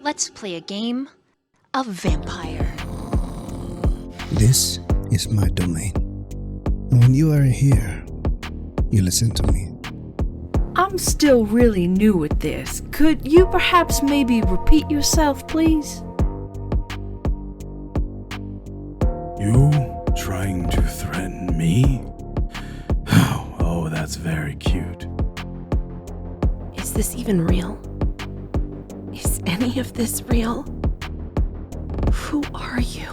Let's play a game of vampire. This is my domain. When you are here, you listen to me. I'm still really new at this. Could you perhaps maybe repeat yourself, please? You trying to threaten me? Oh, that's very cute. Is this even real? Is any of this real? Who are you?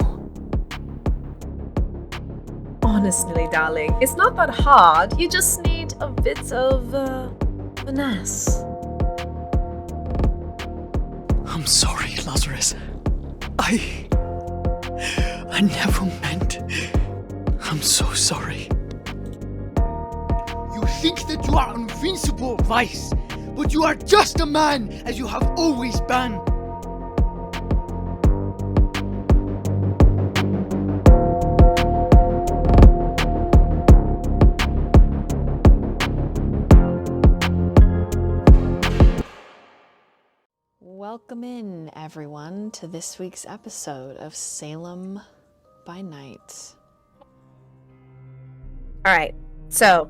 Honestly, darling, it's not that hard. You just need a bit of finesse. I'm sorry, Lazarus. I never meant. I'm so sorry. You think that you are invincible, Vice, but you are just a man as you have always been. Welcome in, everyone, to this week's episode of Salem by Night. Alright, so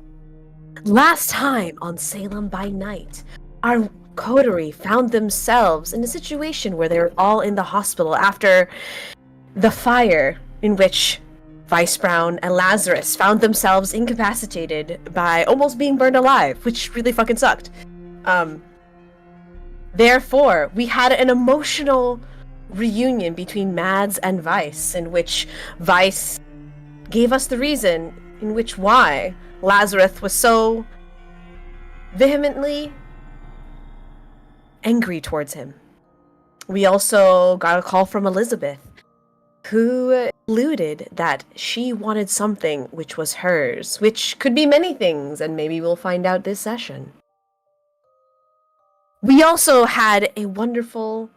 last time on Salem by Night, our coterie found themselves in a situation where they were all in the hospital after the fire in which Vice Brown and Lazarus found themselves incapacitated by almost being burned alive, which really fucking sucked. Therefore, we had an emotional reunion between Mads and Vice, in which Vice gave us the reason in which why Lazarus was so vehemently angry towards him. We also got a call from Elizabeth, who alluded that she wanted something which was hers, which could be many things, and maybe we'll find out this session. We also had a wonderful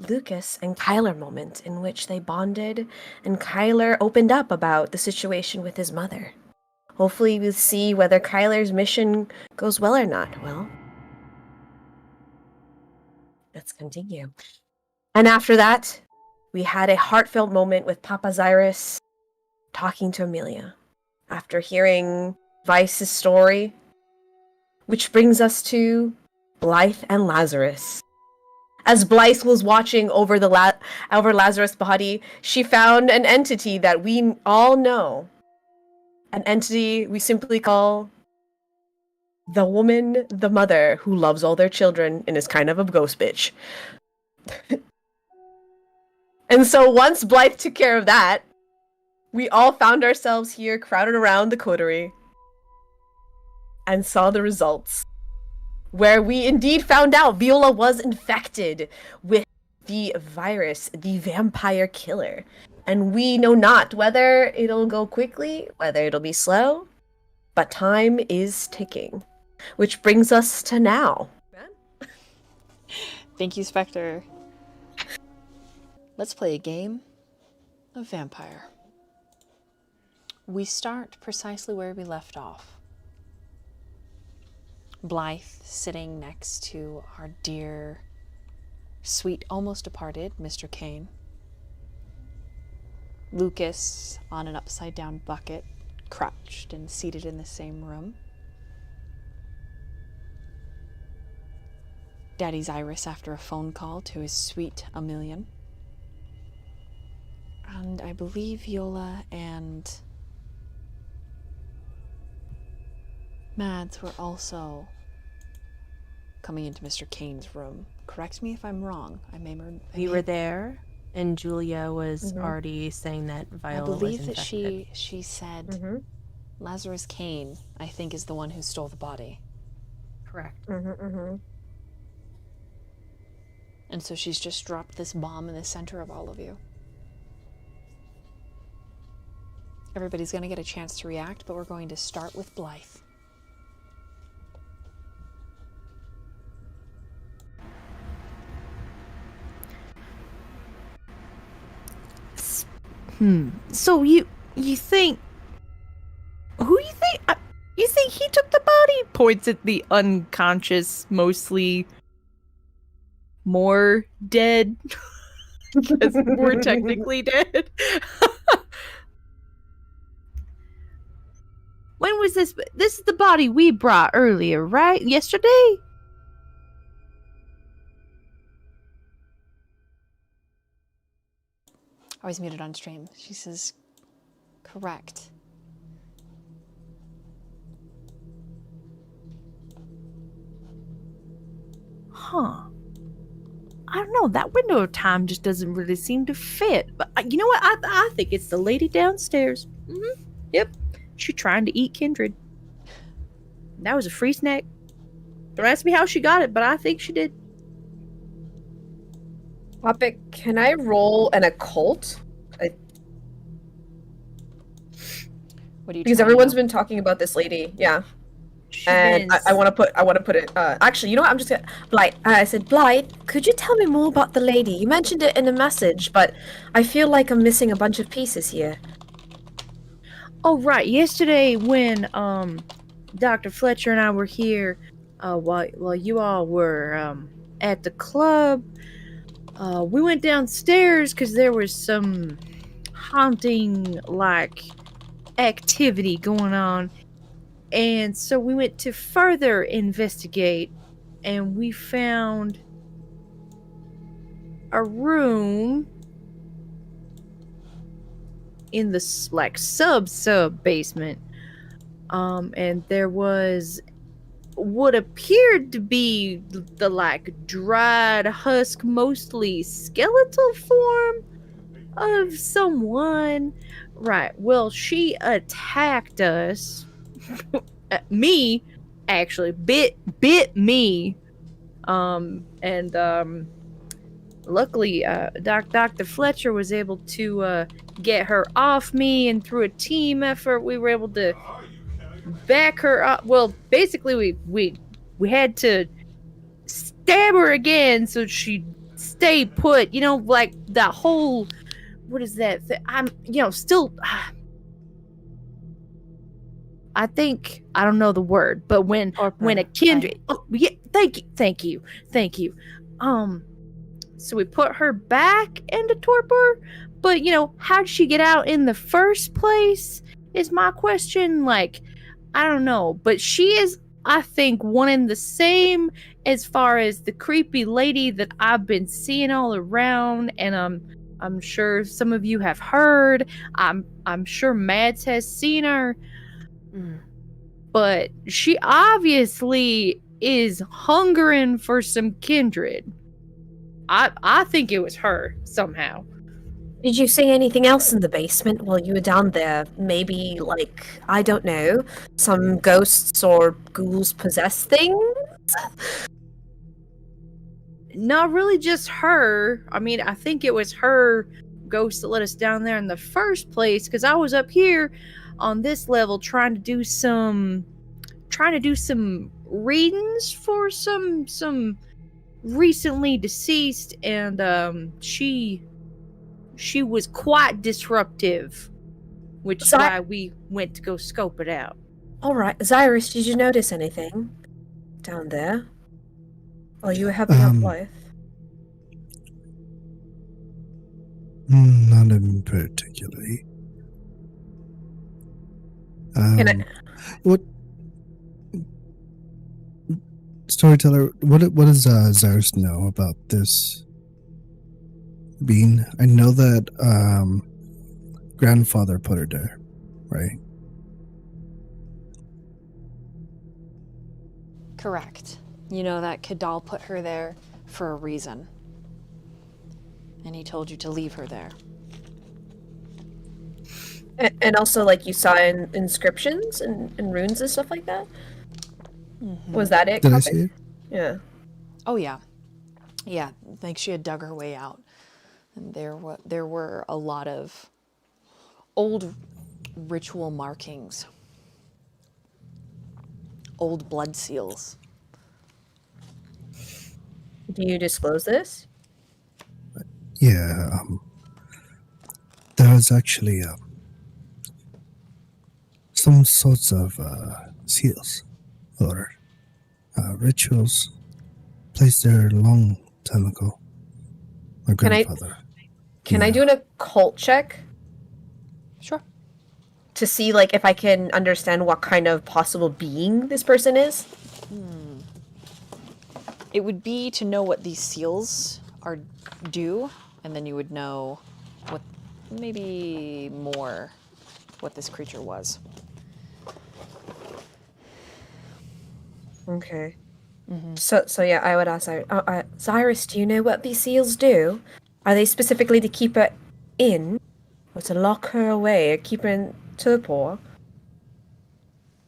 Lukas and Kyler moment in which they bonded, and Kyler opened up about the situation with his mother. Hopefully we'll see whether Kyler's mission goes well or not. Well, let's continue. And after that, we had a heartfelt moment with Papa Xirus talking to Amelia after hearing Vice's story, which brings us to Blythe and Lazarus. As Blythe was watching over over Lazarus' body, she found an entity that we all know. An entity we simply call the woman, the mother, who loves all their children and is kind of a ghost bitch. And so once Blythe took care of that, we all found ourselves here crowded around the coterie and saw the results, where we indeed found out Viola was infected with the virus, the vampire killer. And we know not whether it'll go quickly, whether it'll be slow, but time is ticking. Which brings us to now. Thank you, Spectre. Let's play a game of vampire. We start precisely where we left off. Blythe sitting next to our dear, sweet, almost departed Mr. Kane. Lukas on an upside-down bucket, crouched and seated in the same room. Daddy Xirus after a phone call to his sweet Amelia. And I believe Viola and Mads were also coming into Mr. Kane's room. Correct me if I'm wrong. We were there, and Julia was already saying that Viola was infected. I believe that she said Lazarus Kane, I think, is the one who stole the body. Correct. And so she's just dropped this bomb in the center of all of you. Everybody's going to get a chance to react, but we're going to start with Blythe. So you think... Who you think... You think he took the body? Points at the unconscious, mostly more dead. Because we're technically dead. When was this? This is the body we brought earlier, right? Yesterday? I was muted on stream. She says, correct. Huh. I don't know. That window of time just doesn't really seem to fit. But you know what? I think it's the lady downstairs. Mm-hmm. Yep. She's trying to eat Kindred. That was a free snack. Don't ask me how she got it, but I think she did. Puppet, can I roll an occult? What do you? Because everyone's been talking about this lady. Yeah. And I want to put it. Actually, you know what? I'm just gonna. Blythe. I said, Blythe, could you tell me more about the lady? You mentioned it in a message, but I feel like I'm missing a bunch of pieces here. Oh right, yesterday when Dr. Fletcher and I were here, while you all were at the club, we went downstairs because there was some haunting like activity going on. And so we went to further investigate, and we found a room in the like sub basement, and there was what appeared to be the like dried husk, mostly skeletal form of someone. Right. Well, she attacked us. Me, actually, bit me, and luckily, Dr. Fletcher was able to get her off me, and through a team effort, we were able to back her up. Well, basically, we had to stab her again so she'd stay put. You know, like that whole what is that? I'm, still. I think I don't know the word, but when a kindred, oh yeah, thank you. So we put her back into torpor, but how'd she get out in the first place? Is my question. Like, I don't know, but she is, I think, one and the same as far as the creepy lady that I've been seeing all around, and I'm sure some of you have heard. I'm sure Mads has seen her. But she obviously is hungering for some kindred. I think it was her somehow. Did you see anything else in the basement while you were down there? Maybe, like, I don't know, some ghosts or ghouls possess things? Not really just her. I mean, I think it was her ghost that let us down there in the first place, because I was up here on this level trying to do some readings for some recently deceased, and she was quite disruptive, which is why we went to go scope it out. All right, Xirus, did you notice anything down there while you were helping out Blythe? Not in particularly. What storyteller? What does Xirus know about this being? I know that grandfather put her there, right? Correct. You know that Kadal put her there for a reason. And he told you to leave her there. And also, like, you saw inscriptions and runes and stuff like that? Mm-hmm. Was that it? Did I see it? Yeah. Oh, yeah. Yeah, like she had dug her way out. And there were a lot of old ritual markings. Old blood seals. Do you disclose this? Yeah, there was actually some sorts of seals or rituals placed there long tentacle. My Can I- grandfather. Can I Yeah. do an occult check Sure. to see, like, if I can understand what kind of possible being this person is? It would be to know what these seals are do, and then you would know what, maybe more, what this creature was. Okay. So yeah, I would ask Cyrus, do you know what these seals do? Are they specifically to keep her in, or to lock her away, or keep her in torpor?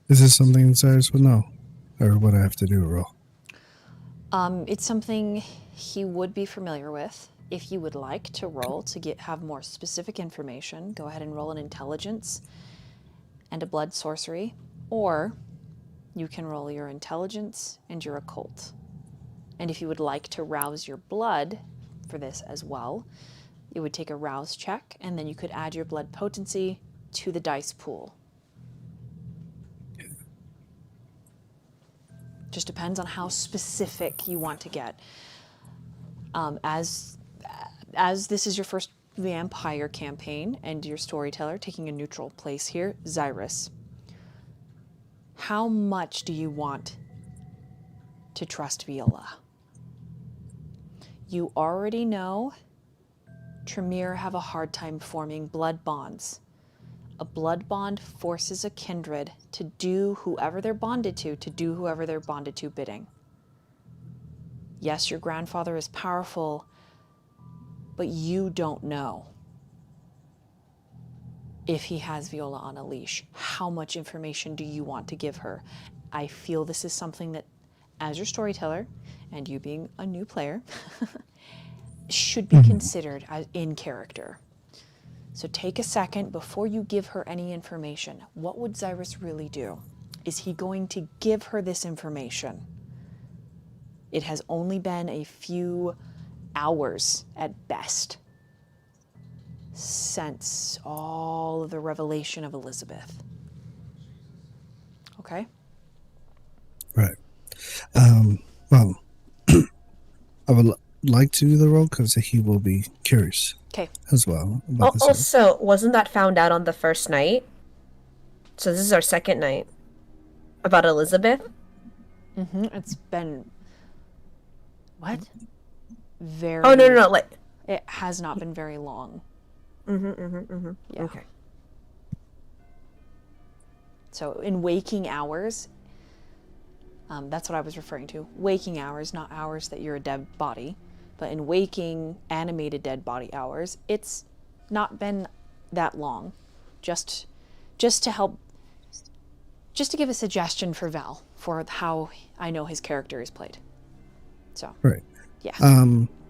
Is this something Cyrus would know? Or would I have to do a roll? It's something he would be familiar with. If you would like to roll to have more specific information, go ahead and roll an intelligence and a blood sorcery, or you can roll your intelligence and your occult. And if you would like to rouse your blood for this as well, it would take a rouse check, and then you could add your blood potency to the dice pool. Just depends on how specific you want to get. As this is your first vampire campaign and your storyteller taking a neutral place here, Xirus, how much do you want to trust Viola? You already know Tremere have a hard time forming blood bonds. A blood bond forces a kindred to do whoever they're bonded to do whoever they're bonded to bidding. Yes, your grandfather is powerful, but you don't know if he has Viola on a leash. How much information do you want to give her? I feel this is something that, as your storyteller, and you being a new player, should be considered as in character. So take a second before you give her any information. What would Xirus really do? Is he going to give her this information? It has only been a few hours at best since all of the revelation of Elizabeth. Okay? Right. Well, I would like to do the roll because he will be curious. Okay. As well. About this Also, wasn't that found out on the first night? So this is our second night. About Elizabeth? It's been... What? Very... Oh, no, like... It has not been very long. Yeah. Okay. So in waking hours, that's what I was referring to. Waking hours, not hours that you're a dead body, but in waking, animated dead body hours, it's not been that long. Just to help, just to give a suggestion for Val for how I know his character is played. So. Right. Yeah.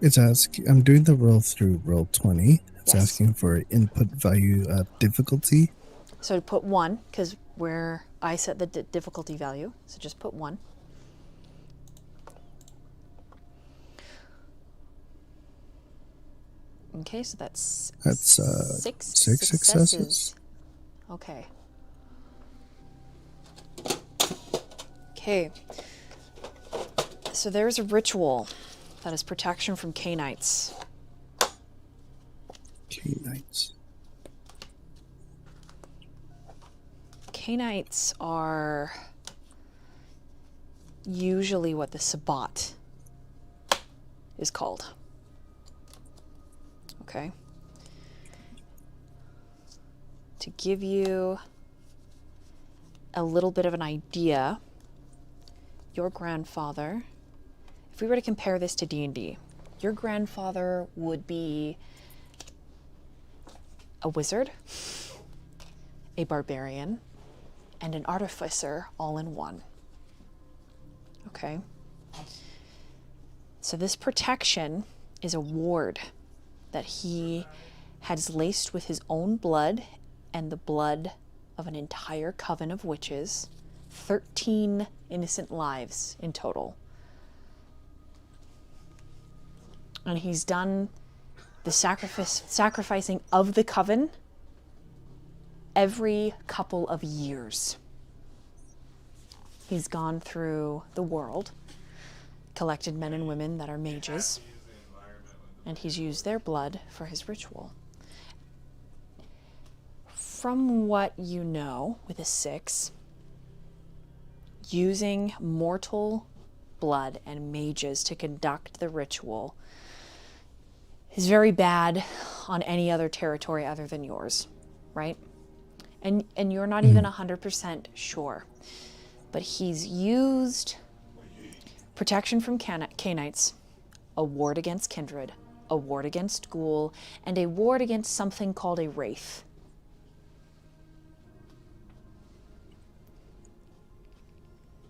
It's asking. I'm doing the roll through roll 20. It's Yes. asking for input value difficulty. So to put 1, because where I set the difficulty value, so just put 1. Okay, so that's 6 successes. Okay. Okay. So there's a ritual that is protection from Canaanites. Canaanites. Canaanites are usually what the Sabbat is called. Okay. To give you a little bit of an idea, your grandfather, if we were to compare this to D&D, your grandfather would be a wizard, a barbarian, and an artificer all in one. Okay? So this protection is a ward that he has laced with his own blood and the blood of an entire coven of witches, 13 innocent lives in total. And he's done the sacrificing of the coven every couple of years. He's gone through the world, collected men and women that are mages, and he's used their blood for his ritual. From what you know with a 6, using mortal blood and mages to conduct the ritual is very bad on any other territory other than yours, right? And you're not even 100% sure. But he's used protection from Canaanites, a ward against kindred, a ward against ghoul, and a ward against something called a wraith.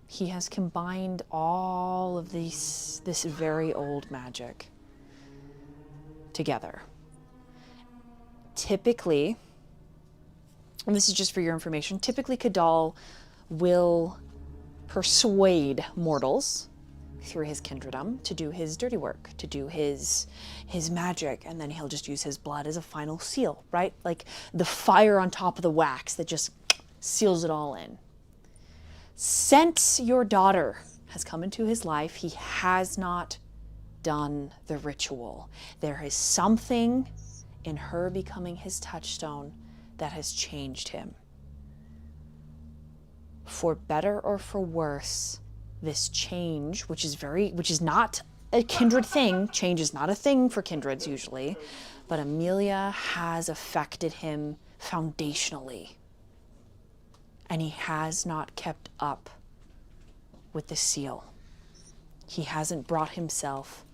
He has combined all of this very old magic together. Typically, and this is just for your information, typically Kadal will persuade mortals through his kindredom to do his dirty work, to do his magic, and then he'll just use his blood as a final seal, right? Like the fire on top of the wax that just seals it all in. Since your daughter has come into his life, he has not done the ritual. There is something in her becoming his touchstone that has changed him. For better or for worse, this change, which is not a kindred thing, change is not a thing for kindreds usually, but Amelia has affected him foundationally. And he has not kept up with the seal. He hasn't brought himself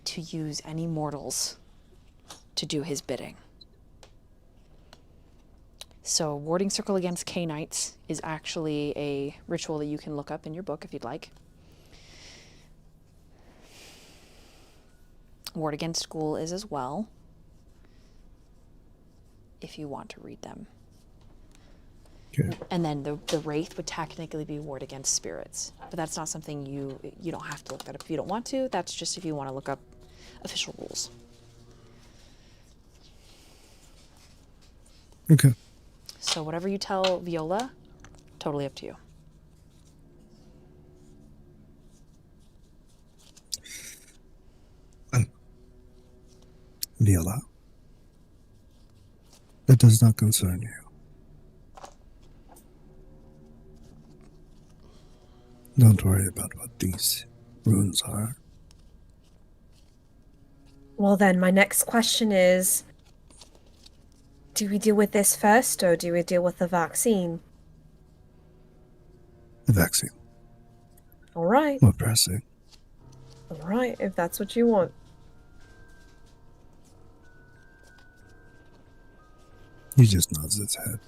to use any mortals to do his bidding. So warding circle against Canaanites is actually a ritual that you can look up in your book if you'd like. Ward against ghoul is as well, if you want to read them. Okay. And then the wraith would technically be ward against spirits, but that's not something you don't have to look that up if you don't want to. That's just if you want to look up official rules. Okay. So whatever you tell Viola, totally up to you. Viola, that does not concern you. Don't worry about what these runes are. Well then, my next question is, do we deal with this first, or do we deal with the vaccine? The vaccine. Alright. More pressing. Alright, if that's what you want. He just nods his head.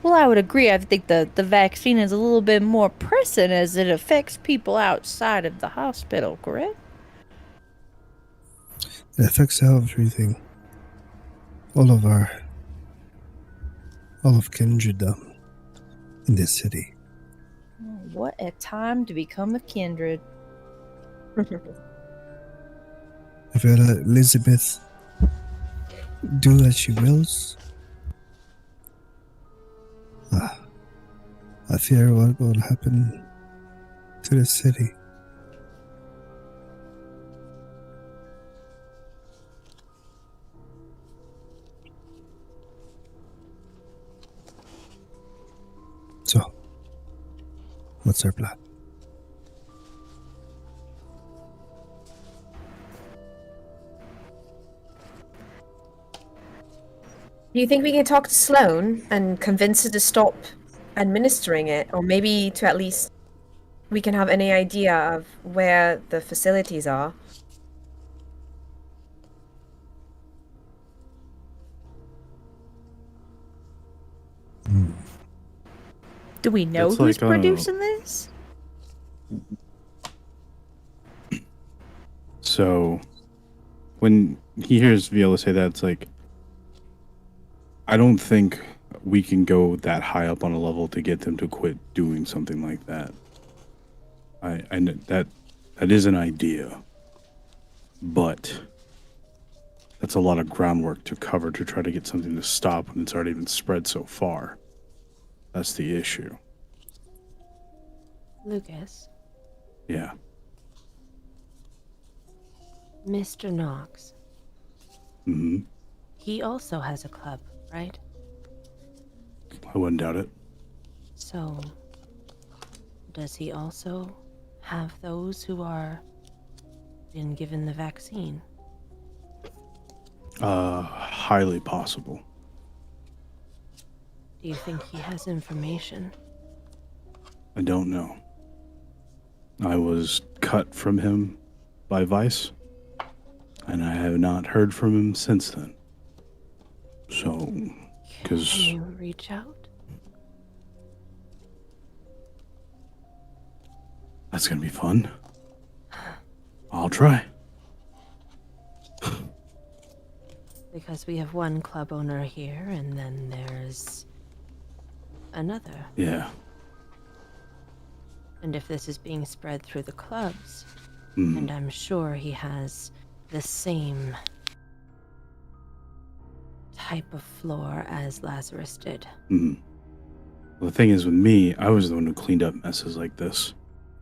Well, I would agree. I think the vaccine is a little bit more pressing as it affects people outside of the hospital, correct? It affects everything. All of kindreddom in this city. What a time to become a kindred. If you let Elizabeth do as she wills, I fear what will happen to the city. So, what's our plan? Do you think we can talk to Sloane and convince her to stop administering it, or maybe to at least we can have any idea of where the facilities are? Do we know It's who's like, producing this? So, when he hears Viola say that, it's like, I don't think we can go that high up on a level to get them to quit doing something like that. I know that is an idea, but that's a lot of groundwork to cover to try to get something to stop when it's already been spread so far. That's the issue. Lucas, Yeah. Mr. Knox. Mm-hmm. He also has a club, right? I wouldn't doubt it. So, does he also have those who are been given the vaccine? Highly possible. Do you think he has information? I don't know. I was cut from him by Vice, and I have not heard from him since then. So, because... Can you reach out? That's gonna be fun. I'll try. Because we have one club owner here, and then there's another. Yeah. And if this is being spread through the clubs, Mm. and I'm sure he has the same type of floor as Lazarus did. Mm. Well, the thing is with me, I was the one who cleaned up messes like this.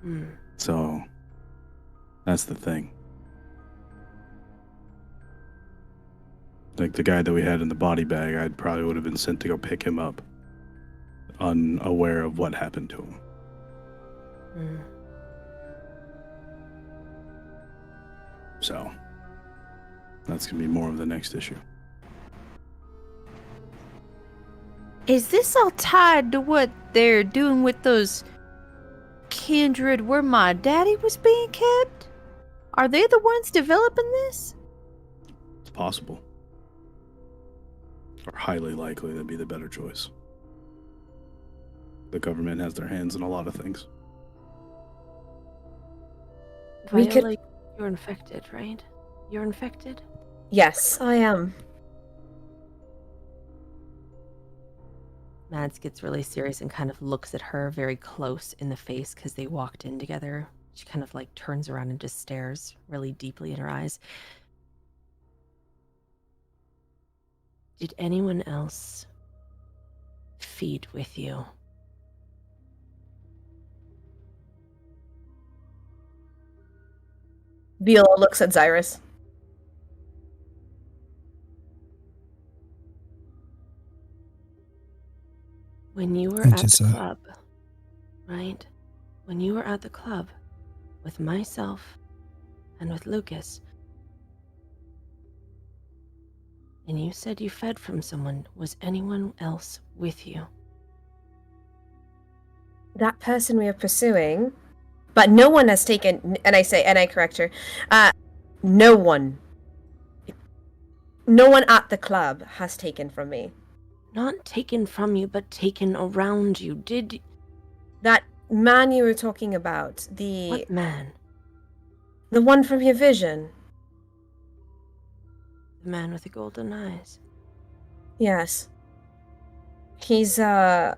Mm. So, that's the thing. Like the guy that we had in the body bag, I probably would have been sent to go pick him up, unaware of what happened to him. Mm. So, that's going to be more of the next issue. Is this all tied to what they're doing with those kindred where my daddy was being kept? Are they the ones developing this? It's possible. Or highly likely, that'd be the better choice. The government has their hands in a lot of things. We could- Viola, you're infected, right? You're infected? Yes, I am. Mads gets really serious and kind of looks at her very close in the face because they walked in together. She kind of like turns around and just stares really deeply in her eyes. Did anyone else feed with you? Viola looks at Xirus. When you were Thank at you, the sir. club, right? When you were at the club with myself and with Lukas, and you said you fed from someone, was anyone else with you? That person we are pursuing, but no one has taken, and I correct her, no one at the club has taken from me. Not taken from you, but taken around you. Did... That man you were talking about, the What man? one from your vision. The man with the golden eyes. Yes. He's, oh.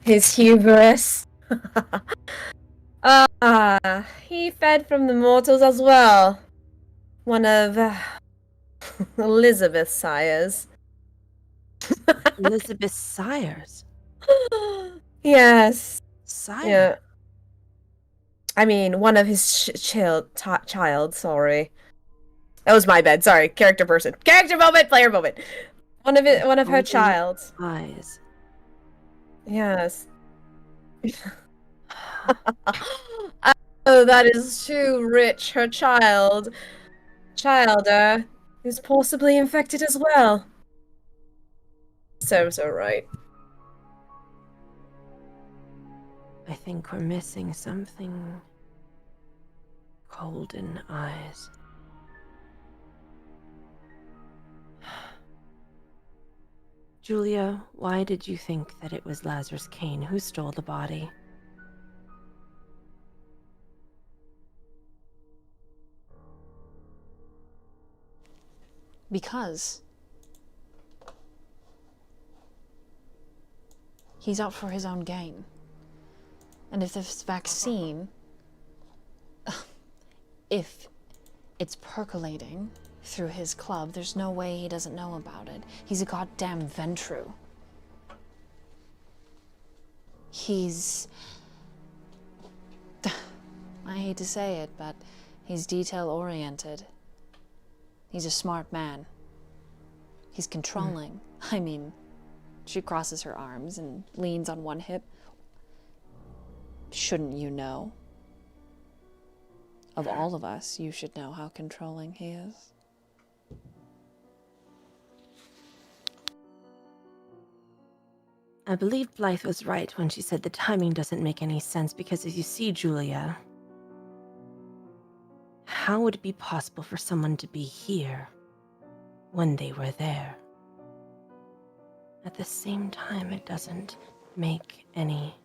His hubris. He fed from the mortals as well. One of Elizabeth's sires. Elizabeth Sires. Yes. Sire? Yeah. I mean, one of his child, sorry. That was my bad, sorry. Character person. Character moment, player moment. One of her Golden child. Eyes. Yes. Oh, that is too rich. Her child. Is possibly infected as well. So right. I think we're missing something. Golden eyes. Julia, why did you think that it was Lazarus Kane who stole the body? Because he's out for his own gain. And if this vaccine, if it's percolating through his club. There's no way he doesn't know about it. He's a goddamn Ventru. He's... I hate to say it, but he's detail-oriented. He's a smart man. He's controlling. I mean, she crosses her arms and leans on one hip. Shouldn't you know? Of all of us, you should know how controlling he is. I believe Blythe was right when she said the timing doesn't make any sense because, as you see, Julia, how would it be possible for someone to be here when they were there? At the same time, it doesn't make any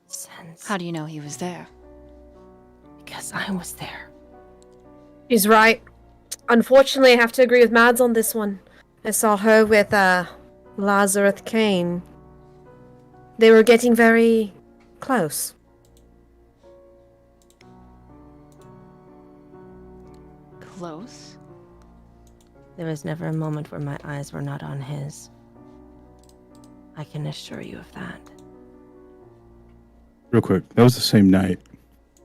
sense. How do you know he was there? Because I was there. She's right. Unfortunately, I have to agree with Mads on this one. I saw her with Lazarus Kane. They were getting very close. Close? There was never a moment where my eyes were not on his. I can assure you of that. Real quick, that was the same night in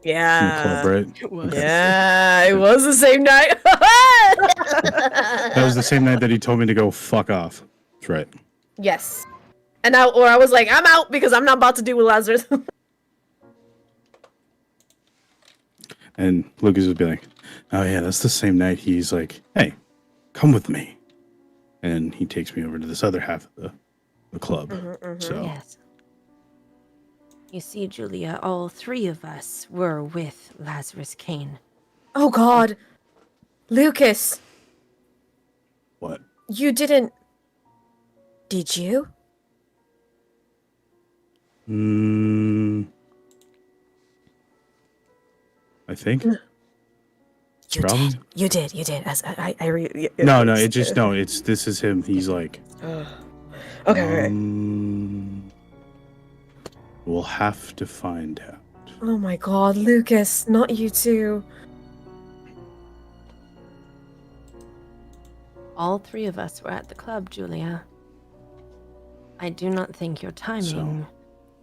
the Yeah. club, right? It was. Yeah, it was the same night. That was the same night that he told me to go fuck off. That's right. Yes. And I was like, I'm out because I'm not about to deal with Lazarus. And Lucas would be like, oh yeah, that's the same night he's like, hey, come with me. And he takes me over to this other half of the club. So Yes. You see, Julia, all three of us were with Lazarus Kane. Oh God. Lucas, what? you didn't... Did you? I think. You Probably. did. You did. You did. As No, this is him. He's like, okay. we'll have to find out. Oh my God, Lucas, not you too. All three of us were at the club, Julia. I do not think your timing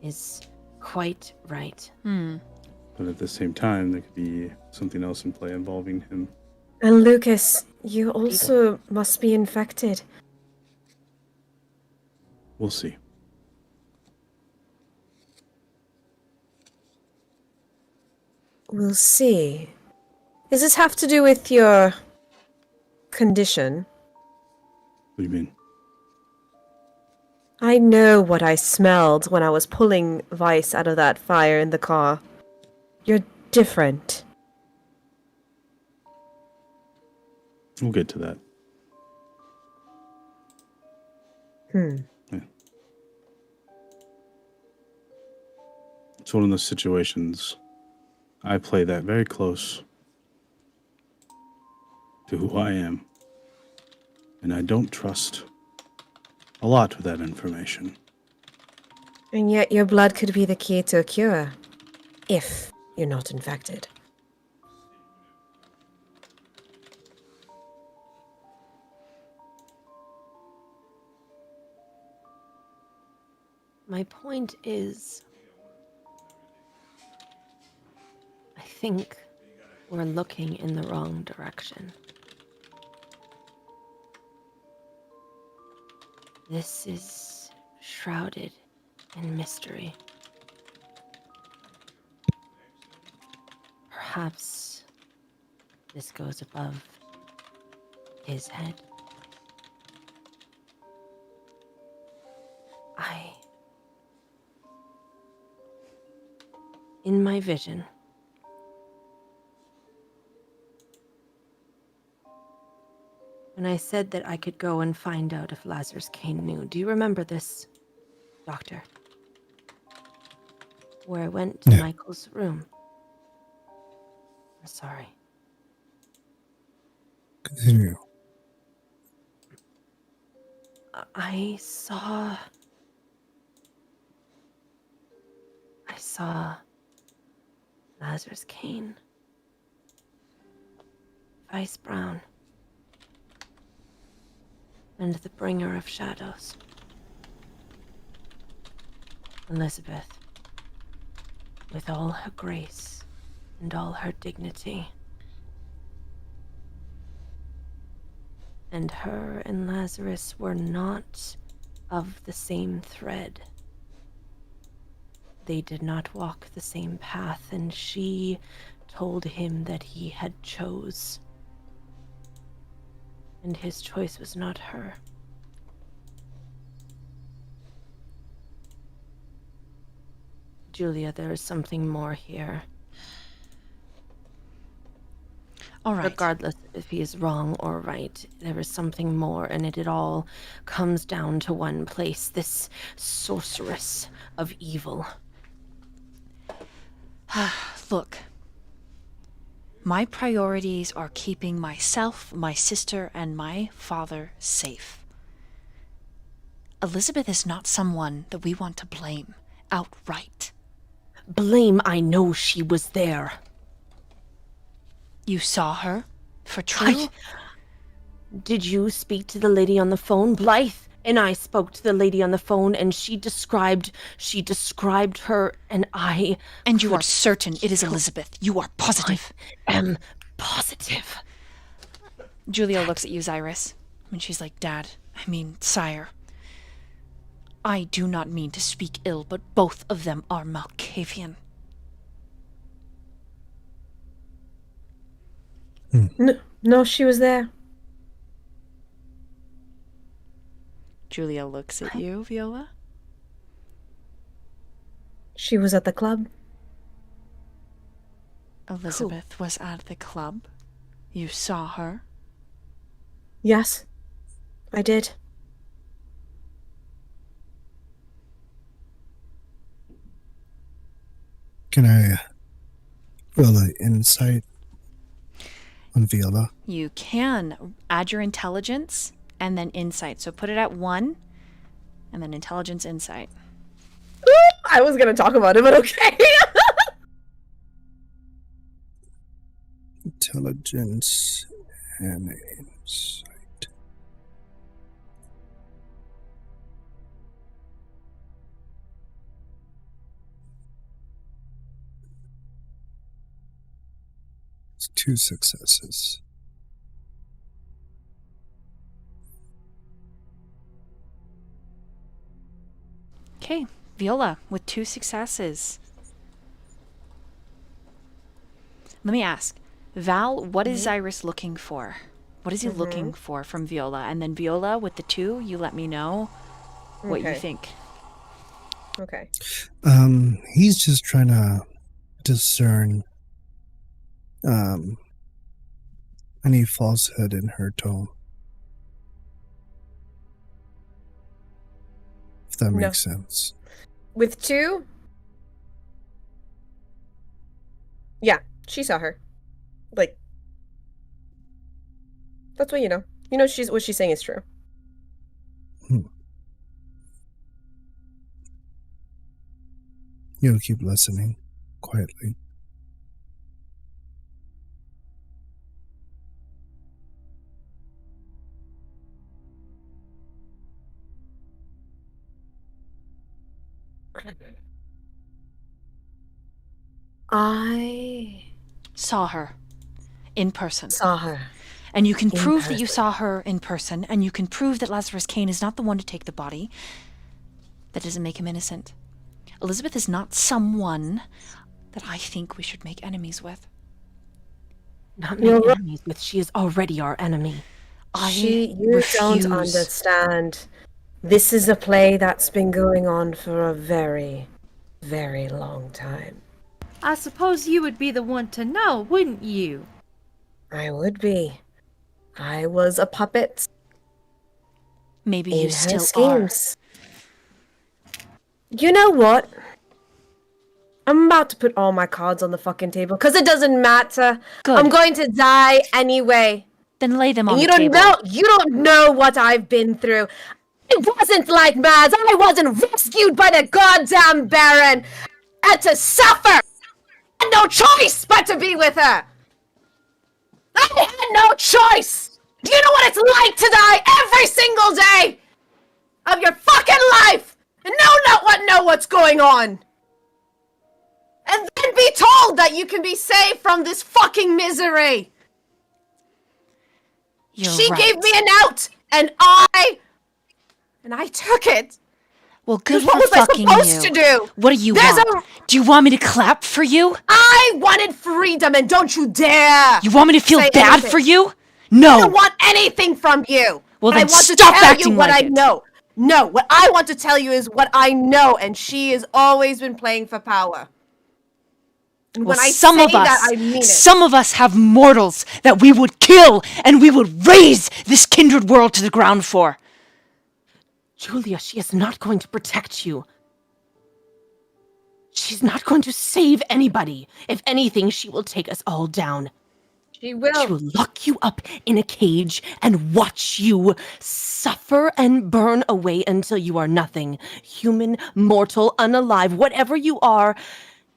is quite right. But at the same time, there could be something else in play involving him. And Lucas, you also must be infected. We'll see. We'll see. Does this have to do with your condition? What do you mean? I know what I smelled when I was pulling Vice out of that fire in the car. You're different. We'll get to that. Yeah. It's one of those situations. I play that very close to who I am. And I don't trust a lot with that information. And yet your blood could be the key to a cure. If you're not infected. My point is, I think we're looking in the wrong direction. This is shrouded in mystery. Perhaps this goes above his head. In my vision, when I said that I could go and find out if Lazarus Kane knew, do you remember this, Doctor? Where I went to Michael's room. I'm sorry. Continue. I saw Lazarus Kane. Vice Brown. and the bringer of shadows. Elizabeth, with all her grace and all her dignity, and her and Lazarus were not of the same thread. They did not walk the same path, and she told him that he had chose. And his choice was not her. Julia, there is something more here. All right. Regardless if he is wrong or right, there is something more, and it all comes down to one place. This sorceress of evil. Look, my priorities are keeping myself, my sister, and my father safe. Elizabeth is not someone that we want to blame outright. Blame, I know she was there. You saw her? For true? Did you speak to the lady on the phone? Blythe and I spoke to the lady on the phone, and she described her, and I... And you are certain it is Elizabeth? You are positive? I am positive. Julia looks at you, Xirus, and she's like, Sire. I do not mean to speak ill, but both of them are Malkavian. No, she was there. Julia looks at you, Viola. She was at the club. Elizabeth was at the club. You saw her? Yes, I did. Can I roll an insight on Viola? You can add your intelligence and then insight. So put it at 1 and then intelligence, insight. I was going to talk about it, but okay. Intelligence and insight. It's 2 successes. Okay, Viola with 2 successes. Let me ask, Val, what is Xirus looking for? What is he looking for from Viola? And then Viola with the 2, you let me know what you think. Okay. He's just trying to discern any falsehood in her tone. If that makes sense. With 2? Yeah, she saw her. Like, that's what you know. You know what she's saying is true. You'll keep listening quietly. I Saw her in person. saw her. And you can prove that you saw her in person, and you can prove that Lazarus Kane is not the one to take the body. That doesn't make him innocent. Elizabeth is not someone that I think we should make enemies with. Not make enemies with. She is already our enemy. You refuse. don't understand. This is a play that's been going on for a very, very long time. I suppose you would be the one to know, wouldn't you? I would be. I was a puppet Maybe in you her still are. schemes. You know what? I'm about to put all my cards on the fucking table because it doesn't matter. Good. I'm going to die anyway. Then lay them on And the table. you don't know what I've been through. It wasn't like Maz. I wasn't rescued by the goddamn Baron. I had to suffer. I had no choice but to be with her. I had no choice. Do you know what it's like to die every single day of your fucking life and know what's going on? And then be told that you can be saved from this fucking misery. She gave me an out, and I took it. Well, good What for was I fucking supposed you. to do? What do you There's want? Do you want me to clap for you? I wanted freedom, and don't you dare! You want me to feel say bad anything. for you? I No. don't want anything from you. Well, But I then want to stop tell acting you what like I it. know. No, what I want to tell you is what I know, and she has always been playing for power. And Well, when I some say of us, that, I mean it. some of us have mortals that we would kill and we would raise this kindred world to the ground for. Julia, she is not going to protect you. She's not going to save anybody. If anything, she will take us all down. She will. She will lock you up in a cage and watch you suffer and burn away until you are nothing. Human, mortal, unalive, whatever you are,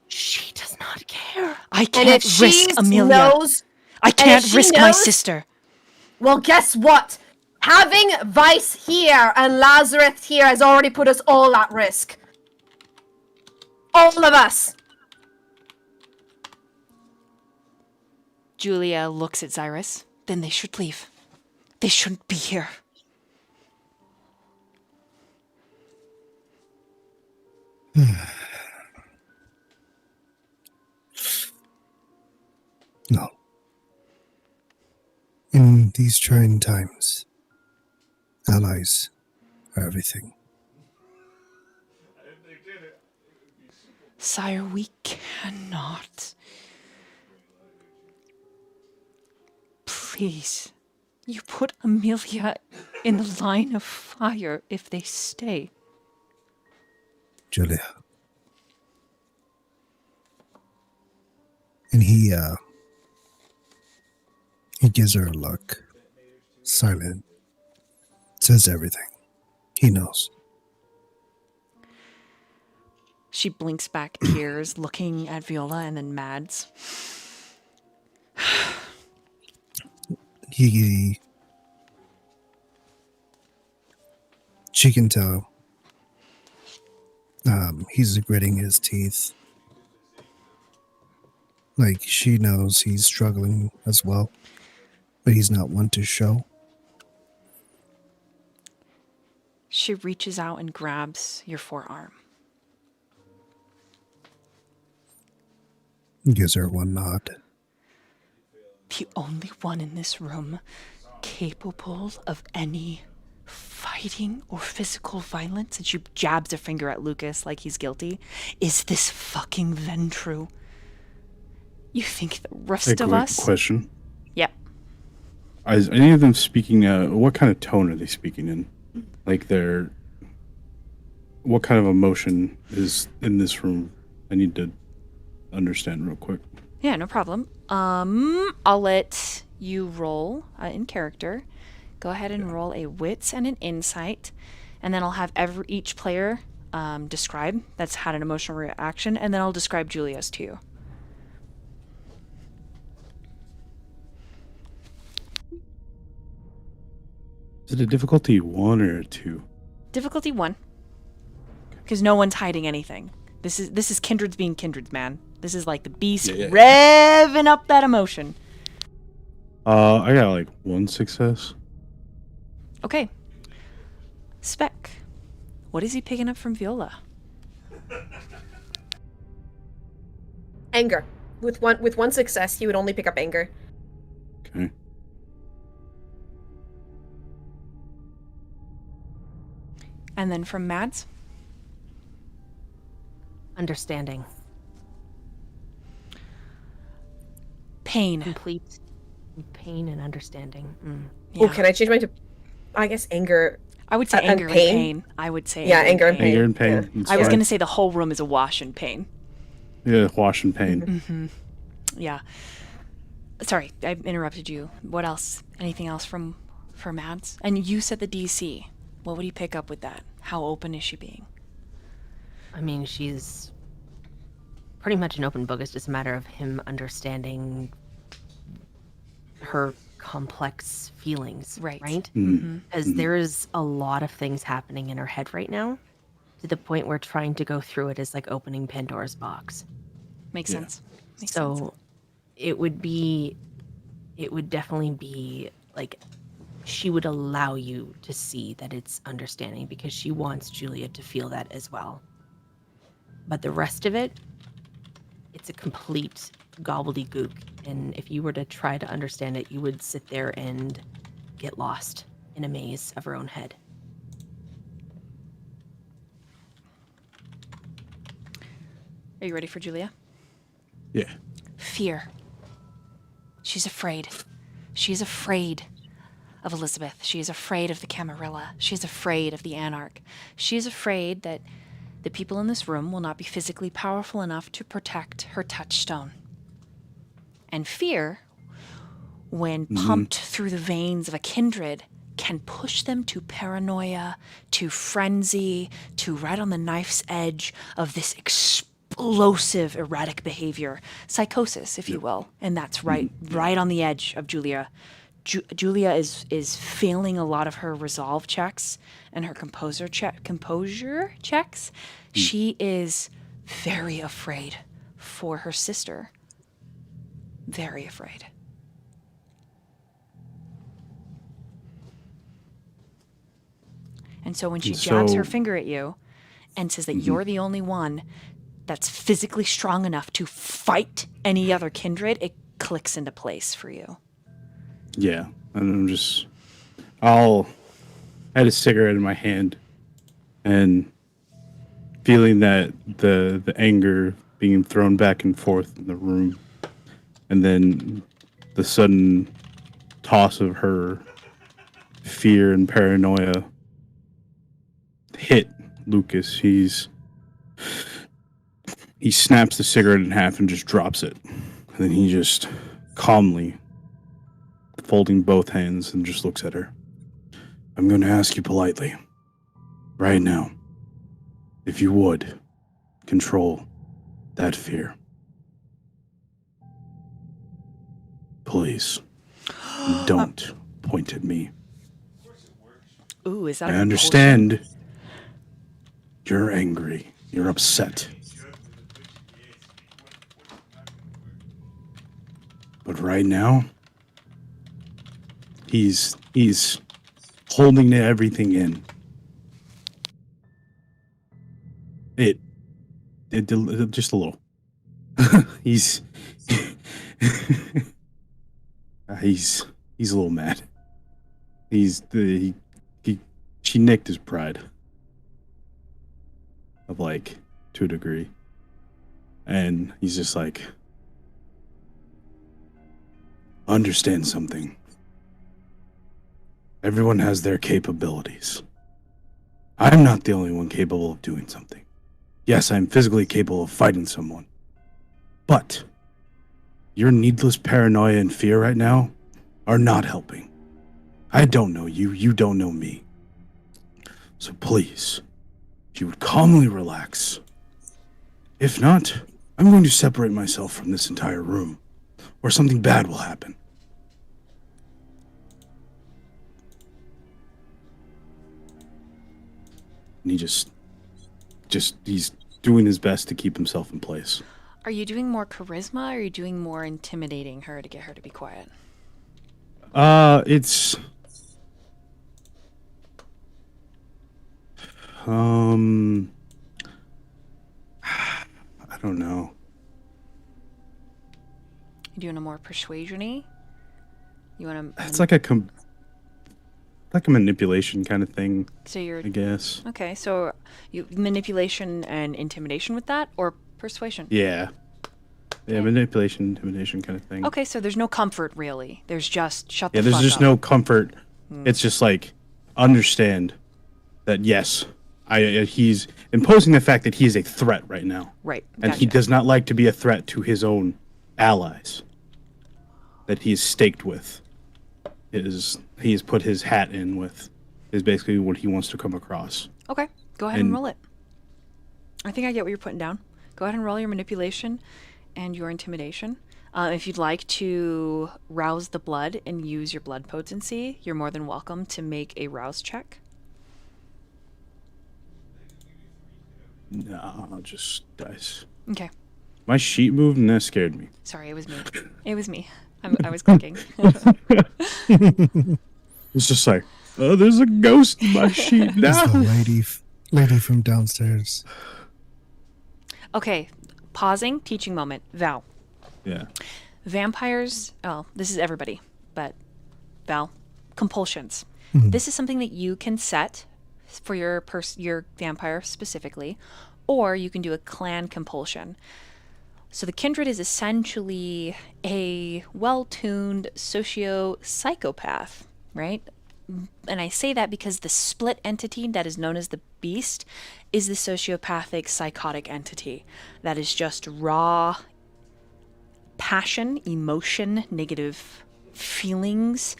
she does not care. I And can't if risk she Amelia. knows, I and if can't she risk my knows- sister. well, guess what? Having Vice here and Lazarus here has already put us all at risk. All of us. Julia looks at Xirus. Then they should leave. They shouldn't be here. No. In these trying times, allies are everything. Sire, we cannot. Please, you put Amelia in the line of fire if they stay. Julia. And he gives her a look. Silent. Says everything. He knows. She blinks back tears, looking at Viola and then Mads. She can tell. He's gritting his teeth. Like, she knows he's struggling as well, but he's not one to show. She reaches out and grabs your forearm. Gives her one nod. The only one in this room capable of any fighting or physical violence, and she jabs her finger at Lukas like he's guilty, is this fucking Ventru. You think the rest of us... Question. Yep. Is any of them speaking, what kind of tone are they speaking in? Like what kind of emotion is in this room? I need to understand real quick. Yeah, no problem. I'll let you roll in character. Go ahead and roll a wits and an insight, and then I'll have each player describe that's had an emotional reaction, and then I'll describe Julia's to you. Is it a difficulty 1 or a 2? Difficulty 1, because no one's hiding anything. This is kindreds being kindreds, man. This is like the beast revving up that emotion. I got like 1 success. Okay. Spec, what is he picking up from Viola? Anger. With one success, he would only pick up anger. Okay. And then from Mads? Understanding. Pain. Complete pain and understanding. Yeah. Oh, can I change mine to, I guess, anger? I would say and anger and pain. I would say anger and pain. Anger and pain. Yeah. That's I was fine. going to say the whole room is awash in pain. Yeah, wash and pain. Mm-hmm. Yeah. Sorry, I interrupted you. What else? Anything else for Mads? And you said the DC. What would he pick up with that? How open is she being? I mean, she's pretty much an open book. It's just a matter of him understanding her complex feelings, Right. right? Mm-hmm. Because there is a lot of things happening in her head right now, to the point where trying to go through it is like opening Pandora's box. Makes sense. Makes sense. So it would definitely be like, she would allow you to see that it's understanding because she wants Julia to feel that as well. But the rest of it, it's a complete gobbledygook. And if you were to try to understand it, you would sit there and get lost in a maze of her own head. Are you ready for Julia? Yeah. Fear. She's afraid. She's afraid of Elizabeth. She is afraid of the Camarilla. She is afraid of the Anarch. She is afraid that the people in this room will not be physically powerful enough to protect her touchstone. And fear, when pumped through the veins of a kindred, can push them to paranoia, to frenzy, to right on the knife's edge of this explosive, erratic behavior. Psychosis, if you will. And that's right on the edge of Julia. Julia is failing a lot of her resolve checks and her composure checks. She is very afraid for her sister. Very afraid. And so when she jabs her finger at you and says that you're the only one that's physically strong enough to fight any other kindred, it clicks into place for you. Yeah, and I had a cigarette in my hand, and feeling that the anger being thrown back and forth in the room, and then the sudden toss of her fear and paranoia hit Lukas. He snaps the cigarette in half and just drops it, and then he just calmly, folding both hands, and just looks at her. I'm going to ask you politely, right now, if you would control that fear. Please, don't point at me. Ooh, is that I a understand you're angry, you're upset. But right now, he's holding everything in. It just a little. he's a little mad. She nicked his pride, of like, to a degree, and he's just like, understand something. Everyone has their capabilities. I'm not the only one capable of doing something. Yes, I'm physically capable of fighting someone. But your needless paranoia and fear right now are not helping. I don't know you. You don't know me. So please, if you would calmly relax. If not, I'm going to separate myself from this entire room, or something bad will happen. And he he's doing his best to keep himself in place. Are you doing more charisma, or are you doing more intimidating her to get her to be quiet? It's I don't know. You doing a more persuasion-y? You want to? It's like a manipulation kind of thing. So you're, I guess. Okay, so you manipulation and intimidation with that, or persuasion? Yeah. Yeah, manipulation, intimidation kind of thing. Okay, so there's no comfort really. There's just shut the fuck up. Yeah, there's just no comfort. It's just like, understand that yes, he's imposing the fact that he is a threat right now. Right. And he does not like to be a threat to his own allies that he is staked with. He has put his hat in with, is basically what he wants to come across. Okay, go ahead and roll it. I think I get what you're putting down. Go ahead and roll your manipulation and your intimidation. If you'd like to rouse the blood and use your blood potency, you're more than welcome to make a rouse check. No, just dice. Okay. My sheet moved and that scared me. Sorry, it was me. It was me. I was clicking. It's just like, oh, there's a ghost in my sheet It's now. the lady from downstairs. Okay, pausing, teaching moment. Val. Yeah. Vampires, oh, this is everybody, but Val, compulsions. This is something that you can set for your vampire specifically, or you can do a clan compulsion. So the kindred is essentially a well-tuned socio-psychopath, right? And I say that because the split entity that is known as the beast is the sociopathic psychotic entity that is just raw passion, emotion, negative feelings.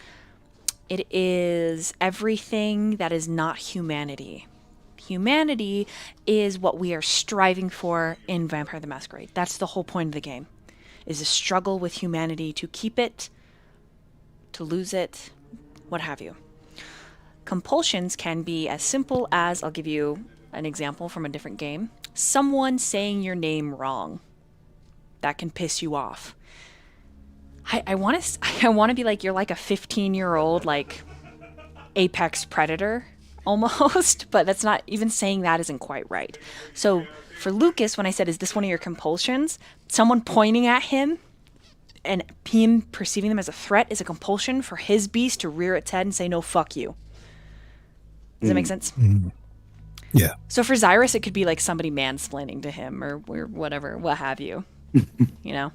It is everything that is not humanity. Humanity is what we are striving for in Vampire the Masquerade. That's the whole point of the game, is a struggle with humanity to keep it, to lose it, what have you. Compulsions can be as simple as, I'll give you an example from a different game, someone saying your name wrong. That can piss you off. I want to be like, you're like a 15-year-old like apex predator almost, but that's not, even saying that isn't quite right. So for Lukas, when I said, is this one of your compulsions? Someone pointing at him and him perceiving them as a threat is a compulsion for his beast to rear its head and say, no, fuck you. Does that make sense? Yeah. So for Xirus, it could be like somebody mansplaining to him or whatever, what have you. You know?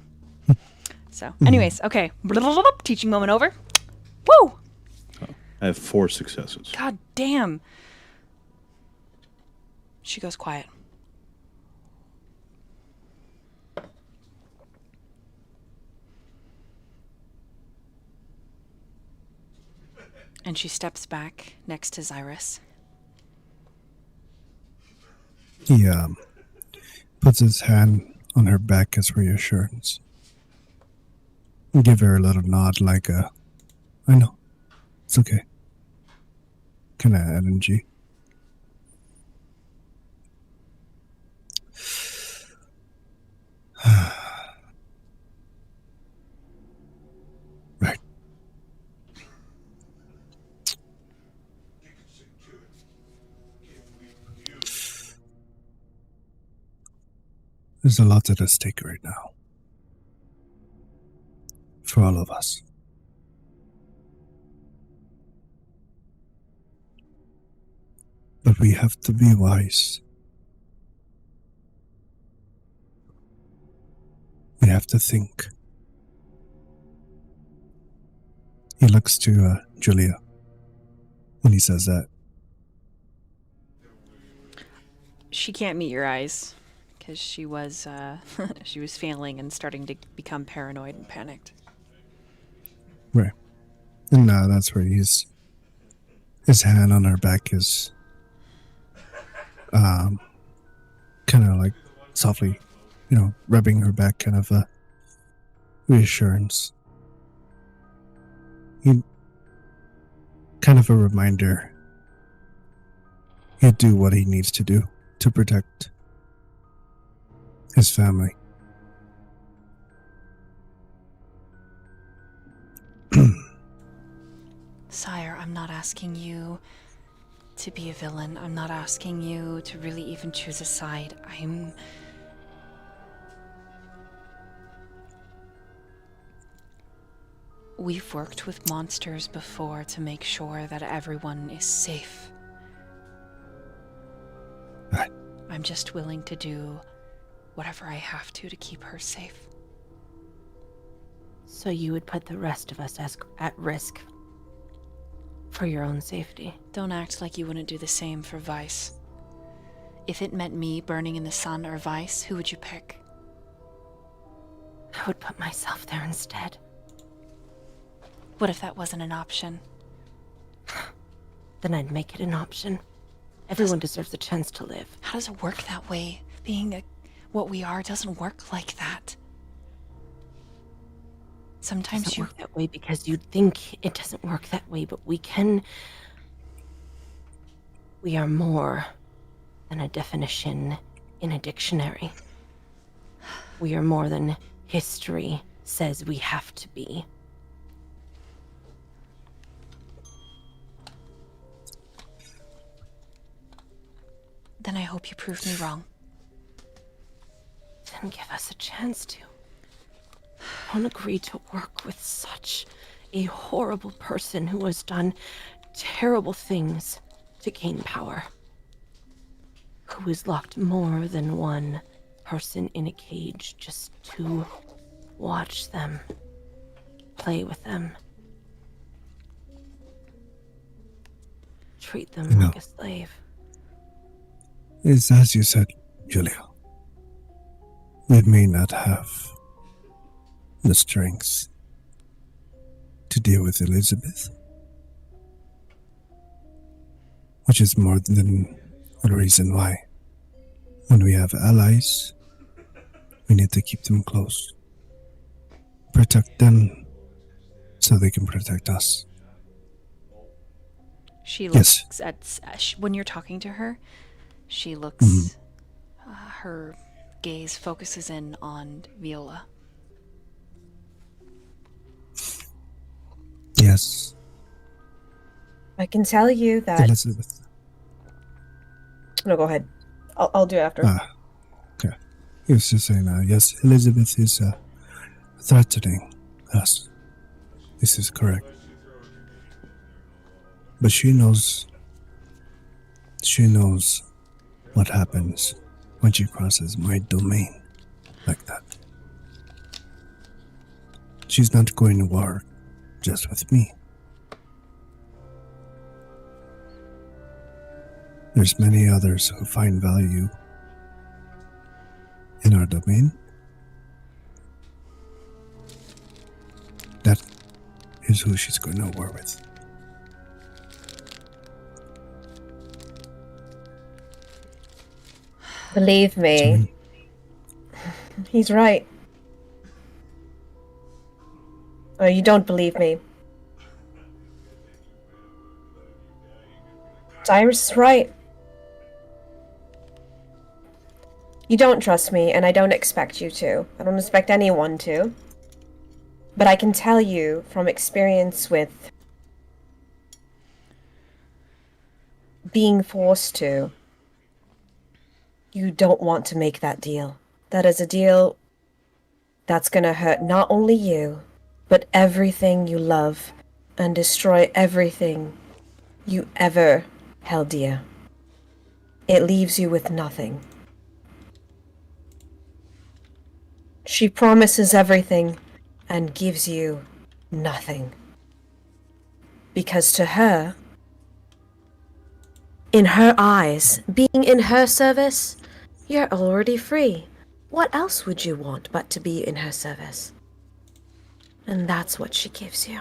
So, anyways, okay. Teaching moment over. Woo! I have 4 successes. God damn. She goes quiet. And she steps back next to Xirus. He puts his hand on her back as reassurance. And give her a little nod like I know. It's okay. Kind of energy. Right. There's a lot at stake right now. For all of us. But we have to be wise. We have to think. He looks to Julia when he says that. She can't meet your eyes because she was she was failing and starting to become paranoid and panicked. Right. And that's where his hand on her back is kind of like softly, rubbing her back, kind of a reassurance. Kind of a reminder he'd do what he needs to do to protect his family. Sire, I'm not asking you to be a villain. I'm not asking you to really even choose a side. We've worked with monsters before to make sure that everyone is safe. Right. I'm just willing to do whatever I have to keep her safe. So you would put the rest of us at risk for your own safety? Don't act like you wouldn't do the same for Vice. If it meant me burning in the sun or Vice, who would you pick? I would put myself there instead. What if that wasn't an option? Then I'd make it an option. Everyone deserves a chance to live. How does it work that way? Being what we are doesn't work like that. Sometimes doesn't you... work that way because you'd think it doesn't work that way, but we are more than a definition in a dictionary. We are more than history says we have to be. Then I hope you prove me wrong. Then give us a chance to. Don't agree to work with such a horrible person who has done terrible things to gain power. Who has locked more than one person in a cage just to watch them, play with them, treat them like a slave. It's as you said, Julia. We may not have the strength to deal with Elizabeth, which is more than a reason why, when we have allies, we need to keep them close. Protect them so they can protect us. She looks at... when you're talking to her, she looks... her gaze focuses in on Viola. Yes. I can tell you that... Elizabeth. No, go ahead. I'll do it after. Okay. He was just saying, yes, Elizabeth is threatening us. This is correct. But she knows what happens when she crosses my domain like that. She's not going to war just with me. There's many others who find value in our domain. That is who she's going to war with. Believe me, he's right. Oh, you don't believe me. Cyrus is right. You don't trust me, and I don't expect you to. I don't expect anyone to. But I can tell you from experience with being forced to, you don't want to make that deal. That is a deal that's gonna hurt not only you, but everything you love, and destroy everything you ever held dear. It leaves you with nothing. She promises everything and gives you nothing. Because to her, in her eyes, being in her service, you're already free. What else would you want but to be in her service? And that's what she gives you.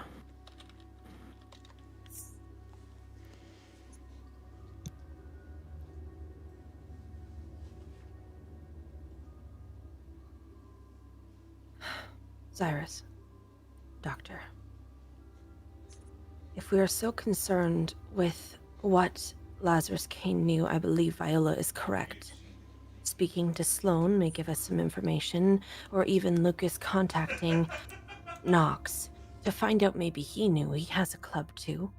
Xirus, Doctor, if we are so concerned with what Lazarus Kane knew, I believe Viola is correct. Speaking to Sloane may give us some information, or even Lukas contacting Knox to find out maybe he knew. He has a club too.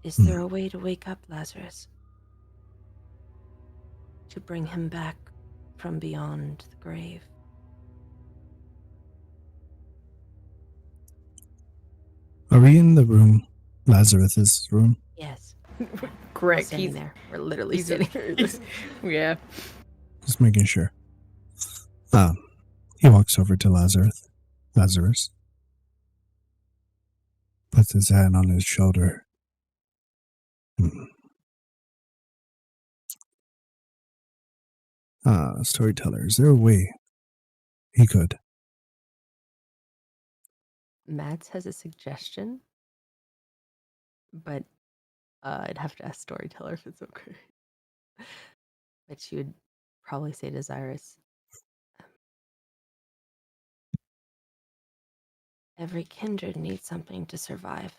Is there a way to wake up Lazarus? To bring him back from beyond the grave? Are we in the room? Lazarus's room? Yes. Correct. Standing there. We're literally sitting. Yeah. Just making sure. He walks over to Lazarus. Puts his hand on his shoulder. Storyteller, is there a way he could? Mads has a suggestion, but I'd have to ask Storyteller if it's okay. But she would probably say to Xirus, Every kindred needs something to survive.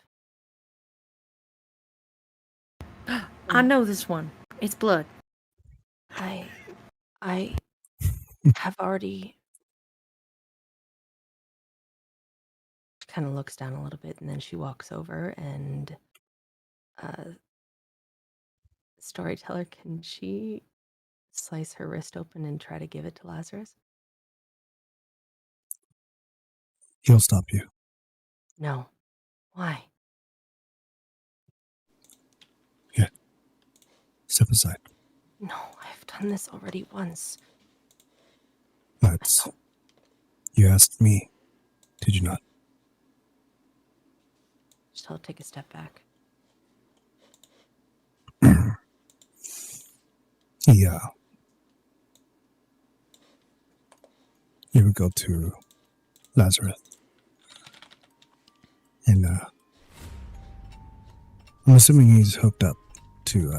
I know this one. It's blood. I have already. She kind of looks down a little bit and then she walks over and storyteller, can she slice her wrist open and try to give it to Lazarus? He'll stop you. No. Why? Here, step aside. No, I've done this already once. That's. You asked me, did you not? She'll take a step back. Yeah. You would go to Lazarus. And I'm assuming he's hooked up to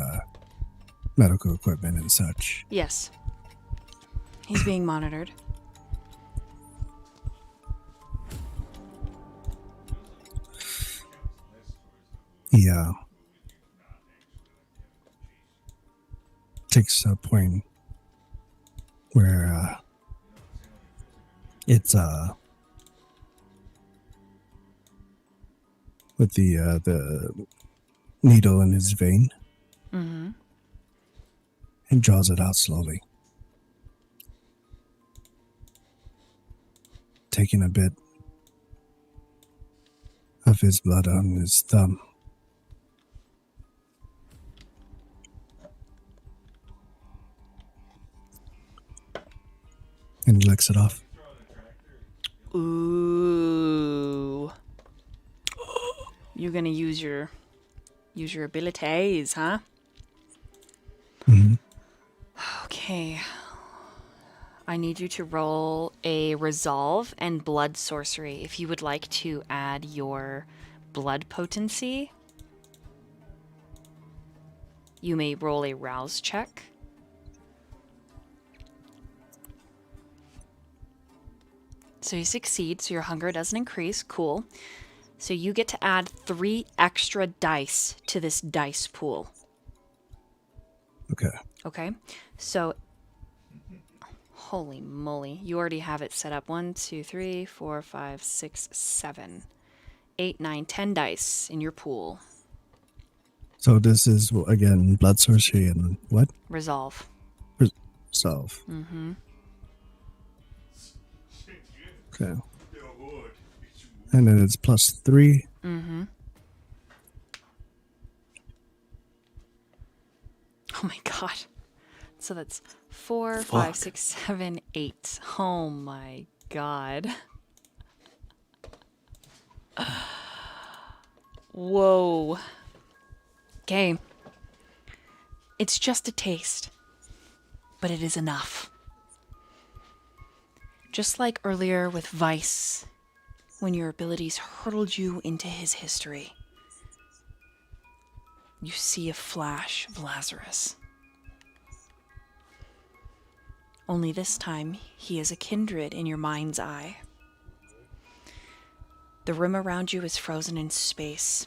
medical equipment and such. Yes. He's being monitored. He takes a point where it's with the needle in his vein Mm-hmm. and draws it out slowly, taking a bit of his blood on his thumb. And he licks it off. Ooh. You're gonna use your abilities, huh? Mm-hmm. Okay. I need you to roll a resolve and blood sorcery. If you would like to add your blood potency, you may roll a rouse check. So you succeed, so your hunger doesn't increase. Cool. So you get to add 3 extra dice to this dice pool. Okay. Okay? So, holy moly. You already have it set up. 1, 2, 3, 4, 5, 6, 7, 8, 9, 10 dice in your pool. So this is, again, blood sorcery and what? Resolve. Resolve. Mm-hmm. Okay. And then it's +3. Mm-hmm. Oh my god. So that's 4, 5, 6, 7, 8. Oh my god. Whoa. Okay. It's just a taste, but it is enough. Just like earlier with Vice, when your abilities hurtled you into his history, you see a flash of Lazarus. Only this time, he is a kindred in your mind's eye. The room around you is frozen in space.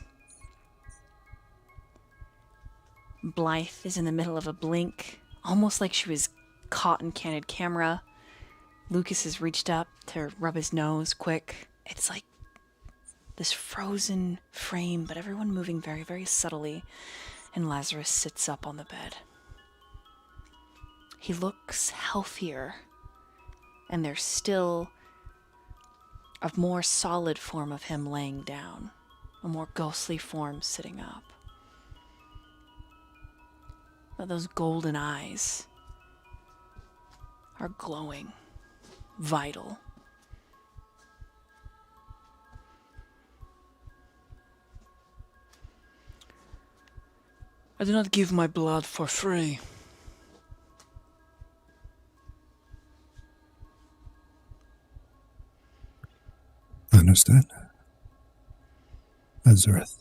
Blythe is in the middle of a blink, almost like she was caught in candid camera. Lukas has reached up to rub his nose quick. It's like this frozen frame, but everyone moving very, very subtly. And Lazarus sits up on the bed. He looks healthier, and there's still a more solid form of him laying down, a more ghostly form sitting up. But those golden eyes are glowing, vital. I do not give my blood for free. I understand. Lazarus.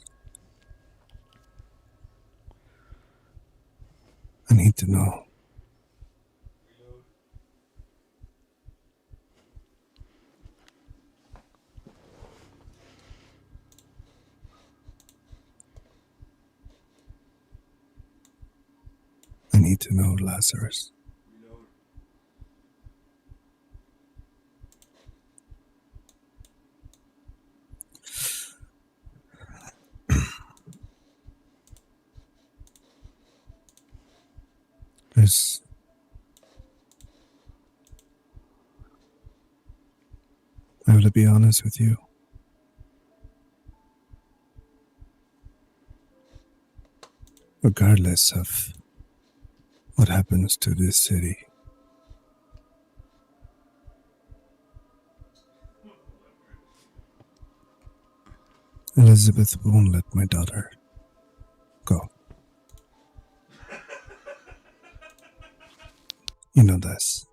I need to know. need to know, Lazarus. There's I will be honest with you. Regardless of what happens to this city, Elizabeth won't let my daughter go. You know this.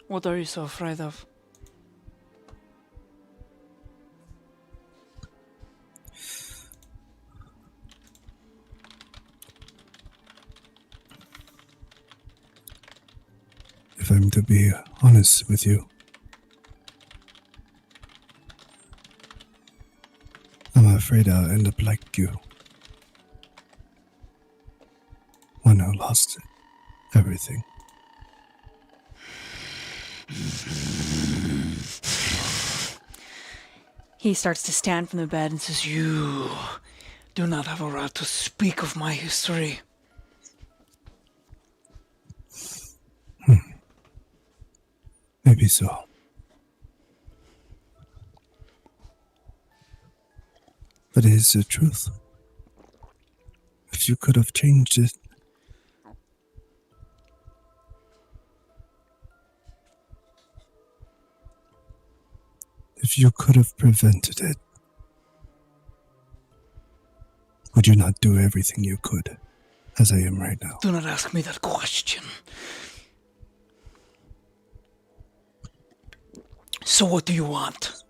What are you so afraid of? If I'm to be honest with you, I'm afraid I'll end up like you. One who lost everything. He starts to stand from the bed and says, "You do not have a right to speak of my history." Maybe so. But it is the truth. If you could have changed it, if you could have prevented it, would you not do everything you could, as I am right now? Do not ask me that question. So what do you want?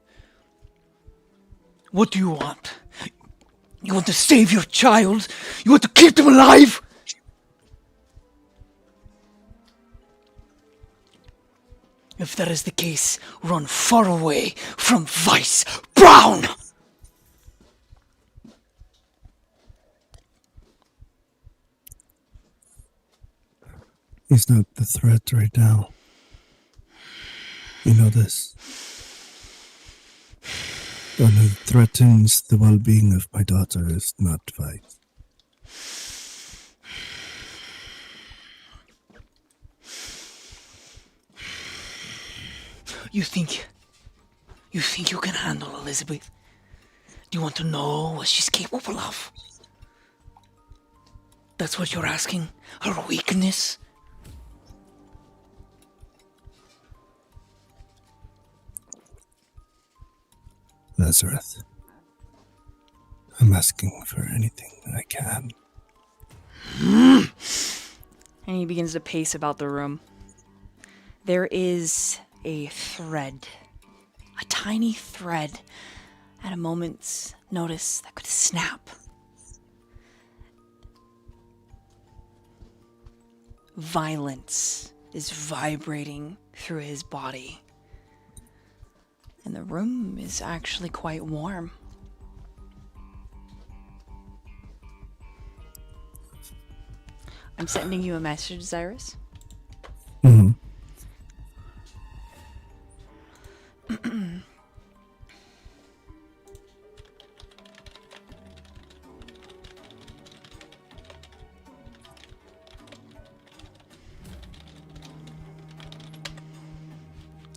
What do you want? You want to save your child? You want to keep them alive? If that is the case, run far away from Vice Brown! He's not the threat right now. You know this. The one who threatens the well-being of my daughter is not Vice. You think you can handle Elizabeth? Do you want to know what she's capable of? That's what you're asking? Her weakness? Lazarus, I'm asking for anything I can. And he begins to pace about the room. There is a thread, a tiny thread, at a moment's notice that could snap. Violence is vibrating through his body. And the room is actually quite warm. I'm sending you a message, Xirus. Mm-hmm.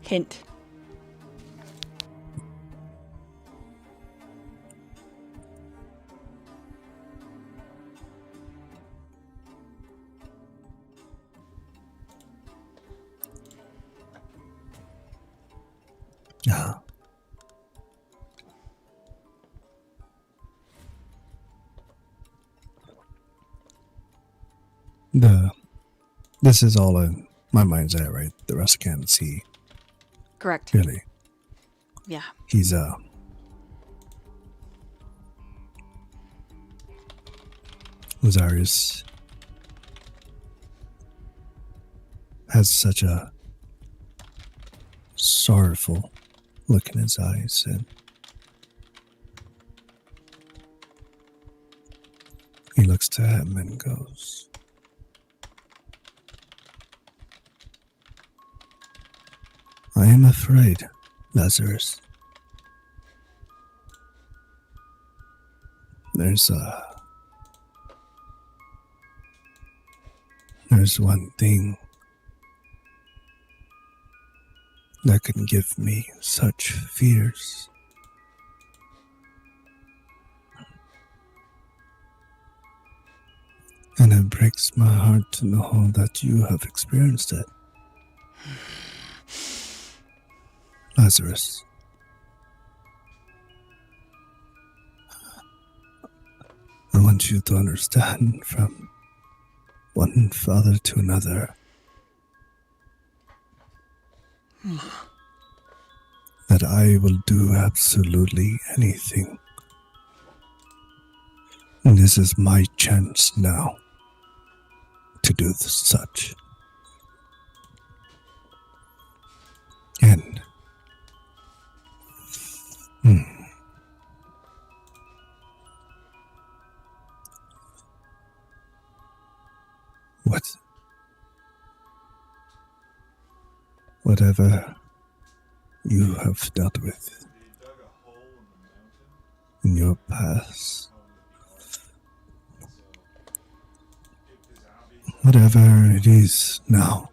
Hint. Ah. This is all in my mind's eye, right? The rest can't see. Correct. Really. Yeah. He's Xirus has such a sorrowful look in his eyes, and he looks to him and goes, I am afraid, Lazarus. There's one thing that can give me such fears. And it breaks my heart to know that you have experienced it. Lazarus. I want you to understand from one father to another that I will do absolutely anything. And this is my chance now to do such. And whatever you have dealt with in your past, whatever it is now,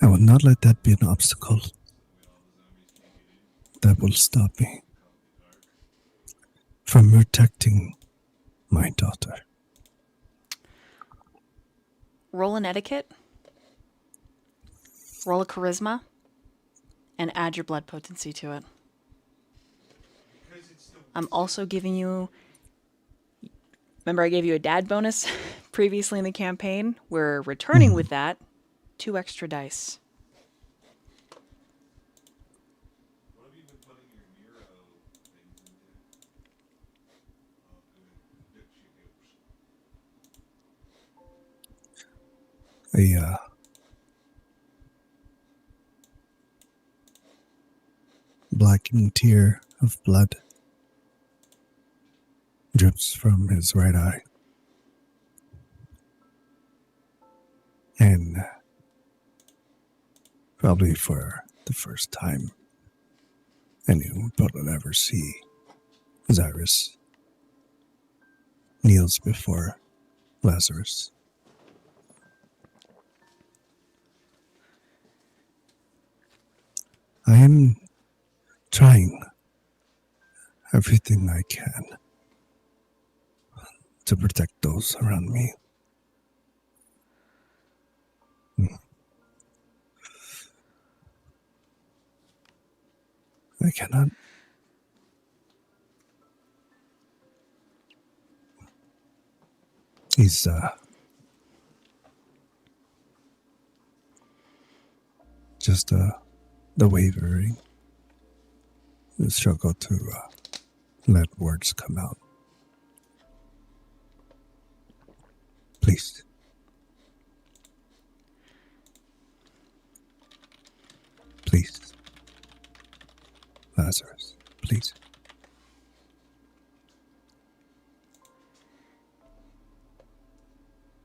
I will not let that be an obstacle that will stop me from protecting my daughter. Roll an etiquette, roll a charisma, and add your blood potency to it. I'm also giving you, remember I gave you a dad bonus previously in the campaign? We're returning with that 2 extra dice. A blackened tear of blood drips from his right eye. And probably for the first time anyone will ever see, Xirus kneels before Lazarus. I am trying everything I can to protect those around me. I cannot. He's just the wavering, the struggle to let words come out. Please. Please. Lazarus, please.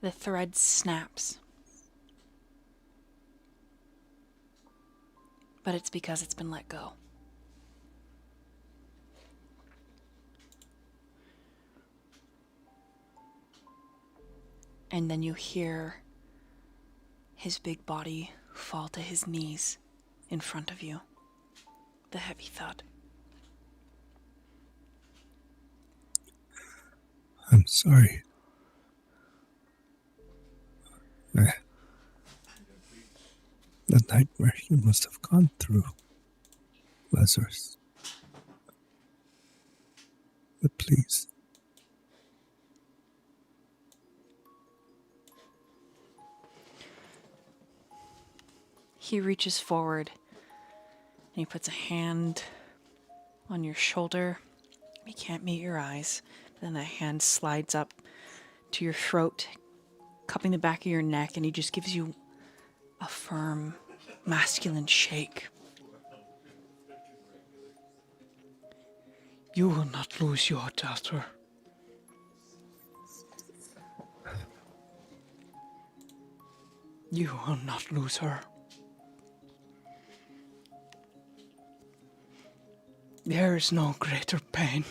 The thread snaps. But it's because it's been let go. And then you hear his big body fall to his knees in front of you. The heavy thud. I'm sorry. The nightmare you must have gone through, Lazarus. But please. He reaches forward and he puts a hand on your shoulder. He can't meet your eyes. Then that hand slides up to your throat, cupping the back of your neck, and he just gives you a firm, masculine shake. You will not lose your daughter. You will not lose her. There is no greater pain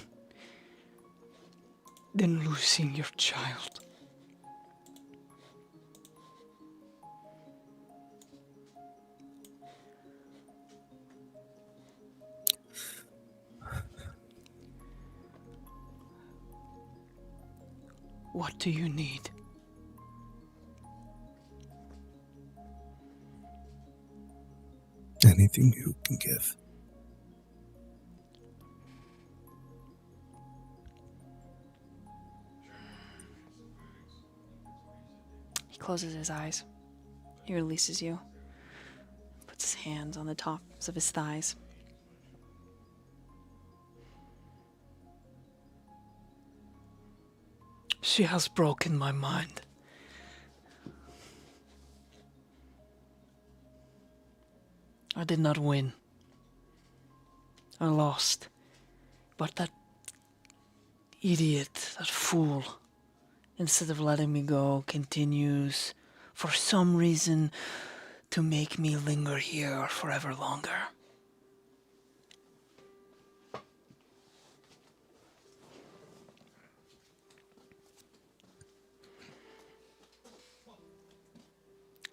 than losing your child. What do you need? Anything you can give. He closes his eyes. He releases you. Puts his hands on the tops of his thighs. She has broken my mind. I did not win. I lost. But that idiot, that fool, instead of letting me go, continues, for some reason, to make me linger here forever longer.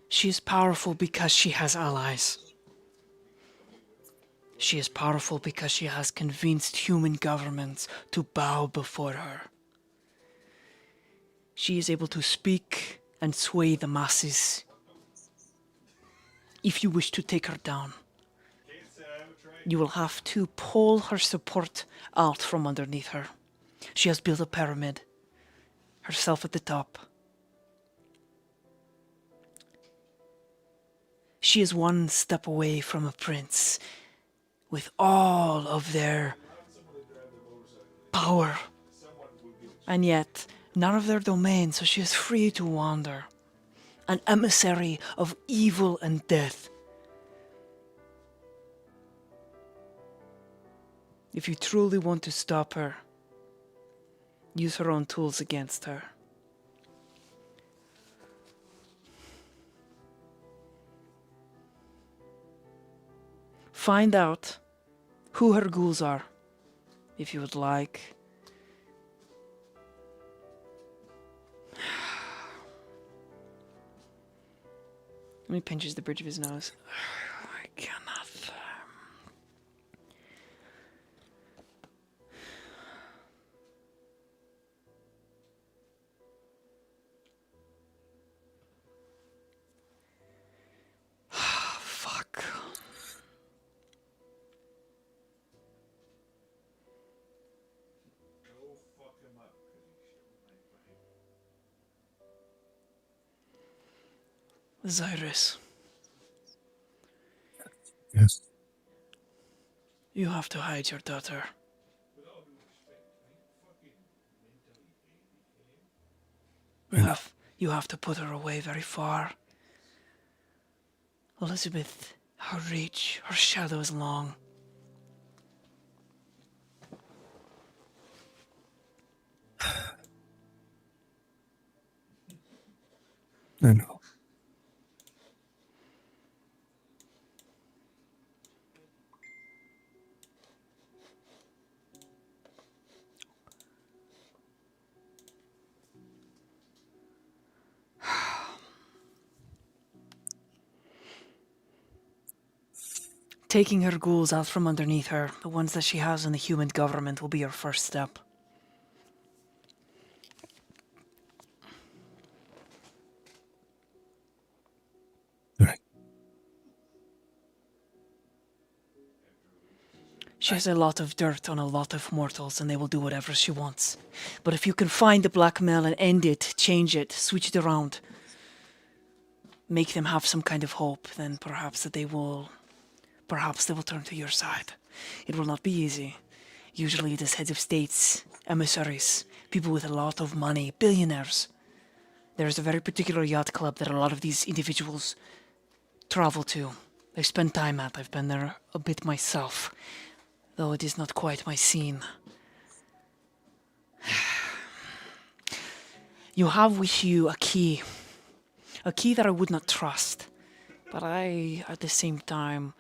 She is powerful because she has allies. She is powerful because she has convinced human governments to bow before her. She is able to speak and sway the masses. If you wish to take her down, you will have to pull her support out from underneath her. She has built a pyramid, herself at the top. She is one step away from a prince, with all of their power, and yet none of their domain, so she is free to wander. An emissary of evil and death. If you truly want to stop her, use her own tools against her. Find out who her ghouls are, if you would like. He pinches the bridge of his nose. I cannot. Fuck. Xirus, Yes. you have to hide your daughter. You have to put her away very far. Elizabeth, her reach, her shadow is long. I know. Taking her ghouls out from underneath her, the ones that she has in the human government, will be your first step. Right. She has a lot of dirt on a lot of mortals, and they will do whatever she wants. But if you can find the blackmail and end it, change it, switch it around, make them have some kind of hope, then perhaps they will turn to your side. It will not be easy. Usually it is heads of states, emissaries, people with a lot of money, billionaires. There's a very particular yacht club that a lot of these individuals travel to. They spend time at. I've been there a bit myself, though it is not quite my scene. You have with you a key that I would not trust, but I, at the same time,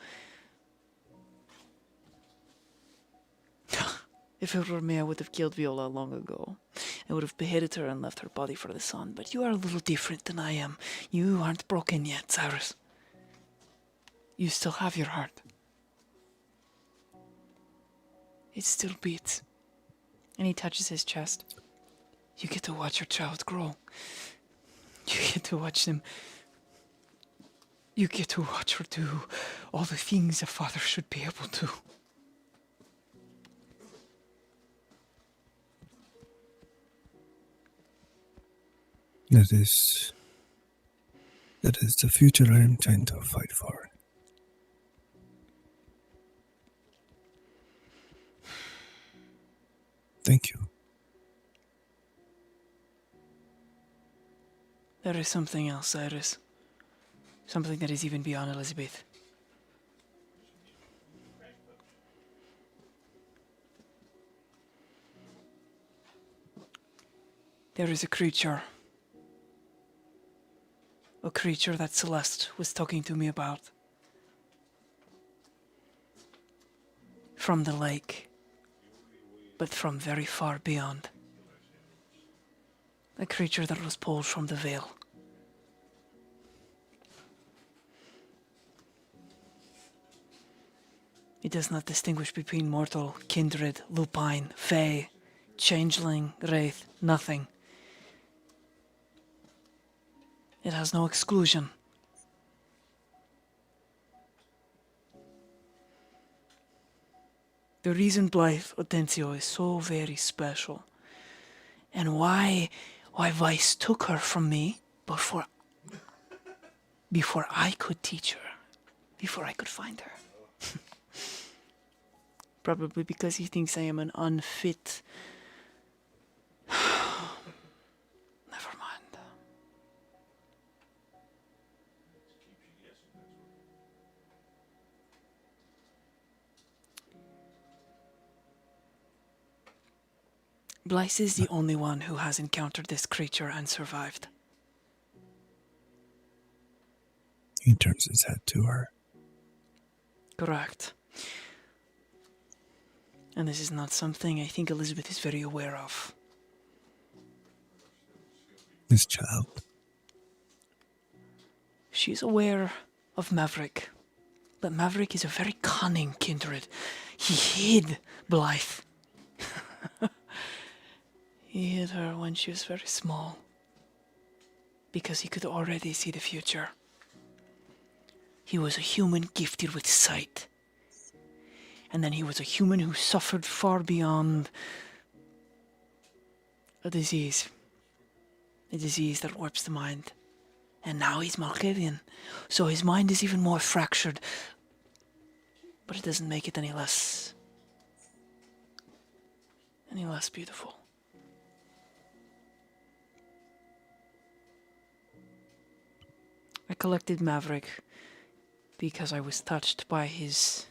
if it were me, I would have killed Viola long ago. I would have beheaded her and left her body for the sun, but you are a little different than I am. You aren't broken yet, Cyrus. You still have your heart. It still beats. And he touches his chest. You get to watch your child grow. You get to watch them. You get to watch her do all the things a father should be able to. That is the future I am trying to fight for. Thank you. There is something else, Cyrus. Something that is even beyond Elizabeth. There is a creature that Celeste was talking to me about. From the lake, but from very far beyond. A creature that was pulled from the veil. It does not distinguish between mortal, kindred, lupine, fae, changeling, wraith, nothing. It has no exclusion. The reason Blythe Otencio is so very special, and why Vice took her from me before I could teach her, before I could find her. Probably because he thinks I am an unfit... Never mind. Blythe is the only one who has encountered this creature and survived. He turns his head to her. Correct. And this is not something I think Elizabeth is very aware of. This child. She's aware of Maverick. But Maverick is a very cunning kindred. He hid Blythe. He hid her when she was very small. Because he could already see the future. He was a human gifted with sight. And then he was a human who suffered far beyond a disease. A disease that warps the mind. And now he's Malkavian. So his mind is even more fractured. But it doesn't make it any less beautiful. I collected Maverick because I was touched by his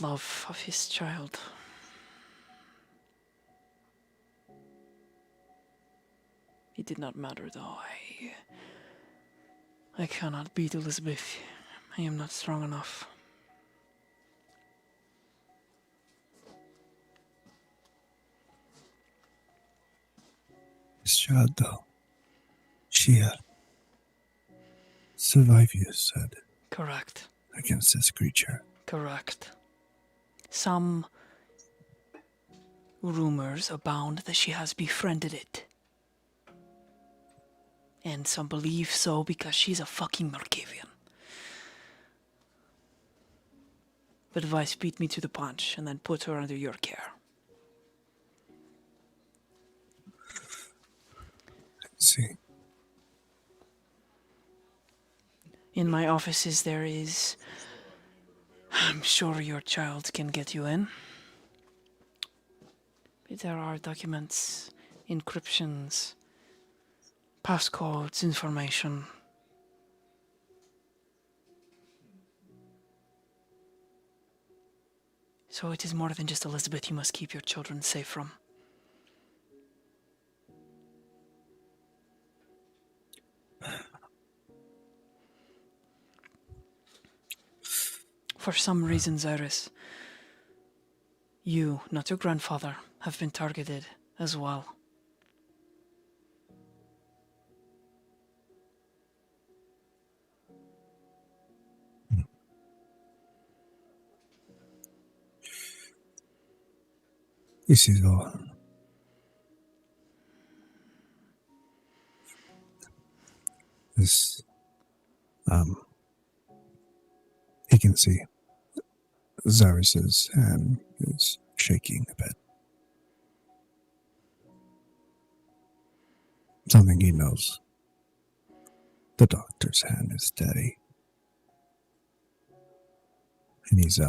love of his child. It did not matter though. I cannot beat Elizabeth. I am not strong enough. This child, though, she survived, you said. Correct. Against this creature. Correct. Some rumors abound that she has befriended it. And some believe so because she's a fucking Markavian. But Vice beat me to the punch and then put her under your care. See. In my offices there is... I'm sure your child can get you in. But there are documents, encryptions, Passcodes, information. So it is more than just Elizabeth you must keep your children safe from. For some reason, Xirus, you, not your grandfather, have been targeted as well. This is all. This, he can see Xirus's hand is shaking a bit. Something he knows. The doctor's hand is steady. And he's,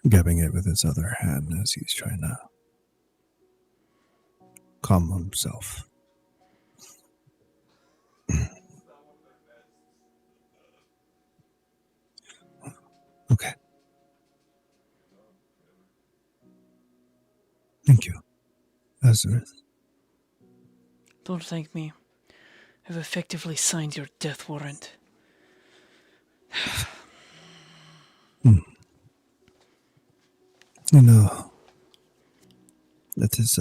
grabbing it with his other hand as he's trying to calm himself. Okay. Thank you, Lazarus. Don't thank me. I've effectively signed your death warrant. You know, that is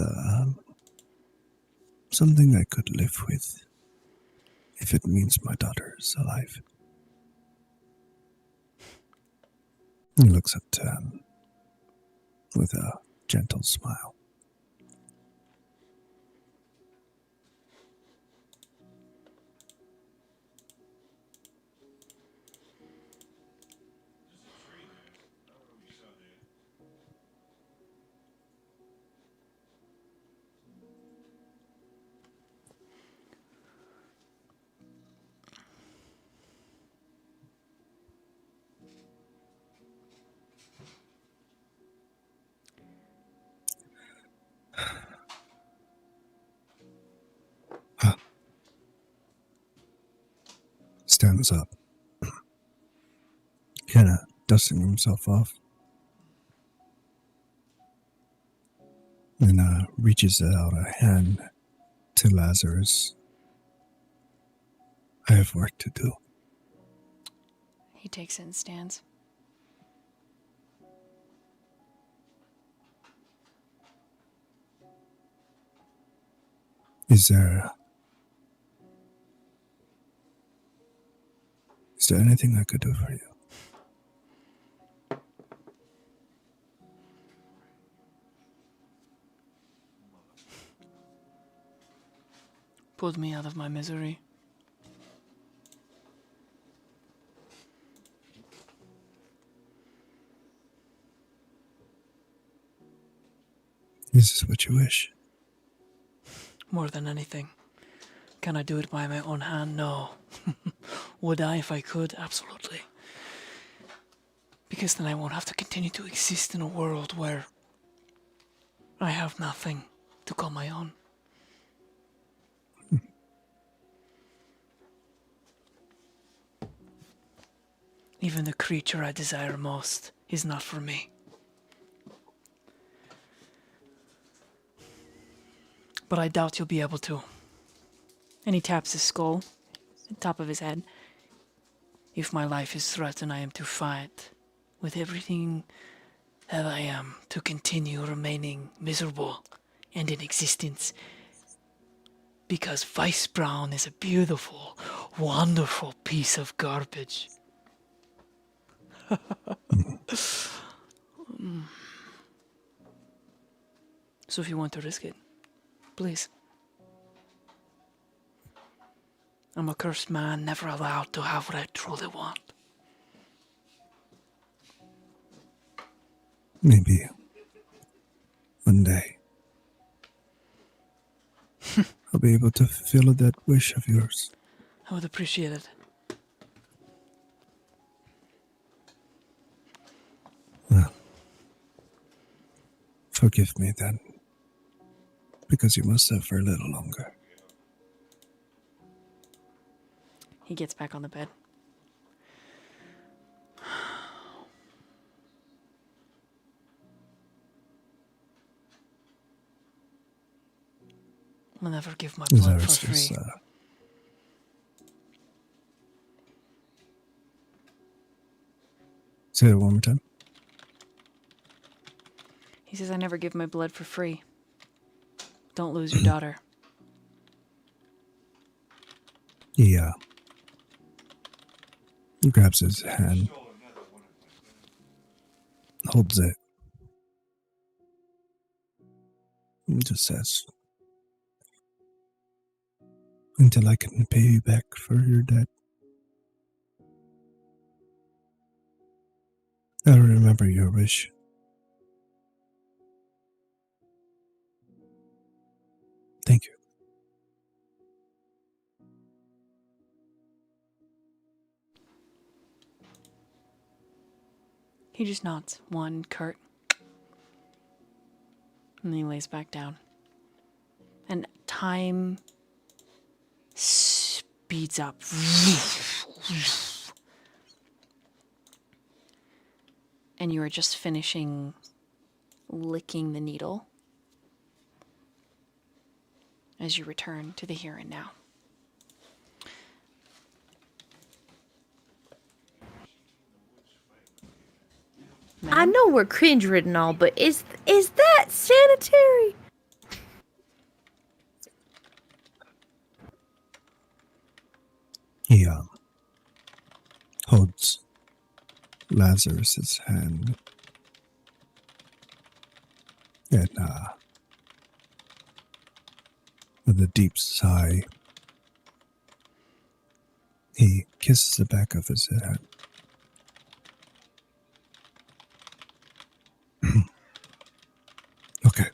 something I could live with if it means my daughter is alive. He looks up to him with a gentle smile. Stands up, kind of dusting himself off, and reaches out a hand to Lazarus. I have work to do. He takes it and stands. Is there anything I could do for you? Pulled me out of my misery. Is this what you wish? More than anything. Can I do it by my own hand? No. Would I if I could? Absolutely. Because then I won't have to continue to exist in a world where I have nothing to call my own. Even the creature I desire most is not for me. But I doubt you'll be able to. And he taps his skull, the top of his head. If my life is threatened, I am to fight with everything that I am to continue remaining miserable and in existence. Because Vice Brown is a beautiful, wonderful piece of garbage. So if you want to risk it, please. I'm a cursed man, never allowed to have what I truly want. Maybe one day I'll be able to fulfill that wish of yours. I would appreciate it. Well, forgive me then, because you must suffer a little longer. He gets back on the bed. I'll never give my blood for Xirus free. just, say it one more time. He says, I never give my blood for free. Don't lose your daughter. He grabs his hand, holds it, and just says, until I can pay you back for your debt. I'll remember your wish. Thank you. He just nods. One curt. And then he lays back down. And time speeds up. And you are just finishing licking the needle as you return to the here and now. I know we're cringe-ridden and all, but is that sanitary? He holds Lazarus's hand and with a deep sigh, he kisses the back of his head. Okay.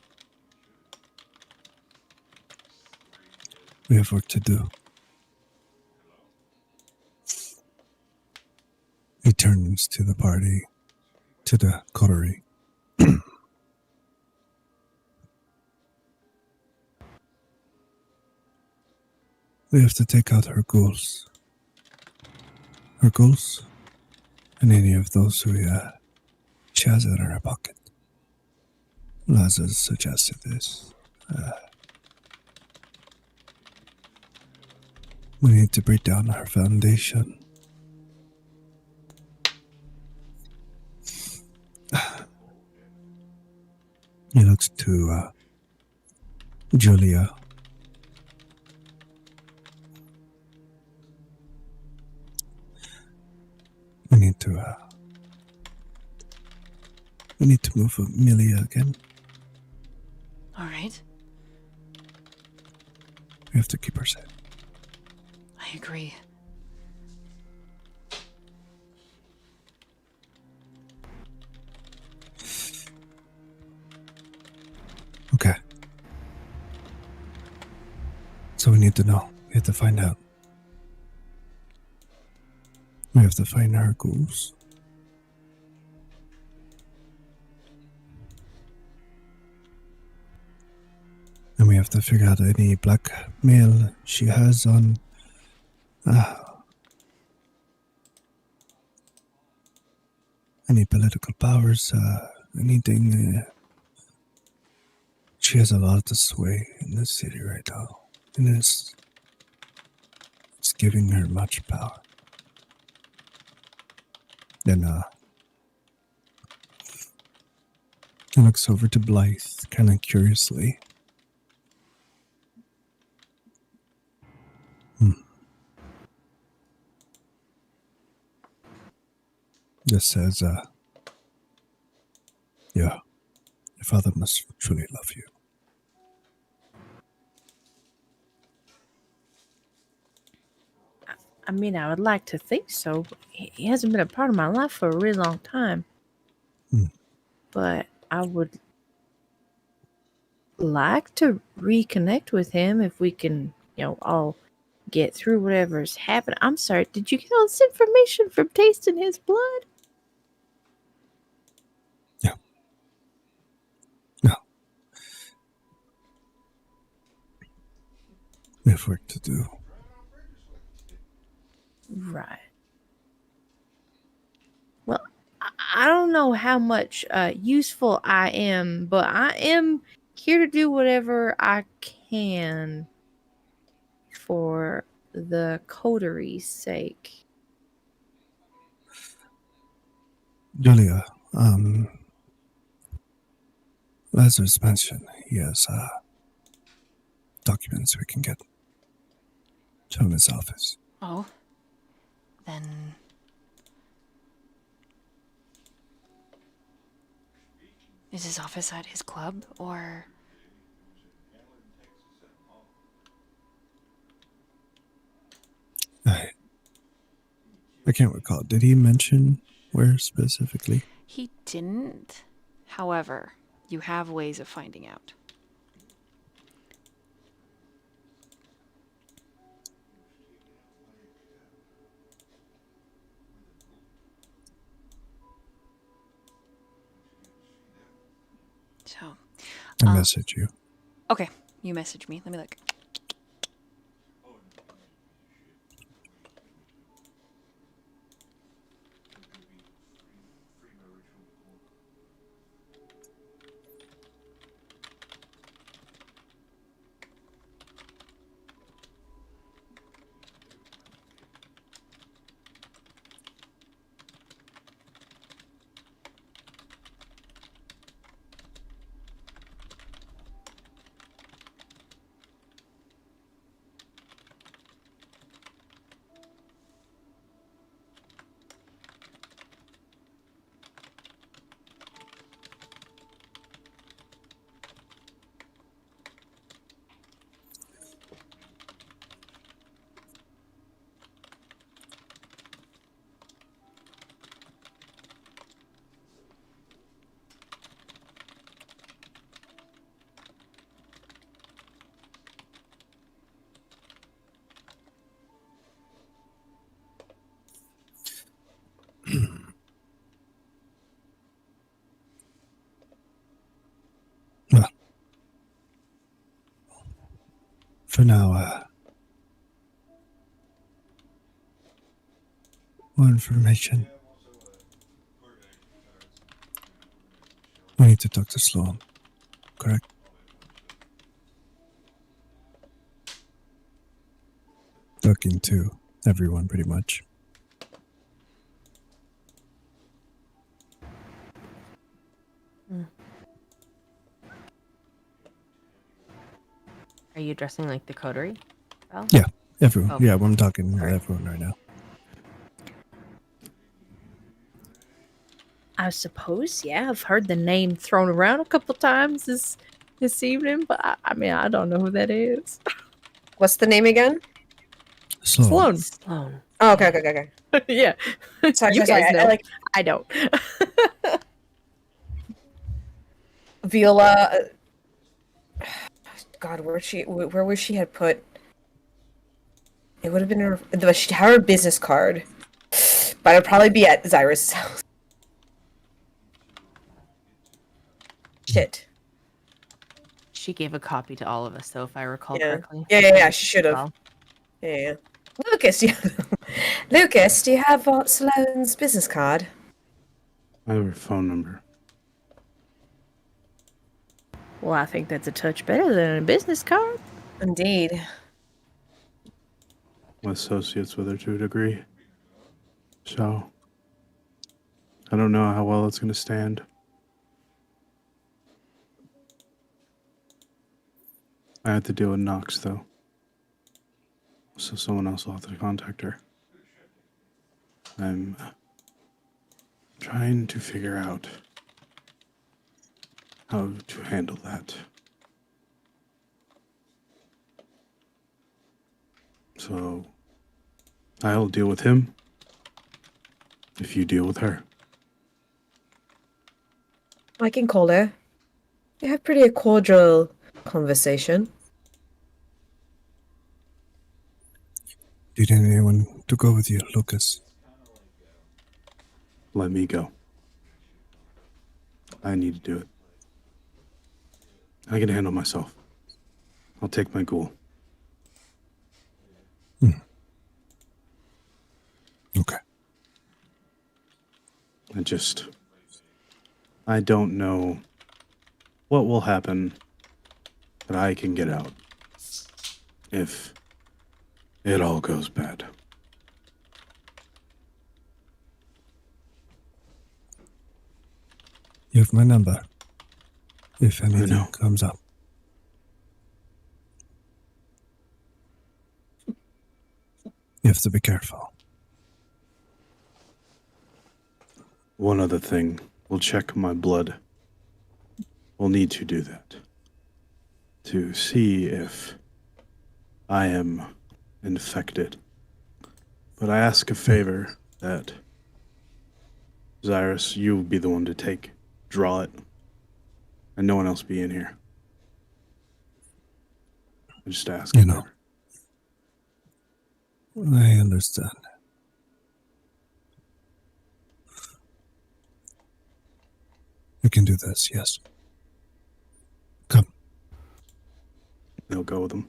We have work to do. He turns to the party, to the coterie. We have to take out her ghouls. Her ghouls? And any of those who she has in her pocket. Lazarus suggested this. We need to break down her foundation. He looks to Julia. We need to move Amelia again. All right. We have to keep her safe. I agree. Okay. So we need to know. We have to find out. We have to find our ghouls. And we have to figure out any blackmail she has on any political powers, anything. She has a lot of sway in this city right now. And it's giving her much power. Then he looks over to Blythe, kind of curiously. Just says, yeah, your father must truly love you. I mean, I would like to think so. But he hasn't been a part of my life for a really long time. But I would like to reconnect with him if we can, all get through whatever's happened. I'm sorry, did you get all this information from tasting his blood? Yeah. No. We have work to do. how much useful I am, but I am here to do whatever I can for the coteries' sake. Julia, Lazarus mentioned he has documents we can get to his office. Oh. Then. Is his office at his club, or. I can't recall. Did he mention where specifically? He didn't. However, you have ways of finding out. So. I message you. Okay, you message me. Let me look. Well, for now, more information. We need to talk to Sloan, correct? Talking to everyone, pretty much. Are you addressing like the coterie? Val? Yeah, everyone. Oh. Yeah, I'm talking with Alright. everyone right now. I suppose, yeah, I've heard the name thrown around a couple times this evening, but I mean, I don't know who that is. What's the name again? Sloan. Sloan. Oh, okay. Yeah. Sorry, You sorry, guys know. I don't. Viola. God, where was she had put? It would have been she had her business card, but it'd probably be at Xirus' house. Shit. She gave a copy to all of us, though, if I recall Yeah. correctly. Yeah. She should have. Well, Yeah. Lucas, Lucas, do you have Sloane's business card? I have her phone number. Well, I think that's a touch better than a business card. Indeed. I'm associates with her to a degree. So, I don't know how well it's going to stand. I had to deal with Knox, though. So someone else will have to contact her. I'm trying to figure out how to handle that. So, I'll deal with him if you deal with her. I can call her. We have pretty cordial conversation. Did anyone to go with you, Lucas? Let me go. I need to do it. I can handle myself. I'll take my ghoul. Okay. I just I don't know what will happen, but I can get out if it all goes bad. You have my number. If know. anything comes up. You have to be careful. One other thing. We'll check my blood. We'll need to do that. To see if I am infected. But I ask a favor that Xirus, you be the one to draw it, and no one else be in here. I just ask. You know. I understand. You can do this, yes. Come. They'll go with them.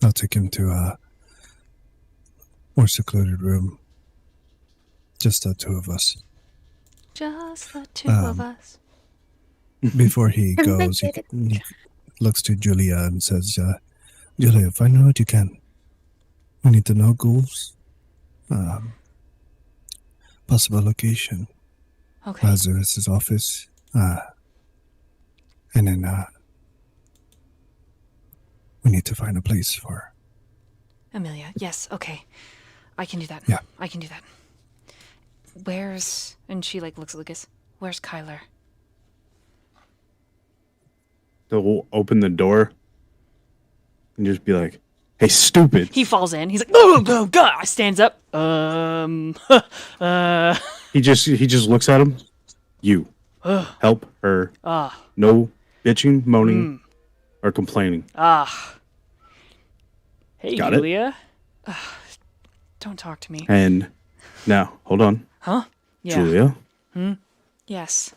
I'll take him to a more secluded room. Just the two of us. Just the two of us. Before he goes, he looks to Julia and says, Julia, find out what you can. We need to know ghouls. Possible location. Okay. Lazarus's office. And then we need to find a place for her. Amelia, yes, okay. I can do that. Yeah. I can do that. Where's... And she, looks at Lukas. Where's Kyler? They'll open the door and just be like, hey, stupid. He falls in. He's like, oh, God! Stands up. He just looks at him. You. Help her. No bitching, moaning, or complaining. Hey, Got Julia. Don't talk to me. And now, hold on. Huh? Yeah. Julia, Yes.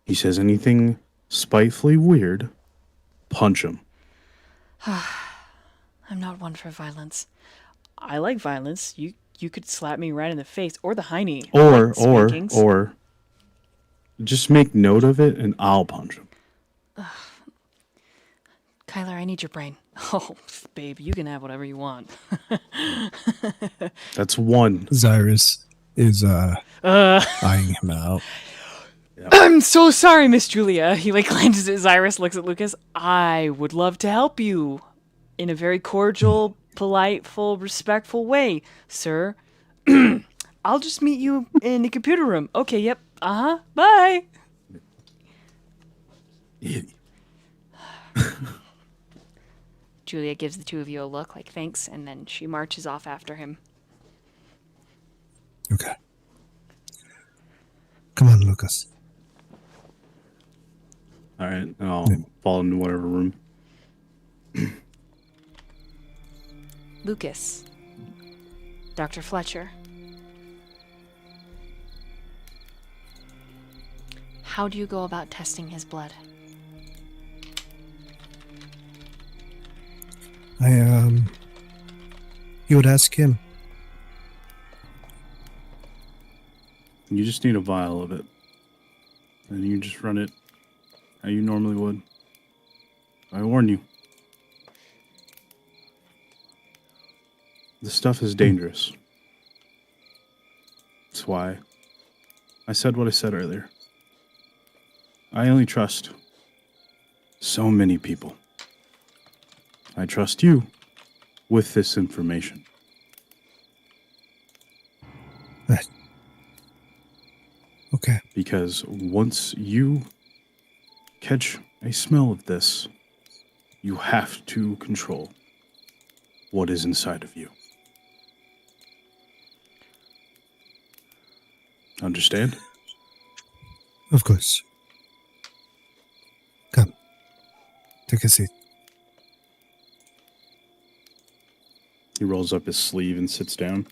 he says anything spitefully weird, punch him. I'm not one for violence. I like violence. You could slap me right in the face or the hiney. Or just make note of it and I'll punch him. Kyler, I need your brain. Oh, babe, you can have whatever you want. That's one. Xirus is eyeing him out. I'm so sorry, Miss Julia. He glances at Xirus, looks at Lukas. I would love to help you in a very cordial, polite, full, respectful way, sir. I'll just meet you in the computer room. Okay, yep. Bye. Julia gives the two of you a look like thanks, and then she marches off after him. Okay. Come on, Lukas. All right, and I'll fall into whatever room. Lukas. Dr. Fletcher. How do you go about testing his blood? You would ask him. You just need a vial of it. And you just run it how you normally would. I warn you. This stuff is dangerous. That's why I said what I said earlier. I only trust so many people. I trust you with this information. Okay. Because once you catch a smell of this, you have to control what is inside of you. Understand? Of course. Come. Take a seat. He rolls up his sleeve and sits down.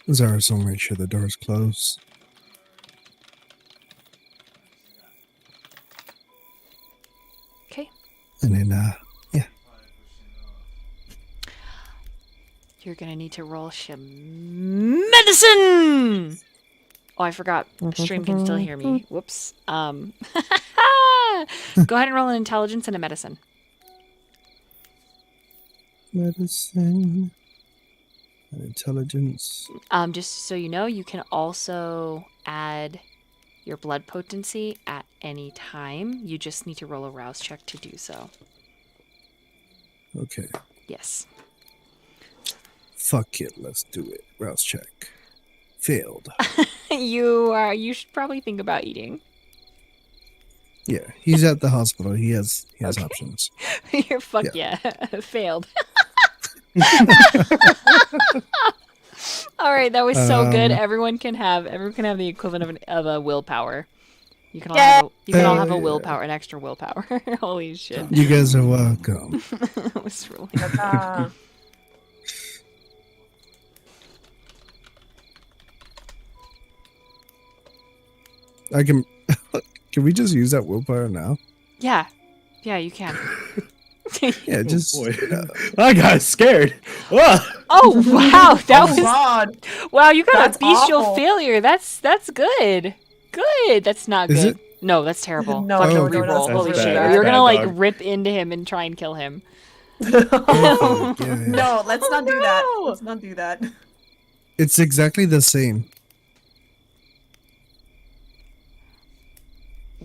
Xirus will make sure the door's closed. Okay. And then, yeah. You're gonna need to roll medicine. Oh, I forgot. Stream can still hear me. Whoops. Go ahead and roll an intelligence and a medicine. Medicine. Intelligence. Just so you know, you can also add your blood potency at any time. You just need to roll a rouse check to do so. Okay. Yes. Fuck it. Let's do it. Rouse check. Failed. You should probably think about eating. Yeah, he's at the hospital. He has options. You're yeah. Failed. All right, that was so good. Everyone can have the equivalent of a willpower. You can all have a willpower, an extra willpower. Holy shit! You guys are welcome. It was really. I can. Can we just use that willpower now? Yeah, you can. Yeah, just. I got scared. Oh wow, that was. God. Wow, you got That's a bestial awful. failure. That's good. Good. That's not Is good. it? No, that's terrible. No, Fucking no, reroll. that's Holy bad. shit! That's You're gonna bad, like dog. rip into him and try and kill him. Yeah. No, let's not do that. no. Let's not do that. It's exactly the same.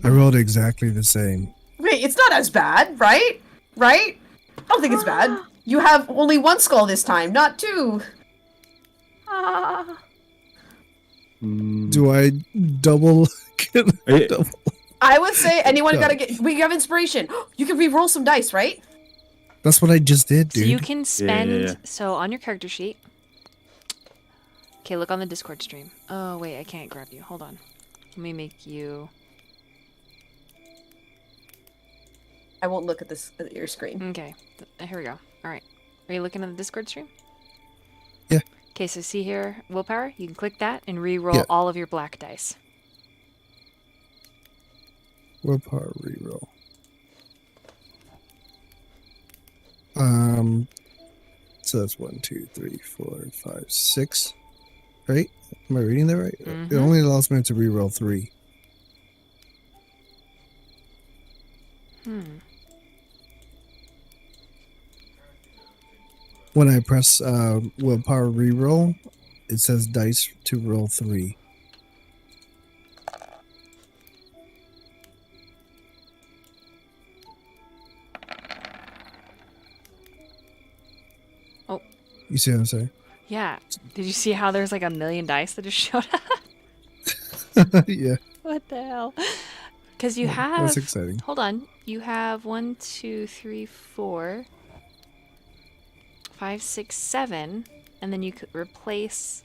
I rolled exactly the same. Wait, it's not as bad, right? Right? I don't think it's bad. You have only one skull this time, not two. Do I double? Double? I would say anyone gotta get. We have inspiration. You can re-roll some dice, right? That's what I just did, So dude. you can spend. Yeah. So on your character sheet. Okay, look on the Discord stream. Oh wait, I can't grab you. Hold on. Let me make you. I won't look at this at your screen. Okay, here we go. All right. Are you looking at the Discord stream? Yeah. Okay, so see here, willpower. You can click that and re-roll Yeah. all of your black dice. Willpower reroll. So that's 1, 2, 3, 4, 5, 6. Right? Am I reading that right? It only allows me to reroll 3. When I press willpower reroll, it says dice to roll 3. Oh. You see what I'm saying? Yeah. Did you see how there's like a million dice that just showed up? Yeah. What the hell? Because you have. That's exciting. Hold on. You have 1, 2, 3, 4, 5, 6, 7, and then you could replace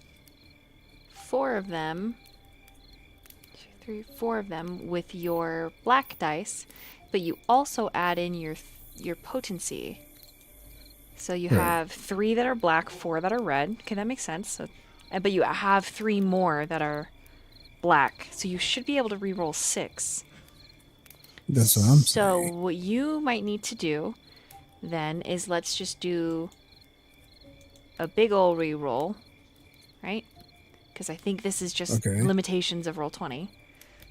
4 of them. 2, 3, 4 of them with your black dice, but you also add in your potency. So you have 3 that are black, 4 that are red. Okay, that makes sense. So, but you have 3 more that are black, so you should be able to reroll 6. That's what I'm So saying. what you might need to do then is let's just do a big ol' reroll, right? Because I think this is just Okay. limitations of Roll20.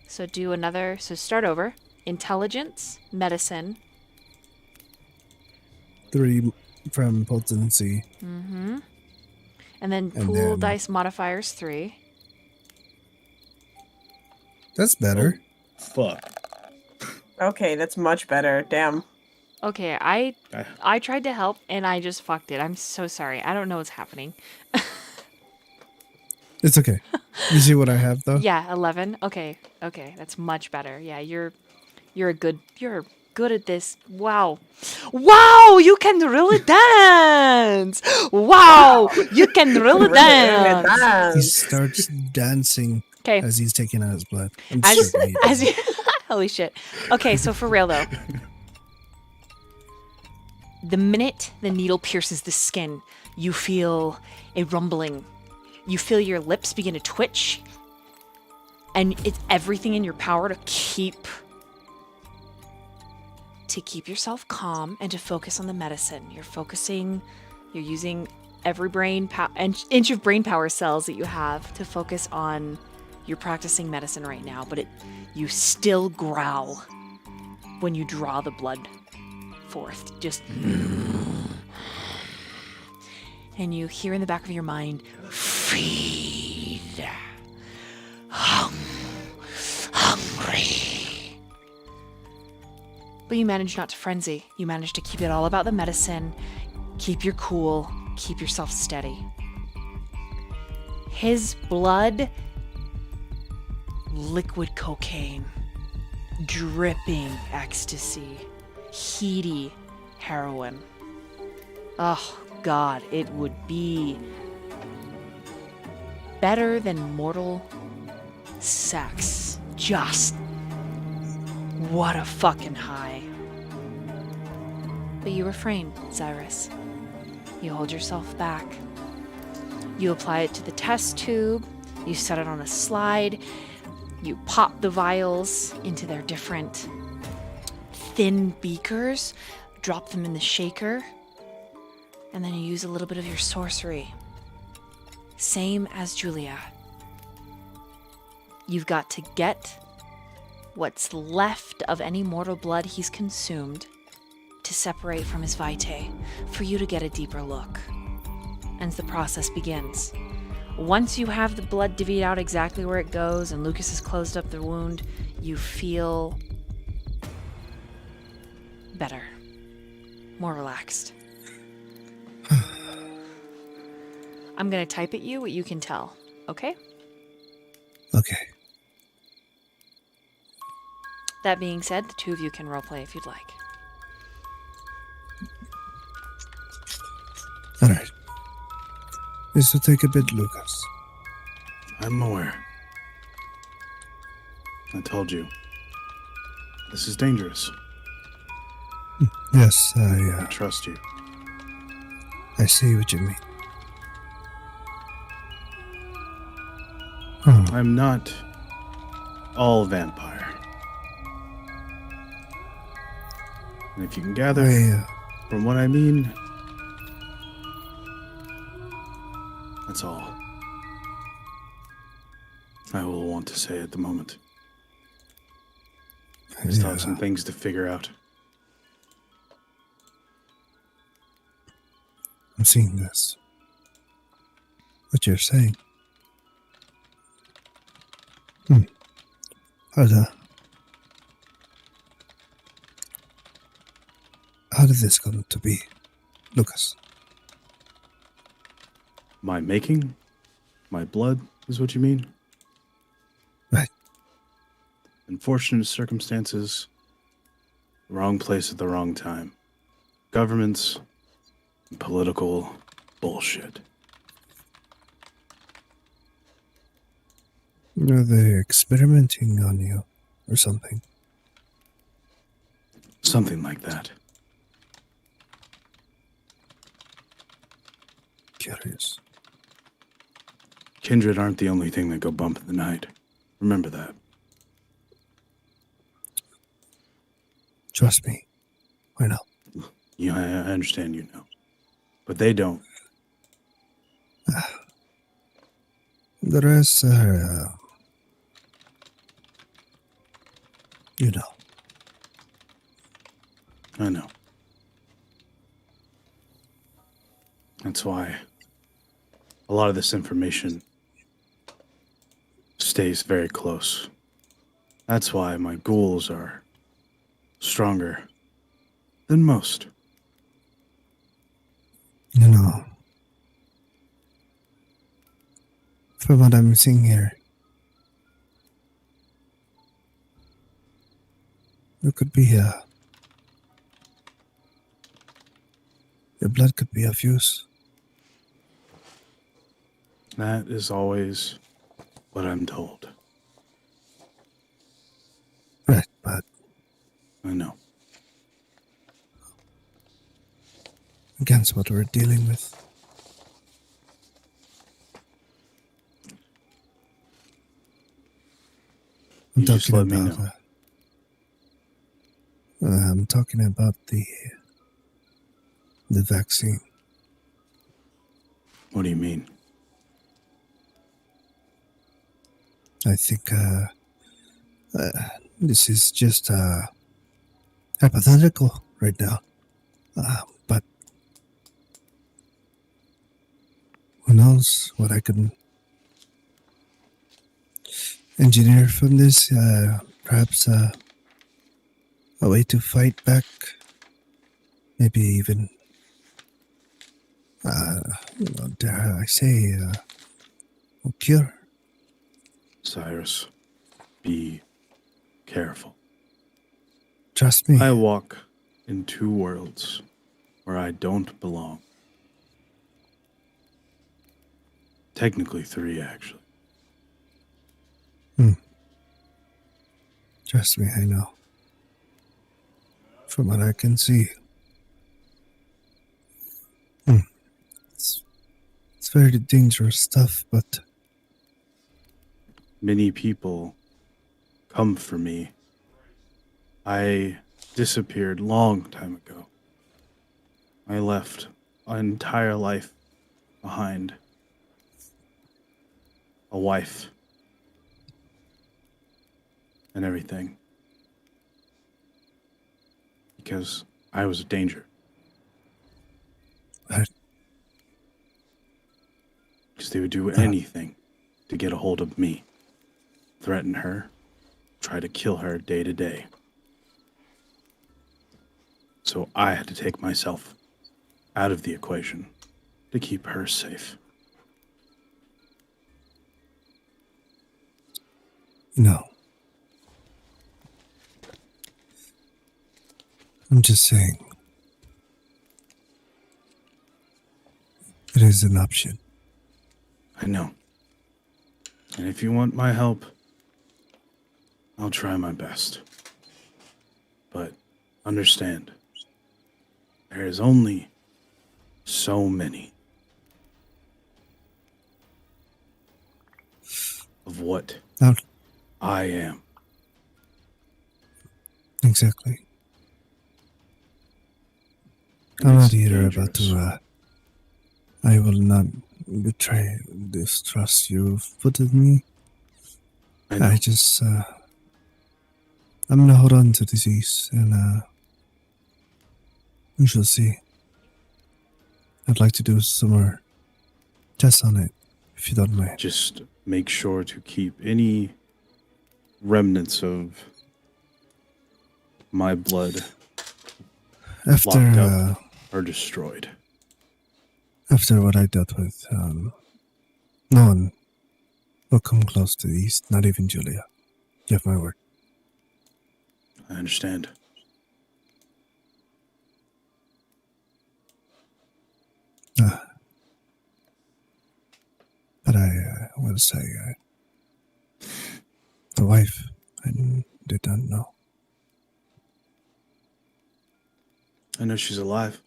So do another. So start over. Intelligence, medicine. 3 from potency. Mm-hmm. And then And pool then- dice modifiers 3. That's better. Fuck. Okay, that's much better. Damn. Okay, I tried to help and I just fucked it. I'm so sorry. I don't know what's happening. It's okay. You see what I have though? Yeah, 11. Okay, that's much better. Yeah, you're good at this. Wow, you can really dance. Wow, you can really dance. He starts dancing Okay, as he's taking out his blood. I'm as certain he as does. you, holy shit. Okay, so for real though, the minute the needle pierces the skin, you feel a rumbling. You feel your lips begin to twitch, and it's everything in your power to keep yourself calm and to focus on the medicine. You're using every inch of brain power cells that you have to focus on. You're practicing medicine right now, but you still growl when you draw the blood forth. Just. And you hear in the back of your mind, feed. Hungry. But you manage not to frenzy. You manage to keep it all about the medicine, keep your cool, keep yourself steady. His blood, liquid cocaine, dripping ecstasy, heady heroin. Oh, God, it would be better than mortal sex. Just what a fucking high. But you refrain, Xirus. You hold yourself back. You apply it to the test tube. You set it on a slide. You pop the vials into their different thin beakers, drop them in the shaker, and then you use a little bit of your sorcery. Same as Julia. You've got to get what's left of any mortal blood he's consumed to separate from his vitae for you to get a deeper look. And the process begins. Once you have the blood divvied out exactly where it goes and Lukas has closed up the wound, you feel better, more relaxed. I'm going to type at you what you can tell, okay? Okay. That being said, the two of you can roleplay if you'd like. Alright. This will take a bit, Lukas. I'm aware. I told you. This is dangerous. Yes, I trust you. I see what you mean. Oh, I'm not all vampire. And if you can gather from what I mean, that's all I will want to say at the moment. I still have some things to figure out. I'm seeing this. What you're saying. How did this come to be, Lukas? My making? My blood is what you mean? Right. Unfortunate circumstances. Wrong place at the wrong time. Governments. Political bullshit. Are they experimenting on you or something? Something like that. Curious. Kindred aren't the only thing that go bump in the night. Remember that. Trust me. I know. Yeah, I understand you know. But they don't. The rest are, you know. I know. That's why a lot of this information stays very close. That's why my ghouls are stronger than most. You know, from what I'm seeing here, there could be your blood could be of use. That is always what I'm told. Right, but I know. Against what we're dealing with. You just let me know. I'm talking about the vaccine. What do you mean? I think this is just hypothetical right now. But who knows what I can engineer from this? Perhaps a way to fight back. Maybe even, dare I say, a cure. Cyrus, be careful. Trust me. I walk in two worlds where I don't belong. Technically three, actually. Trust me, I know. From what I can see. It's very dangerous stuff, but Many people come for me. I disappeared long time ago. I left an entire life behind. A wife. And everything. Because I was a danger. I, Because they would do anything to get a hold of me. Threaten her. Try to kill her day to day. So I had to take myself out of the equation to keep her safe. no. I'm just saying. It is an option. I know. And if you want my help, I'll try my best. But understand, there is only so many of what Now, I am. exactly. And I'm it's not either about dangerous. to, I will not betray this trust you've put in me. I know. I just, I'm gonna hold on to disease, and, we shall see. I'd like to do some more tests on it, if you don't mind. Just make sure to keep any remnants of my blood After, locked up or destroyed. after what I dealt with, no one will come close to these, not even Julia. You have my word. I understand. But I will say, the wife, I did not know. I know she's alive.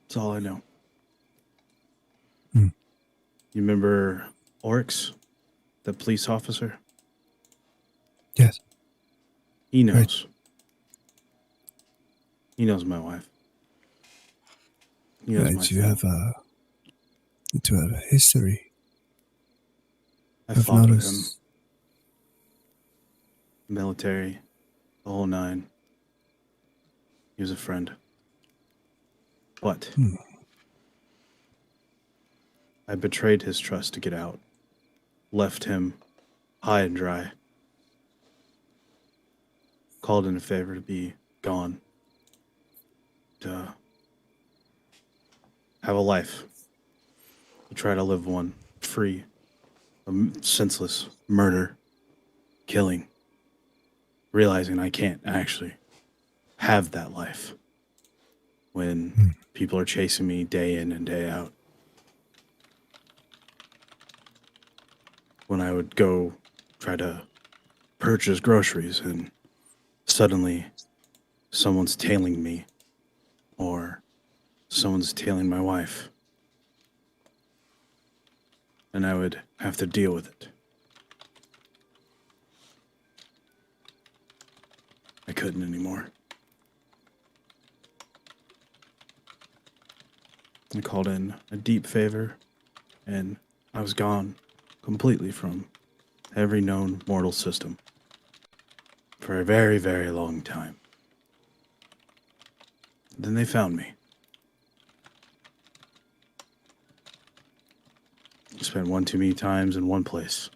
That's all I know. Hmm. You remember Oryx, the police officer? Yes. He knows. Right. He knows my wife. He knows my Right, you family. have a history. I I've fought with him. noticed. Military, the whole nine. He was a friend. But I betrayed his trust to get out. Left him high and dry. Called in a favor to be gone. To have a life. To try to live one free of senseless murder, killing. Realizing I can't actually have that life when people are chasing me day in and day out. When I would go try to purchase groceries and suddenly someone's tailing me or someone's tailing my wife. And I would have to deal with it. I couldn't anymore. I called in a deep favor, and I was gone completely from every known mortal system for a very, very long time. Then they found me. Spent one too many times in one place.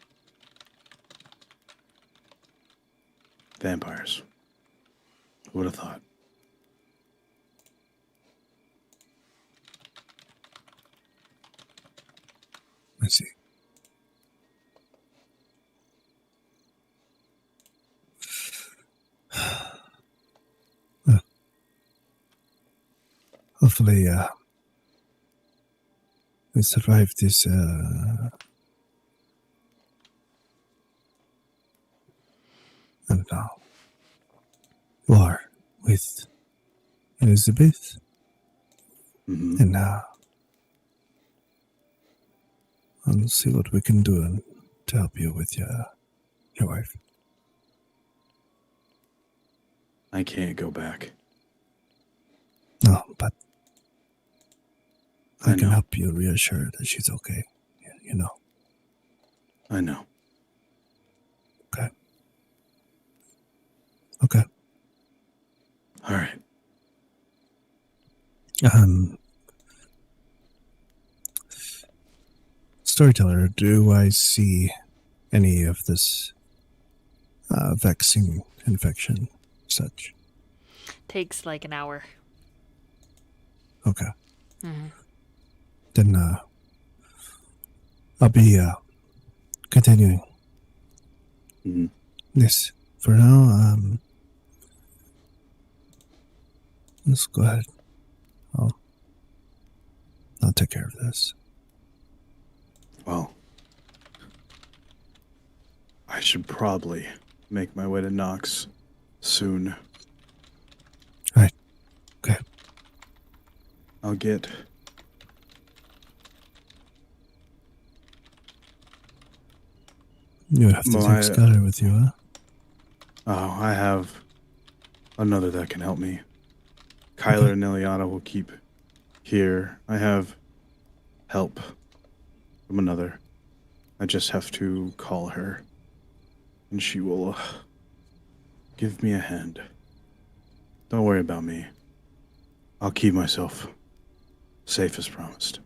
Vampires. Who would have thought? I see. Well, hopefully, we survive this, I don't know, war with Elizabeth. Mm-hmm. And, I'll see what we can do to help you with your wife. I can't go back. No, but I I can know. help you reassure that she's okay. You know. I know. Okay. Okay. All right. Storyteller, do I see any of this vaccine infection such? Takes like an hour. Okay. Mm-hmm. Then I'll be continuing Mm-hmm. this for now. Let's go ahead. I'll take care of this. Well, I should probably make my way to Nox soon. Right. Okay. I'll get... You would have to take Skylar with you, huh? Oh, I have another that can help me. Kyler and Liliana will keep here. I have help from another. I just have to call her, and she will give me a hand. Don't worry about me. I'll keep myself safe as promised.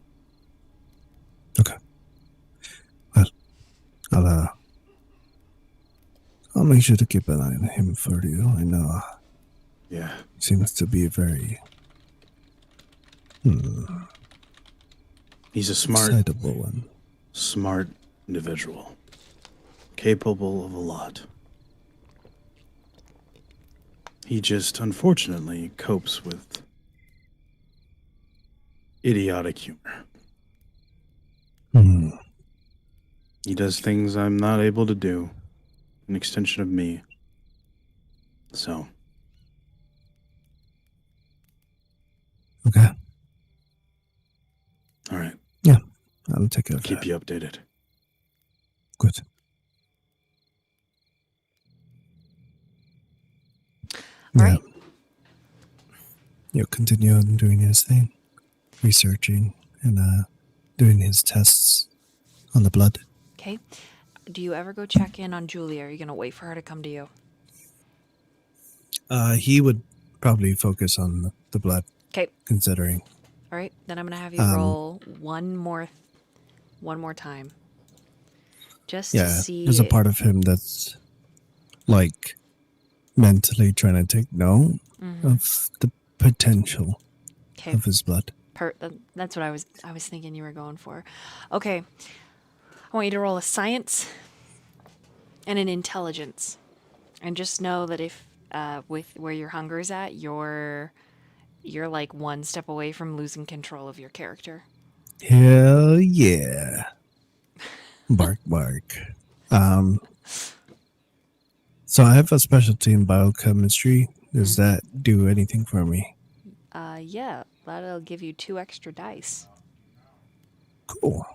Okay. Well, I'll make sure to keep an eye on him for you. I know. Yeah. He seems to be very He's a smart, excitable one. smart individual. Capable of a lot. He just, unfortunately, copes with idiotic humor. He does things I'm not able to do. An extension of me. So. Okay. All right. Yeah. I'll take care of Keep that. you updated. Good. All right. You'll continue on doing his thing. Researching and doing his tests on the blood. Okay. Do you ever go check in on Julia? Are you going to wait for her to come to you? He would probably focus on the blood. Okay. Considering. All right. Then I'm going to have you roll one more time. Just to see. There's a part of him that's like mentally trying to take note of the potential of his blood. That's what I was thinking you were going for. Okay. I want you to roll a science and an intelligence. And just know that if with where your hunger is at, you're like one step away from losing control of your character. Hell yeah. Bark, bark. So I have a specialty in biochemistry. Does that do anything for me? Yeah, that'll give you 2 extra dice. Cool.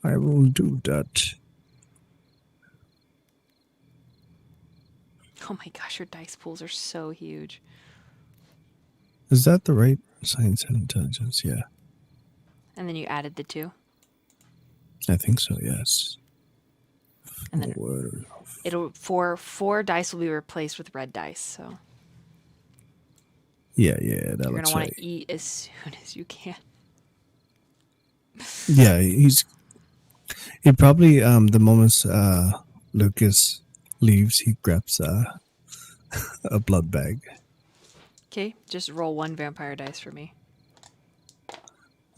I will do that. Oh my gosh, your dice pools are so huge. Is that the right science and intelligence? Yeah. And then you added the 2. I think so, yes. And then 4. 4 dice will be replaced with red dice. So Yeah, that you're gonna looks want right. to eat as soon as you can. Yeah, he probably the moment Lukas leaves, he grabs a blood bag. Okay, just roll 1 vampire dice for me.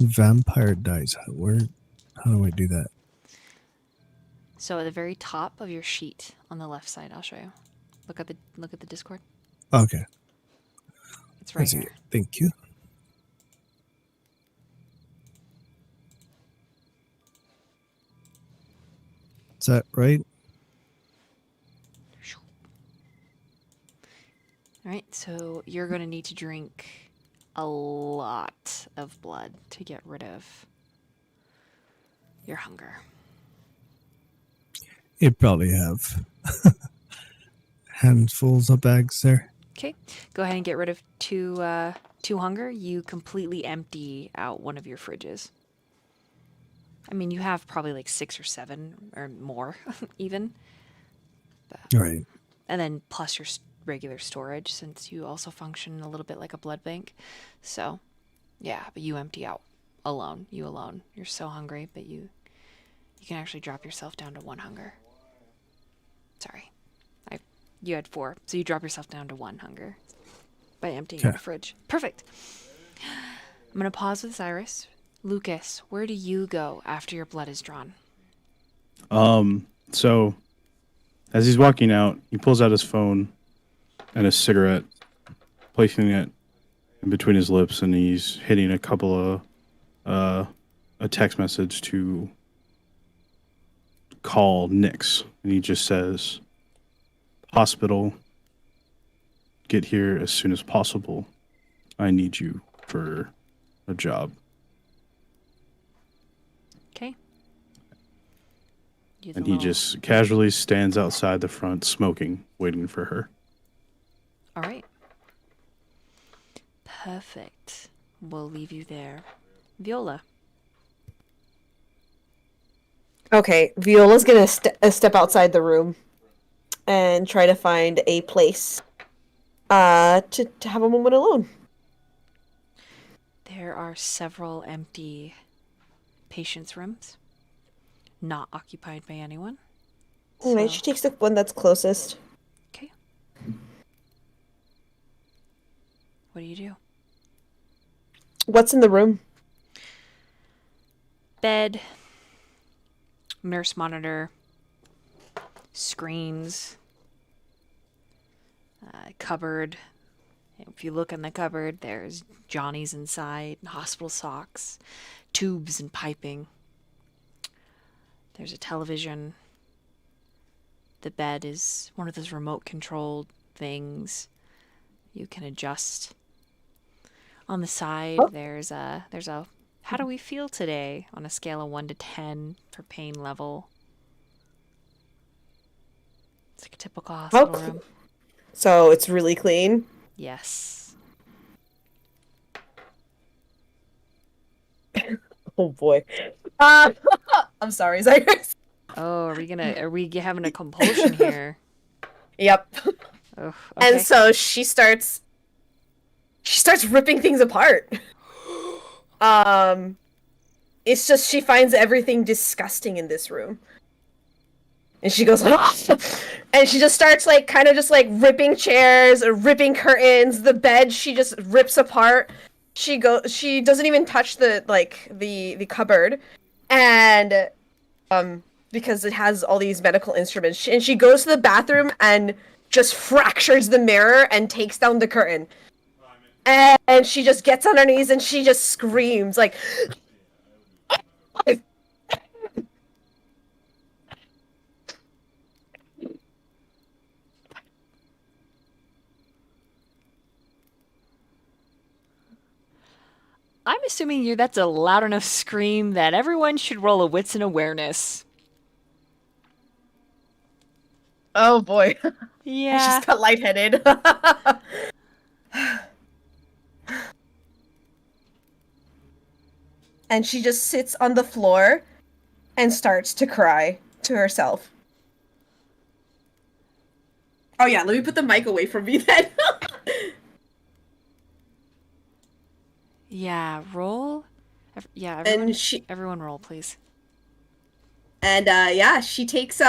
Vampire dice. How do I do that? So at the very top of your sheet on the left side, I'll show you. Look at the Discord. Okay. It's right I see here. it. Thank you. Is that right? All right, so you're going to need to drink a lot of blood to get rid of your hunger. You probably have handfuls of bags there. Okay, go ahead and get rid of 2 hunger. You completely empty out one of your fridges. I mean, you have probably like 6 or 7 or more even. All right. And then plus your regular storage, since you also function a little bit like a blood bank. So, yeah, but you empty out alone. You alone. You're so hungry, but you can actually drop yourself down to 1 hunger. Sorry. You had 4, so you drop yourself down to 1 hunger by emptying out a fridge. Perfect. I'm going to pause with Xirus. Lukas, where do you go after your blood is drawn? So as he's walking out, he pulls out his phone and a cigarette, placing it in between his lips, and he's hitting a couple of a text message to call Nyx, and he just says, "Hospital, get here as soon as possible. I need you for a job." Okay. And he just casually stands outside the front, smoking, waiting for her. All right. Perfect. We'll leave you there. Viola. Okay, Viola's gonna step outside the room and try to find a place to have a moment alone. There are several empty patients' rooms, not occupied by anyone. Alright, she takes the one that's closest. Okay. What do you do? What's in the room? Bed, nurse monitor, screens, cupboard. If you look in the cupboard, there's Johnny's inside, hospital socks, tubes and piping. There's a television. The bed is one of those remote controlled things you can adjust. On the side, there's a how do we feel today on a scale of 1 to 10 for pain level. It's like a typical hospital room. So it's really clean. Yes. Oh boy. I'm sorry, Xirus. Oh, are we having a compulsion here? Yep. Oh, okay. And so she starts ripping things apart. It's just she finds everything disgusting in this room. And she goes, and she just starts kind of ripping chairs, or ripping curtains, the bed she just rips apart. She doesn't even touch the cupboard. And because it has all these medical instruments. And she goes to the bathroom and just fractures the mirror and takes down the curtain. And she just gets on her knees and she just screams like, I'm assuming that's a loud enough scream that everyone should roll a wits and awareness. oh boy. Yeah. I just got lightheaded. and she just sits on the floor and starts to cry to herself. Oh yeah, let me put the mic away from me then. Yeah, roll. Yeah, everyone roll, please. And yeah, she takes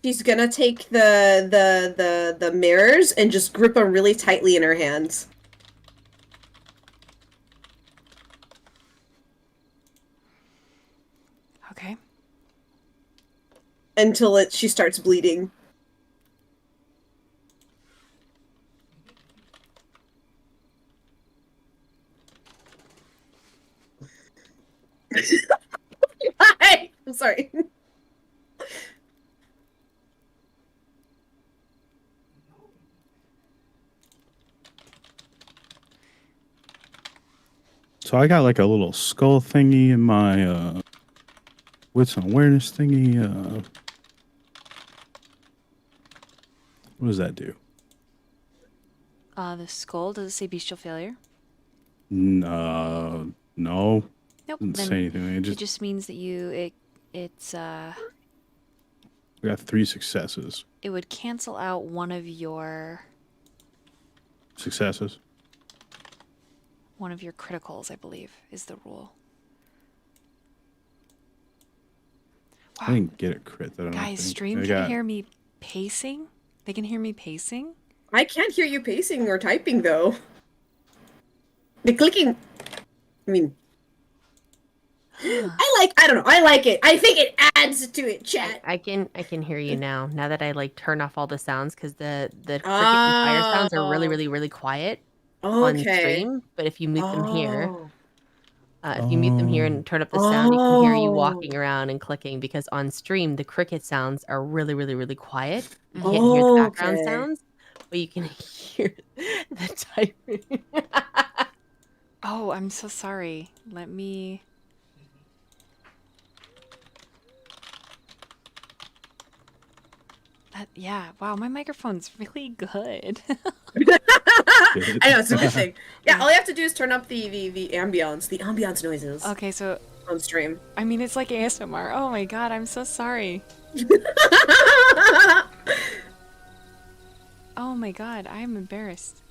she's gonna take the mirrors and just grip them really tightly in her hands. Okay. Until she starts bleeding. Hi! I'm sorry. So I got like a little skull thingy in my wits and awareness thingy. What does that do? The skull, does it say bestial failure? No. Nope. Doesn't Then say anything. it just means that it's I got 3 successes. it would cancel out one of your Successes. criticals, I believe, is the rule. I didn't get a crit that I don't Guys, think. stream can hear me pacing. They can hear me pacing. I can't hear you pacing or typing though. The clicking. I mean, I don't know. I like it. I think it adds to it, chat. I can hear you now. Now that I like turn off all the sounds because the cricket and fire sounds are really, really, really quiet on stream. But if you mute them here, and turn up the sound, you can hear you walking around and clicking because on stream the cricket sounds are really, really, really quiet. You can't hear the background sounds, but you can hear the typing. Oh, I'm so sorry. Let me... yeah, wow, my microphone's really good. I know, it's a good thing. Yeah, all you have to do is turn up the ambiance noises. Okay, so... on stream. I mean, it's like ASMR. Oh my god, I'm so sorry. Oh my god, I'm embarrassed.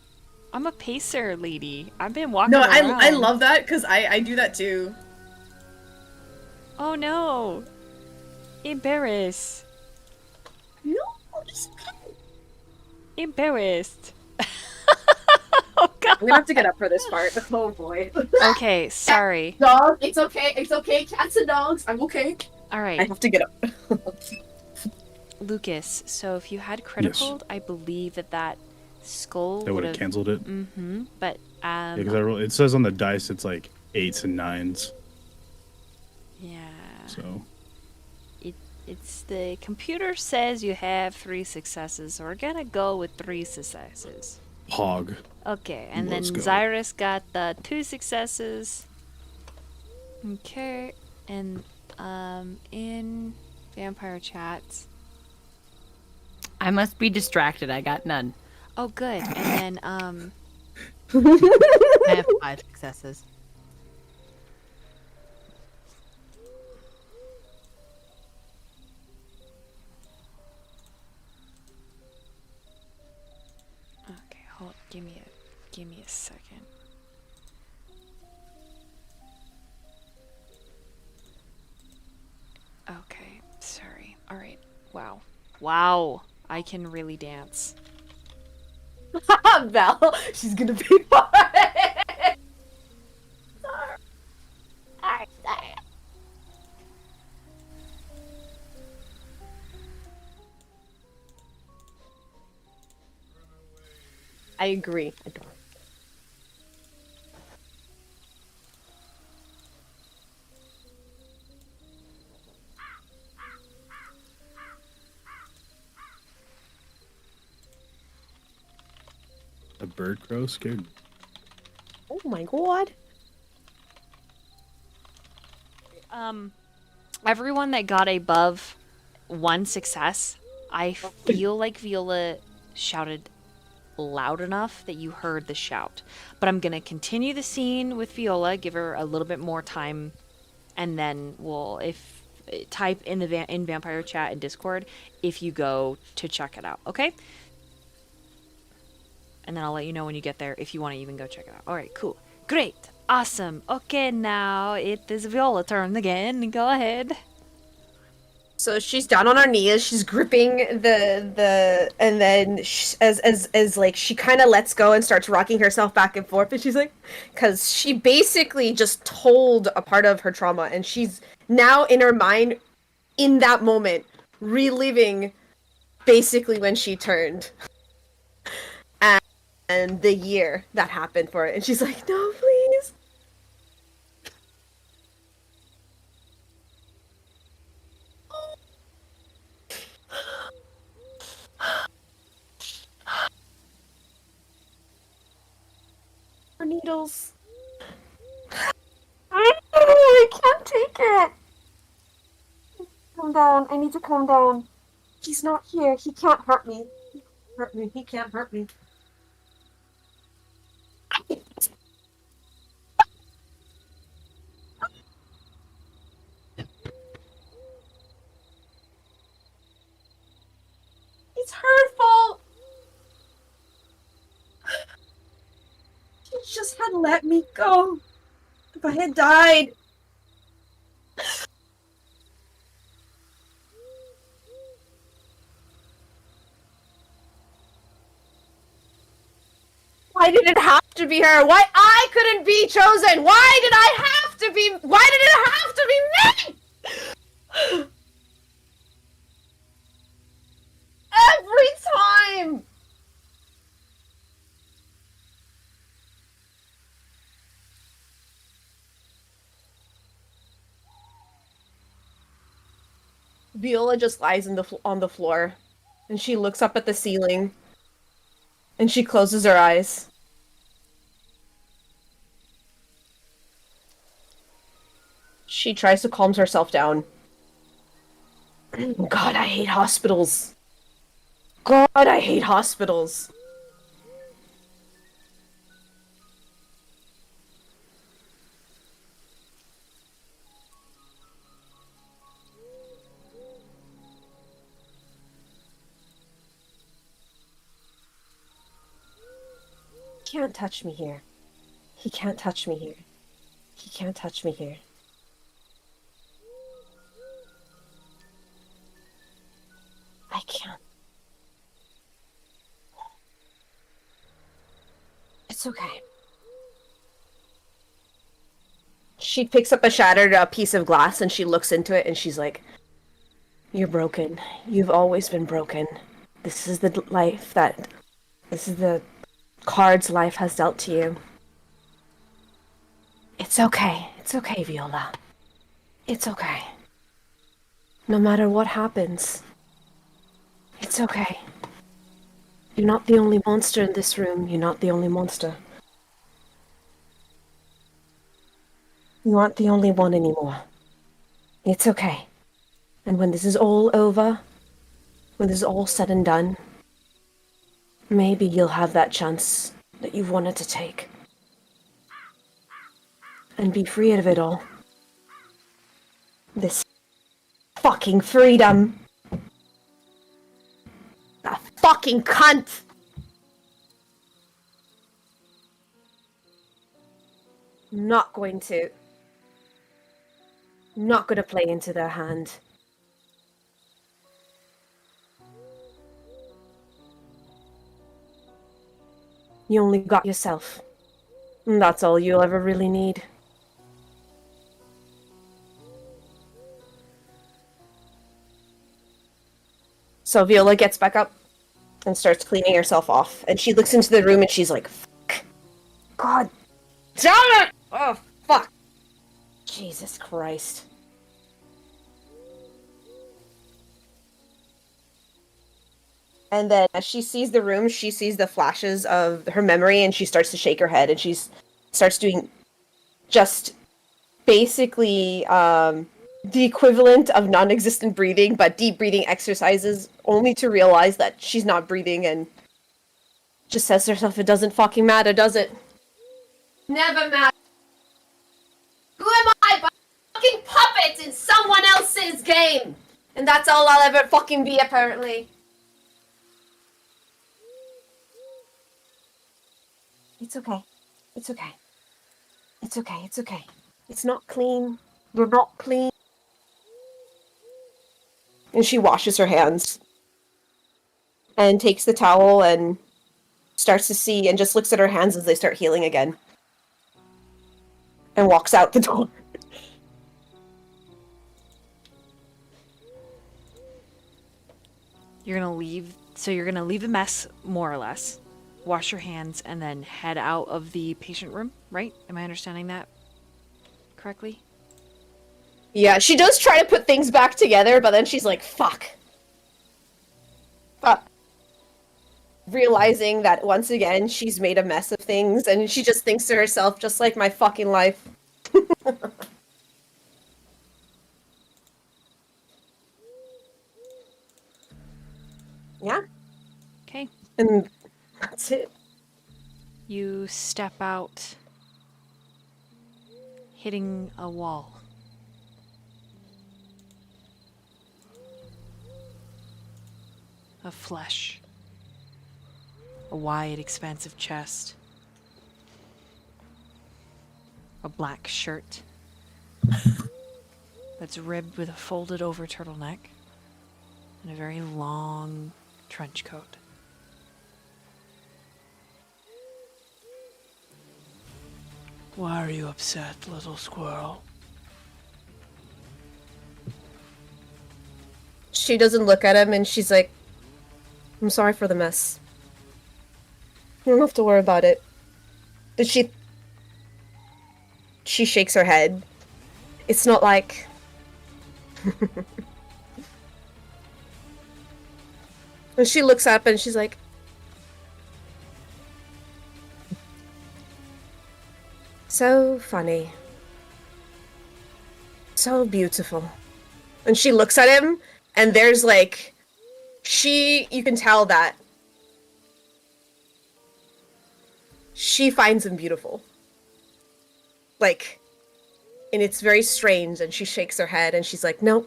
I'm a pacer lady. I've been walking around. I love that because I do that too. Oh no. Embarrassed. No, it's okay. Embarrassed. Oh god. I'm gonna have to get up for this part. Oh boy. Okay, sorry. Dog, it's okay. It's okay. Cats and dogs. I'm okay. Alright. I have to get up. Lucas, so if you had critical, I believe that skull That would have canceled it. Mm-hmm. But Yeah, because it says on the dice it's like 8s and 9s. yeah. So It's the computer says you have 3 successes, so we're gonna go with 3 successes. hog. Okay, and Let's then go. Xirus got the 2 successes. Okay, and in vampire chats. I must be distracted. I got none. Oh, good. And then I have 5 successes. okay, hold. Give me a second. Okay, sorry. All right. Wow. I can really dance. Val, she's gonna be fine. I agree. I don't. A bird crow scared me. Oh my god. Everyone that got above 1 success, I feel like Viola shouted loud enough that you heard the shout. But I'm going to continue the scene with Viola, give her a little bit more time, and then we'll type in the in Vampire Chat and Discord if you go to check it out, okay? And then I'll let you know when you get there if you want to even go check it out. All right, cool. Great. Awesome. Okay, now it is Viola turn again. Go ahead. So she's down on her knees, she's gripping the and then as like she kind of lets go and starts rocking herself back and forth, and she's like, because she basically just told a part of her trauma, and she's now in her mind, in that moment, reliving basically when she turned and the year that happened for it, and she's like, no, please. Needles. I can't take it. Calm down. I need to calm down. He's not here. He can't hurt me. He can't hurt me. It's her fault. She just had let me go. If I had died. Why did it have to be her? Why I couldn't be chosen? Why did I have to be? Why did it have to be me? Every time. Viola just lies on the floor, and she looks up at the ceiling, and she closes her eyes. She tries to calm herself down. God, I hate hospitals. God, I hate hospitals. He can't touch me here. He can't touch me here. He can't touch me here. I can't. It's okay. She picks up a shattered piece of glass and she looks into it and she's like, "You're broken. You've always been broken. This is the life that... This is the cards life has dealt to you. It's okay. It's okay, Viola. It's okay. No matter what happens, it's okay. You're not the only monster in this room. You're not the only monster. You aren't the only one anymore. It's okay. And when this is all over, when this is all said and done, maybe you'll have that chance that you've wanted to take. And be free of it all. This fucking freedom. That fucking cunt! Not going to play into their hand. You only got yourself. And that's all you'll ever really need. So Viola gets back up and starts cleaning herself off. And she looks into the room and she's like, fuck. God damn it! Oh, fuck. Jesus Christ. And then as she sees the room, she sees the flashes of her memory and she starts to shake her head and she starts doing just basically the equivalent of non-existent breathing, but deep breathing exercises, only to realize that she's not breathing and Just says to herself, it doesn't fucking matter, does it? Never matter. Who am I but a fucking puppet in someone else's game? And that's all I'll ever fucking be, apparently. It's okay. It's okay. It's okay. It's okay. It's not clean. You're not clean. And she washes her hands. And takes the towel and starts to see and just looks at her hands as they start healing again. And walks out the door. You're gonna leave, so you're gonna leave the mess, more or less, wash your hands, and then head out of the patient room, right? Am I understanding that correctly? Yeah, she does try to put things back together, but then she's like, fuck. Fuck. Realizing that once again, she's made a mess of things, and she just thinks to herself, just like my fucking life. Yeah. Okay. And that's it. You step out, hitting a wall. Of flesh. A wide, expansive chest. A black shirt. That's ribbed with a folded over turtleneck. And a very long trench coat. Why are you upset, little squirrel? She doesn't look at him and she's like, I'm sorry for the mess. You don't have to worry about it. But she shakes her head. It's not like... And she looks up and she's like, so funny. So beautiful. And she looks at him, and there's like, you can tell that she finds him beautiful. Like, and it's very strange, and she shakes her head, and she's like, no,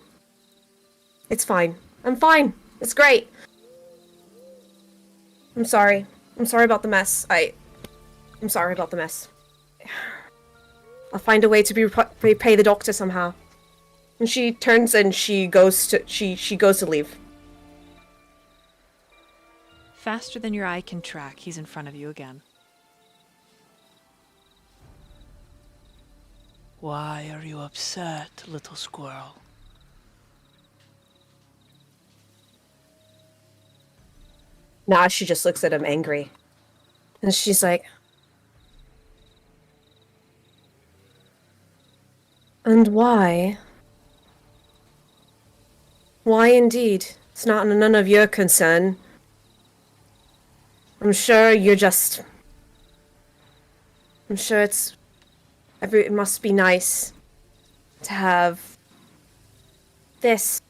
it's fine. I'm fine. It's great. I'm sorry. I'm sorry about the mess. I'm sorry about the mess. I'll find a way to repay the doctor somehow. And she turns and she goes to leave. Faster than your eye can track, he's in front of you again. Why are you upset, little squirrel? Now she just looks at him angry. And she's like... And why? Why indeed? It's not none of your concern. I'm sure you're just... I'm sure it must be nice to have this.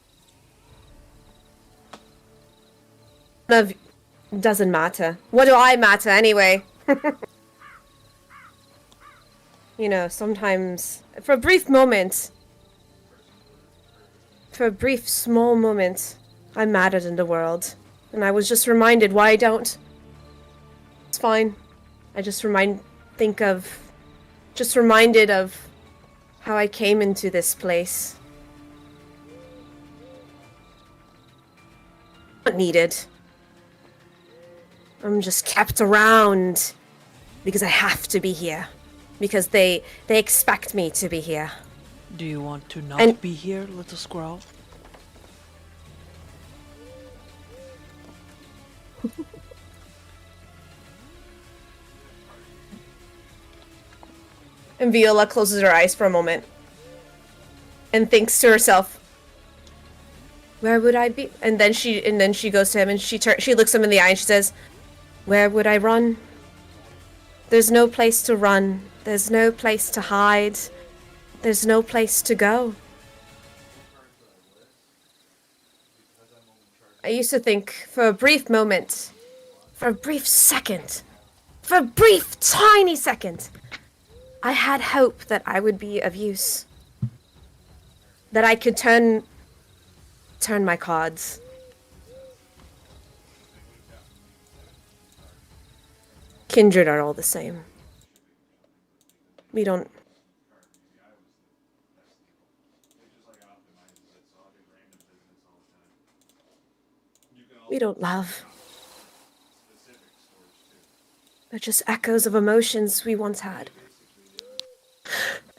Doesn't matter. What do I matter anyway? You know, sometimes, for a brief small moment, I mattered in the world. And I was just reminded why I don't. It's fine. I just reminded of how I came into this place. Not needed. I'm just kept around because I have to be here. Because they expect me to be here. Do you want to not be here, little squirrel? And Viola closes her eyes for a moment. And thinks to herself, where would I be? And then she goes to him and she looks him in the eye and she says, where would I run? There's no place to run. There's no place to hide. There's no place to go. I used to think for a brief moment For a brief second, for a brief, tiny second, I had hope that I would be of use. That I could turn my cards. Kindred are all the same. We don't love. They're just echoes of emotions we once had.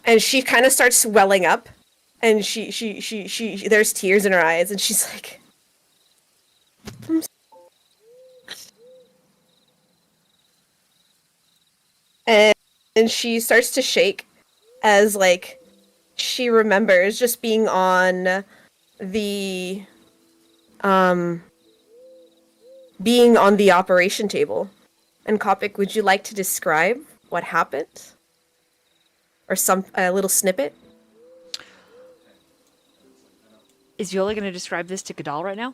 And she kind of starts welling up, and she there's tears in her eyes, and she's like, and she starts to shake as like she remembers just being on the operation table. And Kopik, would you like to describe what happened? Or a little snippet? Is Viola going to describe this to Gadal right now?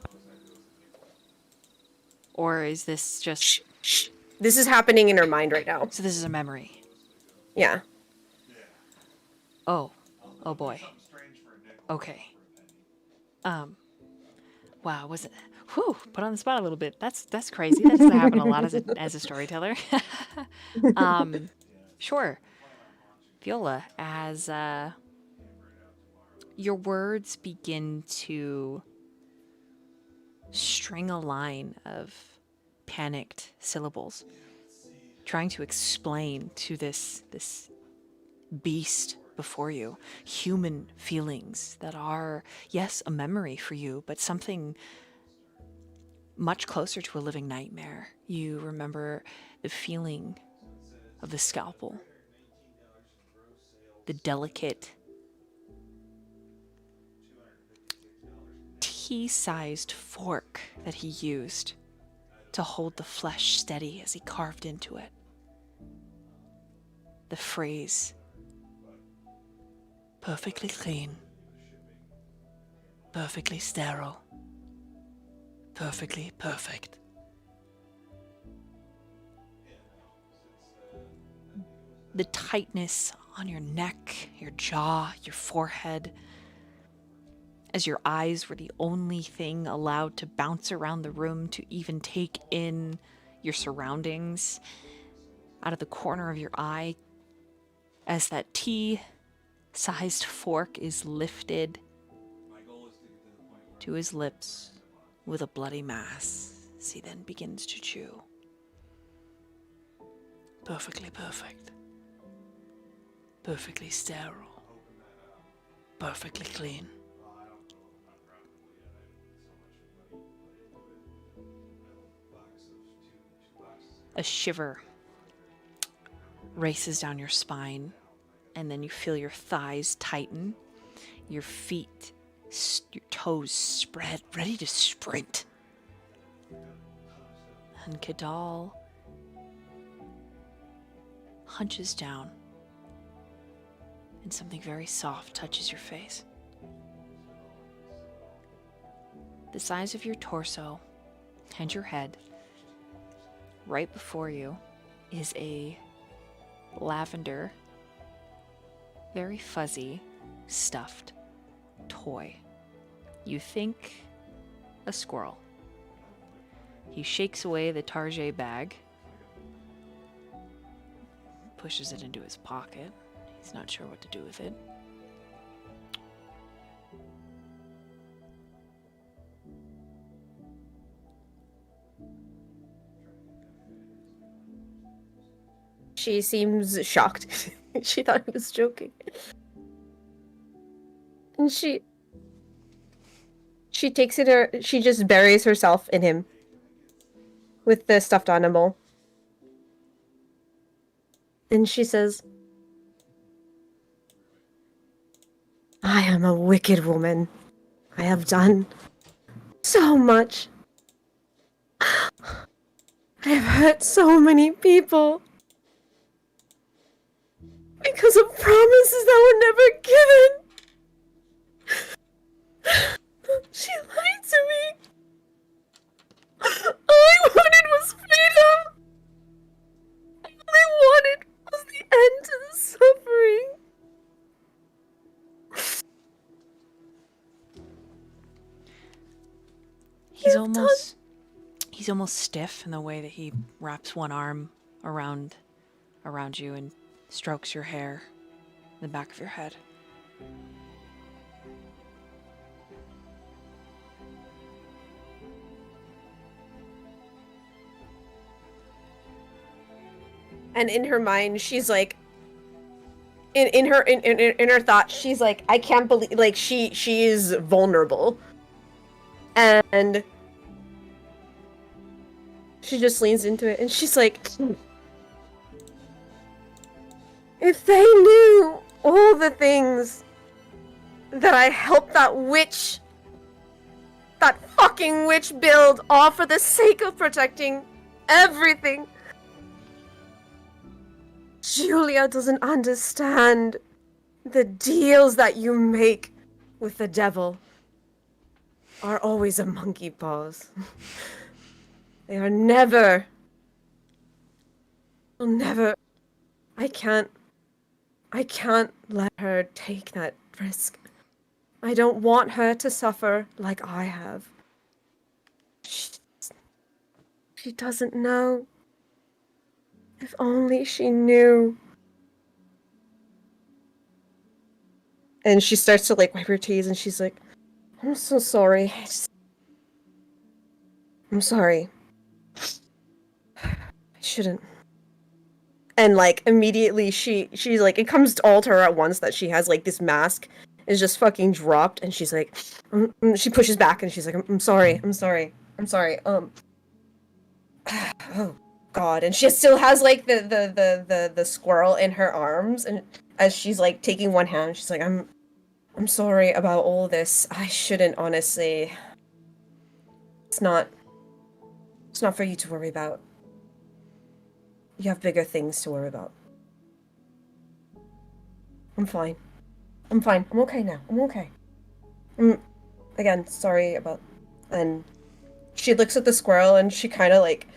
Or is this just... This is happening in her mind right now. So this is a memory. Yeah. Oh boy. Okay. Wow, was it... Whew, put on the spot a little bit. That's crazy. That doesn't happen a lot as a storyteller. Sure. Viola, as your words begin to string a line of panicked syllables, trying to explain to this beast before you human feelings that are, yes, a memory for you, but something much closer to a living nightmare. You remember the feeling of the scalpel, the delicate tea-sized fork that he used to hold the flesh steady as he carved into it. The phrase, perfectly clean, perfectly sterile, perfectly perfect. The tightness on your neck, your jaw, your forehead, as your eyes were the only thing allowed to bounce around the room to even take in your surroundings. Out of the corner of your eye, as that tea-sized fork is lifted to his lips with a bloody mass, as he then begins to chew. Perfectly perfect. Perfectly sterile. Perfectly clean. A shiver races down your spine, and then you feel your thighs tighten, your feet, your toes spread, ready to sprint. And Kadal hunches down, and something very soft touches your face. The size of your torso and your head. Right before you is a lavender, very fuzzy, stuffed toy. You think a squirrel. He shakes away the Tarjay bag, pushes it into his pocket. He's not sure what to do with it. She seems shocked. She thought he was joking. And she takes it, she just buries herself in him with the stuffed animal. And she says, I am a wicked woman. I have done so much. I have hurt so many people. Because of promises that were never given. She lied to me. All I wanted was freedom. He's almost stiff in the way that he wraps one arm around you and strokes your hair, the back of your head. And in her mind, she's like, in her thoughts, she's like, I can't believe, like, she is vulnerable, and she just leans into it, and she's like, if they knew all the things that I helped that fucking witch build, all for the sake of protecting everything. Julia doesn't understand the deals that you make with the devil are always a monkey paws. They are never... I can't let her take that risk. I don't want her to suffer like I have. She doesn't know. If only she knew. And she starts to like wipe her tears and she's like, I'm so sorry. I'm sorry. I shouldn't. And like immediately she's like, it comes all to her at once that she has like this mask is just fucking dropped, and she's like, she pushes back and she's like, I'm sorry. Oh God. And she still has like the squirrel in her arms, and as she's like taking one hand, she's like, I'm sorry about all this. I shouldn't, honestly. It's not for you to worry about. You have bigger things to worry about. I'm fine. I'm okay now. I'm okay. Again, sorry about... And she looks at the squirrel and she kind of like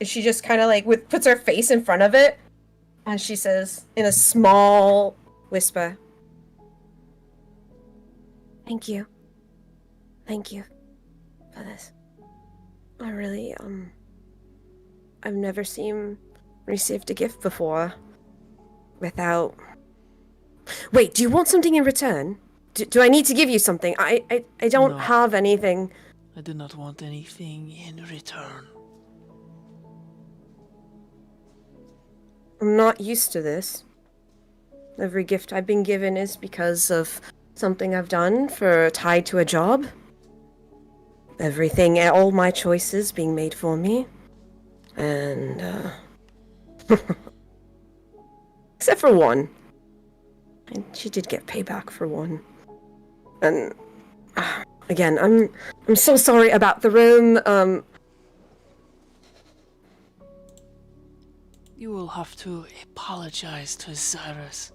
she just kind of like puts her face in front of it, and she says in a small whisper, Thank you for this. I really, I've never received a gift before without... Wait, do you want something in return? Do I need to give you something? I don't have anything. I do not want anything in return. I'm not used to this. Every gift I've been given is because of something I've done tied to a job. Everything, all my choices being made for me. And, except for one. And she did get payback for one. And, again, I'm so sorry about the room, You will have to apologize to Xirus.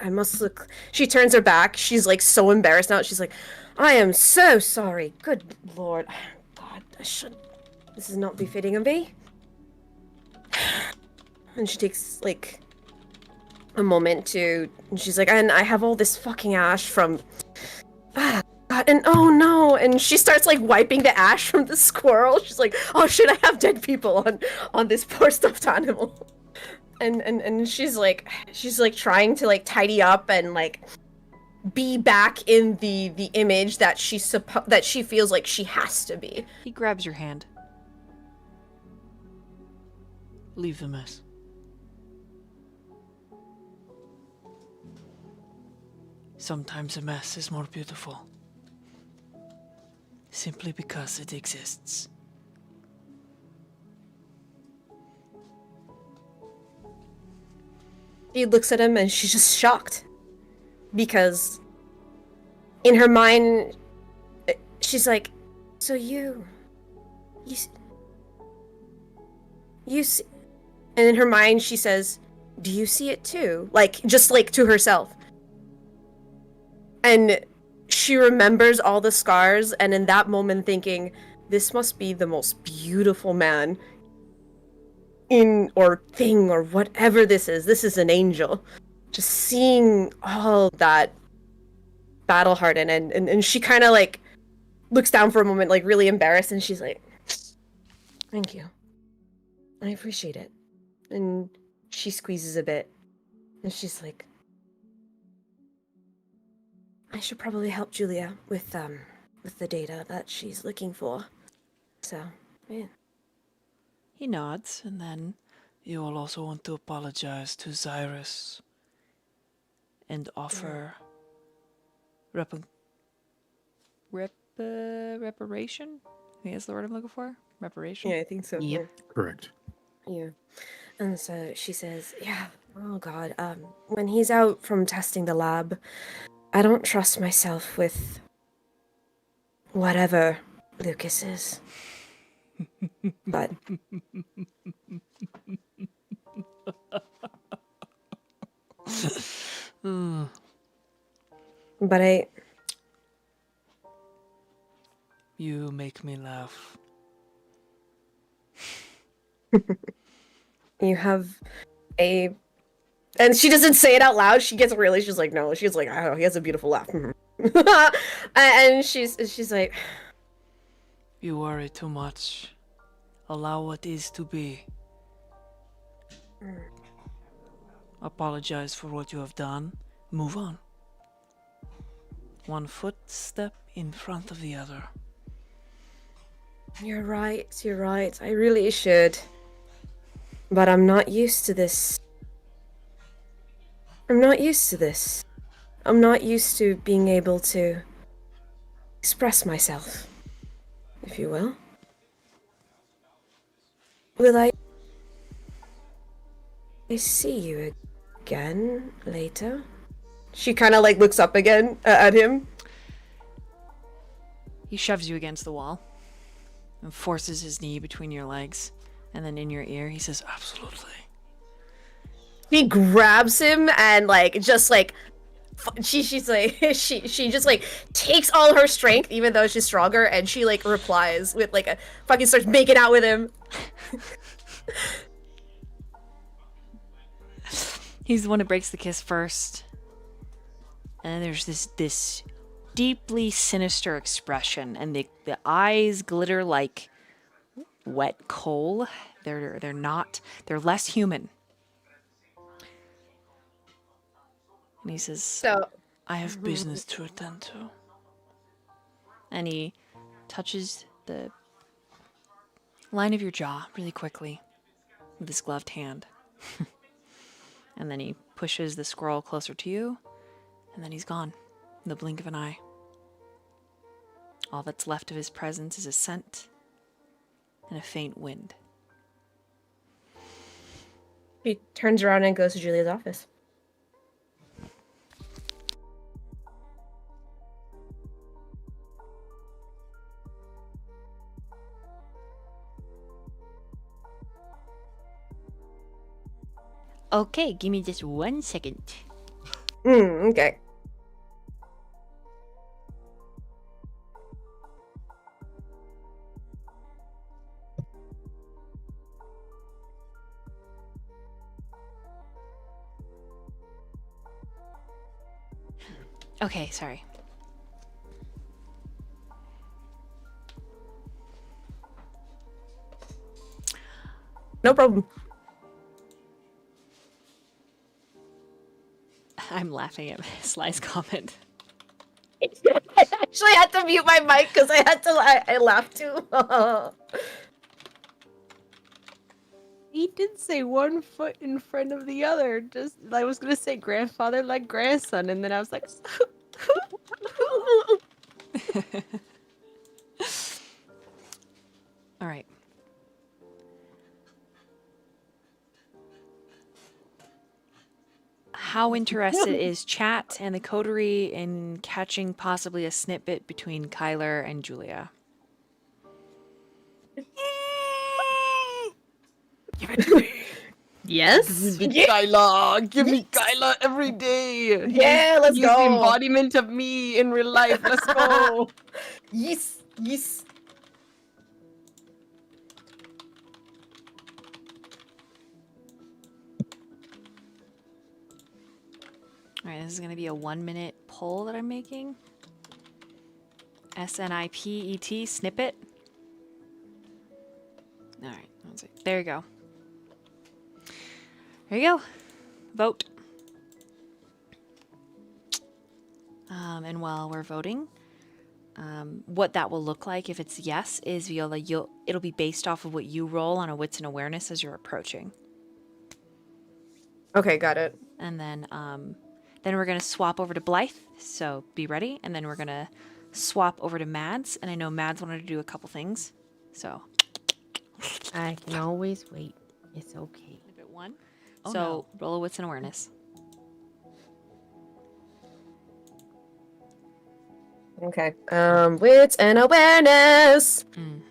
I must look... She turns her back. She's, like, so embarrassed now. She's like, I am so sorry. Good lord. God, this is not befitting of me. And she takes, like, a moment to... And she's like, and I have all this fucking ash from... God, and oh no! And she starts, like, wiping the ash from the squirrel. She's like, oh shit, I have dead people on this poor stuffed animal. And she's like trying to like tidy up and like be back in the image that she feels like she has to be. He grabs your hand. Leave the mess. Sometimes a mess is more beautiful. Simply because it exists. She looks at him and she's just shocked. Because in her mind, she's like, so you see... And in her mind, she says, do you see it too? Like, just like to herself. And she remembers all the scars, and in that moment thinking, this must be the most beautiful man or thing or whatever this is an angel. Just seeing all that battle hardened, and she kind of like looks down for a moment, like really embarrassed, and she's like, "Thank you, I appreciate it." And she squeezes a bit, and she's like, "I should probably help Julia with the data that she's looking for." So, yeah. He nods, and then you will also want to apologize to Xirus and offer reparation? I think that's the word I'm looking for. Reparation? Yeah, I think so. Yep. Correct. Yeah. And so she says, "Yeah, oh god, when he's out from testing the lab, I don't trust myself with whatever Lucas is. But but You make me laugh. you have a, and she doesn't say it out loud. She's like, no, she's like, oh, he has a beautiful laugh. And she's like, You worry too much. Allow what is to be. Apologize for what you have done. Move on. One footstep in front of the other. you're right. I really should. But I'm not used to this. I'm not used to being able to express myself, if you will. Will I see you again later? She kind of like looks up again at him. He shoves you against the wall and forces his knee between your legs. And then in your ear, he says, absolutely. He grabs him and like just like she's like she just like takes all her strength, even though she's stronger, and she like replies with like a fucking starts making out with him. He's the one who breaks the kiss first. And there's this deeply sinister expression, and the eyes glitter like wet coal. They're less human. And he says, So I have business to attend to. and he touches the line of your jaw really quickly with his gloved hand. And then he pushes the scroll closer to you, and then he's gone in the blink of an eye. All that's left of his presence is a scent and a faint wind. he turns around and goes to Julia's office. Okay, give me just 1 second. Okay. Okay, sorry. No problem. I'm laughing at Sly's comment. I actually had to mute my mic because I laughed too. He did say 1 foot in front of the other. Just I was gonna say grandfather like grandson, and then I was like, All right. How interested is chat and the coterie in catching possibly a snippet between Kyler and Julia? Give it to me. yes, Kyla! Give me Kyla every day! Yeah, let's he's the go. embodiment of me in real life. Let's go. Yes. Alright, this is going to be a 1-minute poll that I'm making. SNIPET, snippet. Alright, there you go. There you go. Vote. And while we're voting, what that will look like if it's yes is Viola, it'll be based off of what you roll on a wits and awareness as you're approaching. Okay, got it. And then we're gonna swap over to Blythe, so be ready. And then we're gonna swap over to Mads, and I know Mads wanted to do a couple things, so I can always wait. It's okay. Snippet 1. So roll a wits and awareness. Okay. Wits and awareness.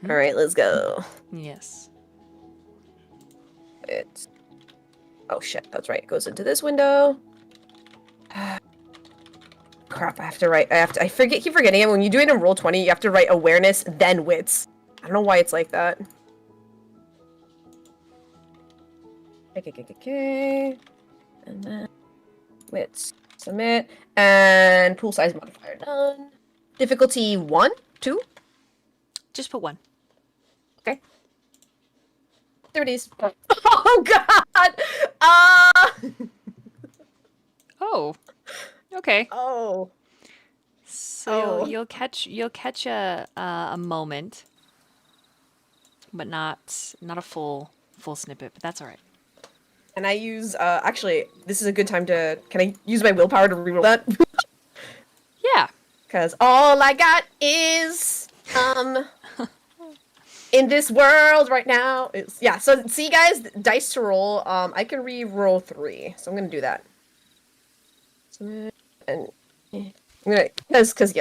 All right, let's go. Yes. It's. Oh shit, that's right. It goes into this window. Crap, I have to write. I keep forgetting it. When you do it in Roll20, you have to write awareness, then wits. I don't know why it's like that. Okay. And then wits. Submit. And pool size modifier done. Difficulty 1, 2? Just put 1. Okay. There it is. Oh god! Oh. Okay. Oh. So you'll catch a moment, but not a full snippet. But that's all right. And I use actually this is a good time to. Can I use my willpower to reroll that? Yeah. Because all I got is in this world right now is So see, guys, dice to roll. I can re-roll 3, so I'm gonna do that. And I'm gonna because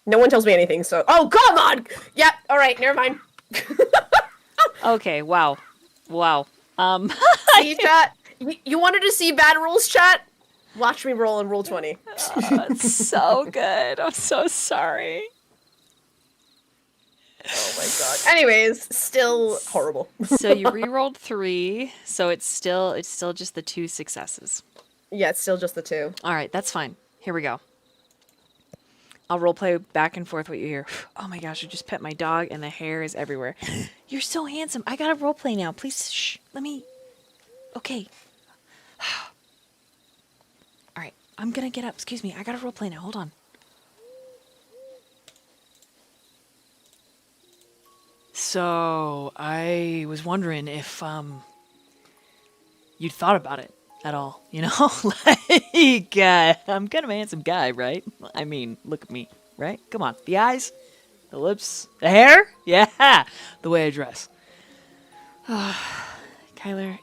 no one tells me anything. So come on. Yeah. All right. Never mind. Okay. Wow. See, chat. You wanted to see bad rules, chat? Watch me roll in Roll20. It's so good. I'm so sorry. Oh my god. Anyways, still horrible. So you re-rolled 3, so it's still just the 2 successes. Yeah, it's still just the 2. All right, that's fine. Here we go. I'll roleplay back and forth what you hear. Oh my gosh, I just pet my dog and the hair is everywhere. You're so handsome. I gotta roleplay now. Please, shh. Let me. Okay. All right, I'm gonna get up. Excuse me. I gotta roleplay now. Hold on. So, I was wondering if, you'd thought about it at all, you know? Like, I'm kind of a handsome guy, right? I mean, look at me, right? Come on. The eyes, the lips, the hair? Yeah, the way I dress. Kyler,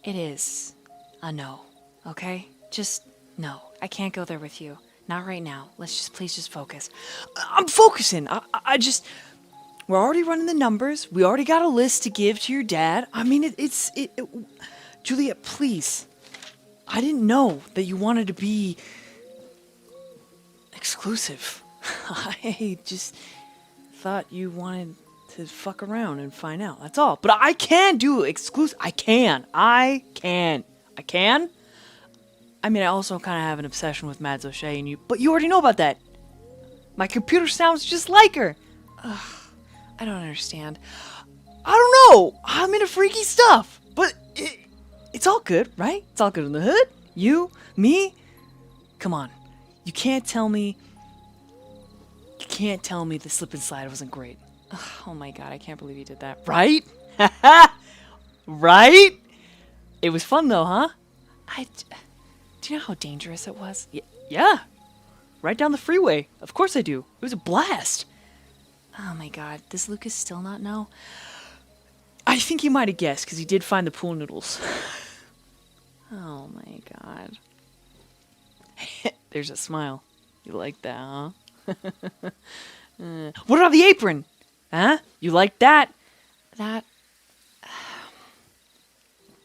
it is a no, okay? Just no. I can't go there with you. Not right now. Please just focus. I'm focusing. I just, we're already running the numbers. We already got a list to give to your dad. I mean, Juliet, please. I didn't know that you wanted to be exclusive. I just thought you wanted to fuck around and find out. That's all. But I can do exclusive. I can. I mean, I also kind of have an obsession with Mads O'Shea and you, but you already know about that. My computer sounds just like her. Ugh, I don't understand. I don't know. I'm into freaky stuff, but it's all good, right? It's all good in the hood. You, me. Come on. You can't tell me the slip and slide wasn't great. Ugh, oh my god, I can't believe you did that. Right? Right? It was fun though, huh? Do you know how dangerous it was? Yeah. Right down the freeway. Of course I do. It was a blast. Oh my god. Does Lukas still not know? I think he might have guessed because he did find the pool noodles. Oh my god. There's a smile. You like that, huh? What about the apron? Huh? You like that? That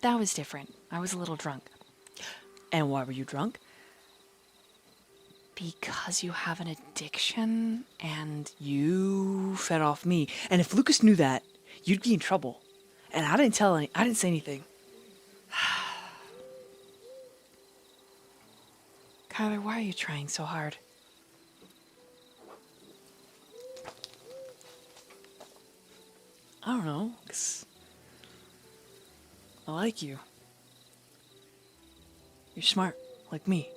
was different. I was a little drunk. And why were you drunk? Because you have an addiction and you fed off me. And if Lukas knew that, you'd be in trouble. And I didn't say anything. Kyler, why are you trying so hard? I don't know, 'cause I like you. You're smart, like me.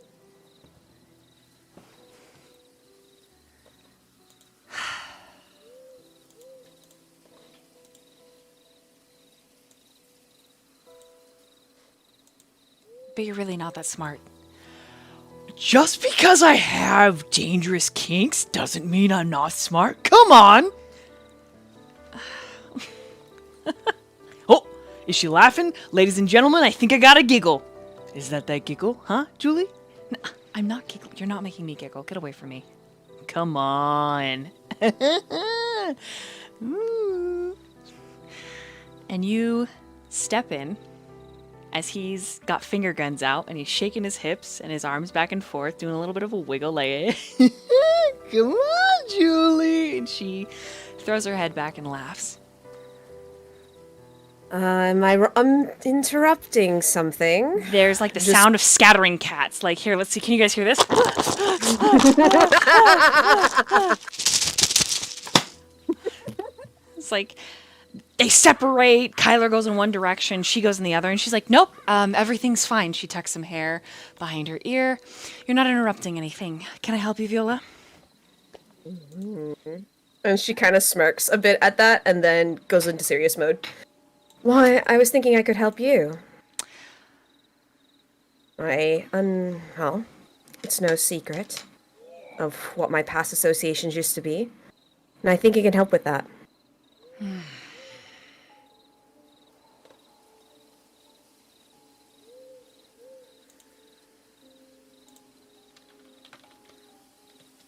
But you're really not that smart. Just because I have dangerous kinks doesn't mean I'm not smart. Come on! Oh, is she laughing? Ladies and gentlemen, I think I got a giggle. Is that giggle, huh, Julie? No, I'm not giggling. You're not making me giggle. Get away from me. Come on. Ooh. And you step in as he's got finger guns out and he's shaking his hips and his arms back and forth, doing a little bit of a wiggle like, come on, Julie. And she throws her head back and laughs. I'm interrupting something. There's like the sound of scattering cats. Like, here, let's see. Can you guys hear this? It's like they separate. Kyler goes in one direction, she goes in the other, and she's like, nope, everything's fine. She tucks some hair behind her ear. You're not interrupting anything. Can I help you, Viola? And she kind of smirks a bit at that and then goes into serious mode. Why, I was thinking I could help you. Well, it's no secret of what my past associations used to be. And I think you can help with that.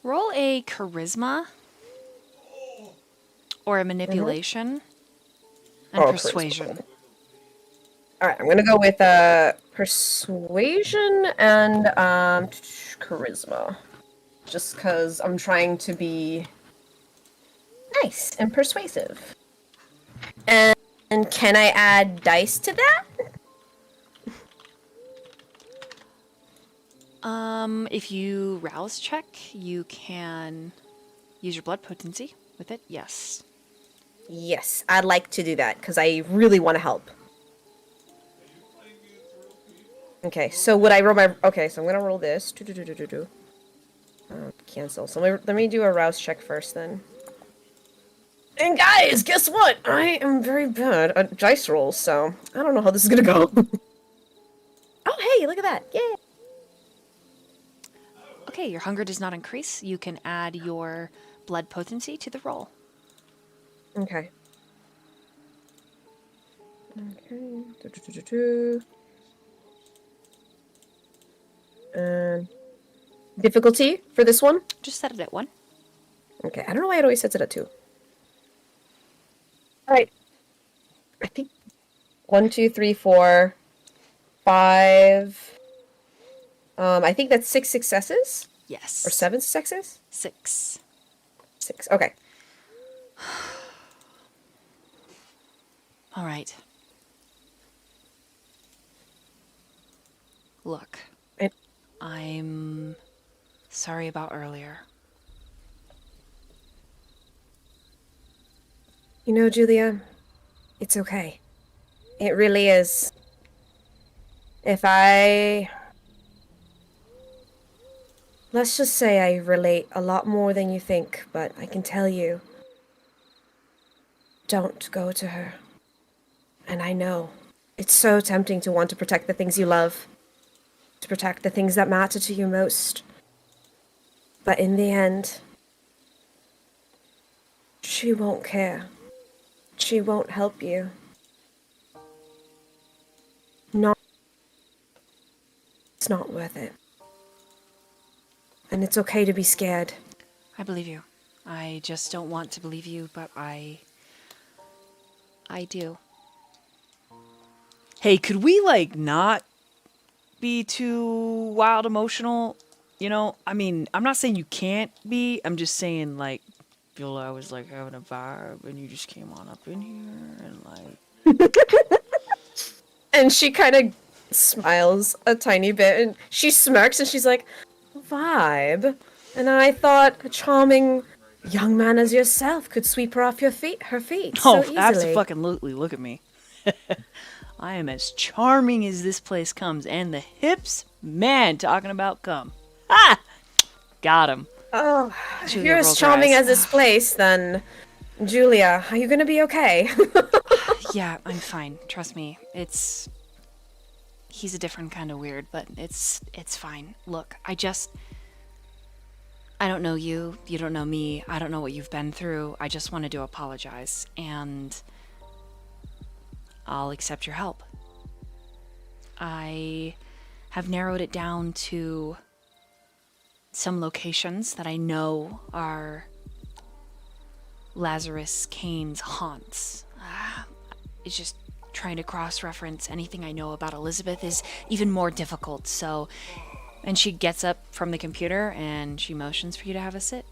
Roll a charisma or a manipulation and persuasion. Alright, I'm gonna go with persuasion and charisma. Just because I'm trying to be nice and persuasive. And can I add dice to that? If you rouse check, you can use your blood potency with it. Yes. Yes, I'd like to do that because I really want to help. Okay, so would I roll my... Okay, so I'm gonna roll this. Cancel. So let me do a rouse check first then. And guys, guess what? I am very bad at dice rolls, so I don't know how this is gonna go. Oh, hey, look at that. Yay! Okay, your hunger does not increase. You can add your blood potency to the roll. Okay. Difficulty for this one? Just set it at 1. Okay, I don't know why it always sets it at 2. Alright. I think 1, 2, 3, 4, 5. I think that's 6 successes? Yes. Or 7 successes? 6. 6, okay. All right. Look, I'm sorry about earlier. You know, Julia, it's okay. It really is. Let's just say I relate a lot more than you think, but I can tell you, don't go to her. And I know, it's so tempting to want to protect the things you love, to protect the things that matter to you most. But in the end, she won't care. She won't help you. It's not worth it. And it's okay to be scared. I believe you. I just don't want to believe you, but I do. Hey, could we, like, not be too wild emotional? You know, I mean, I'm not saying you can't be. I'm just saying, like, Viola, I was, like, having a vibe, and you just came on up in here, and, like... And she kind of smiles a tiny bit, and she smirks, and she's like, vibe, and I thought a charming young man as yourself could sweep her off her feet so Oh, easily. absolutely. Look at me. I am as charming as this place comes, and the hips, man, talking about cum. Ha! Got him. Oh, if Julia you're as rolls her charming eyes. as this place, then Julia, are you gonna be okay? Yeah, I'm fine. Trust me. He's a different kind of weird, but it's fine. Look, I don't know you. You don't know me. I don't know what you've been through. I just wanted to apologize, and I'll accept your help. I have narrowed it down to some locations that I know are Lazarus Kane's haunts. It's just trying to cross-reference anything I know about Elizabeth is even more difficult, so... And she gets up from the computer and she motions for you to have a sit.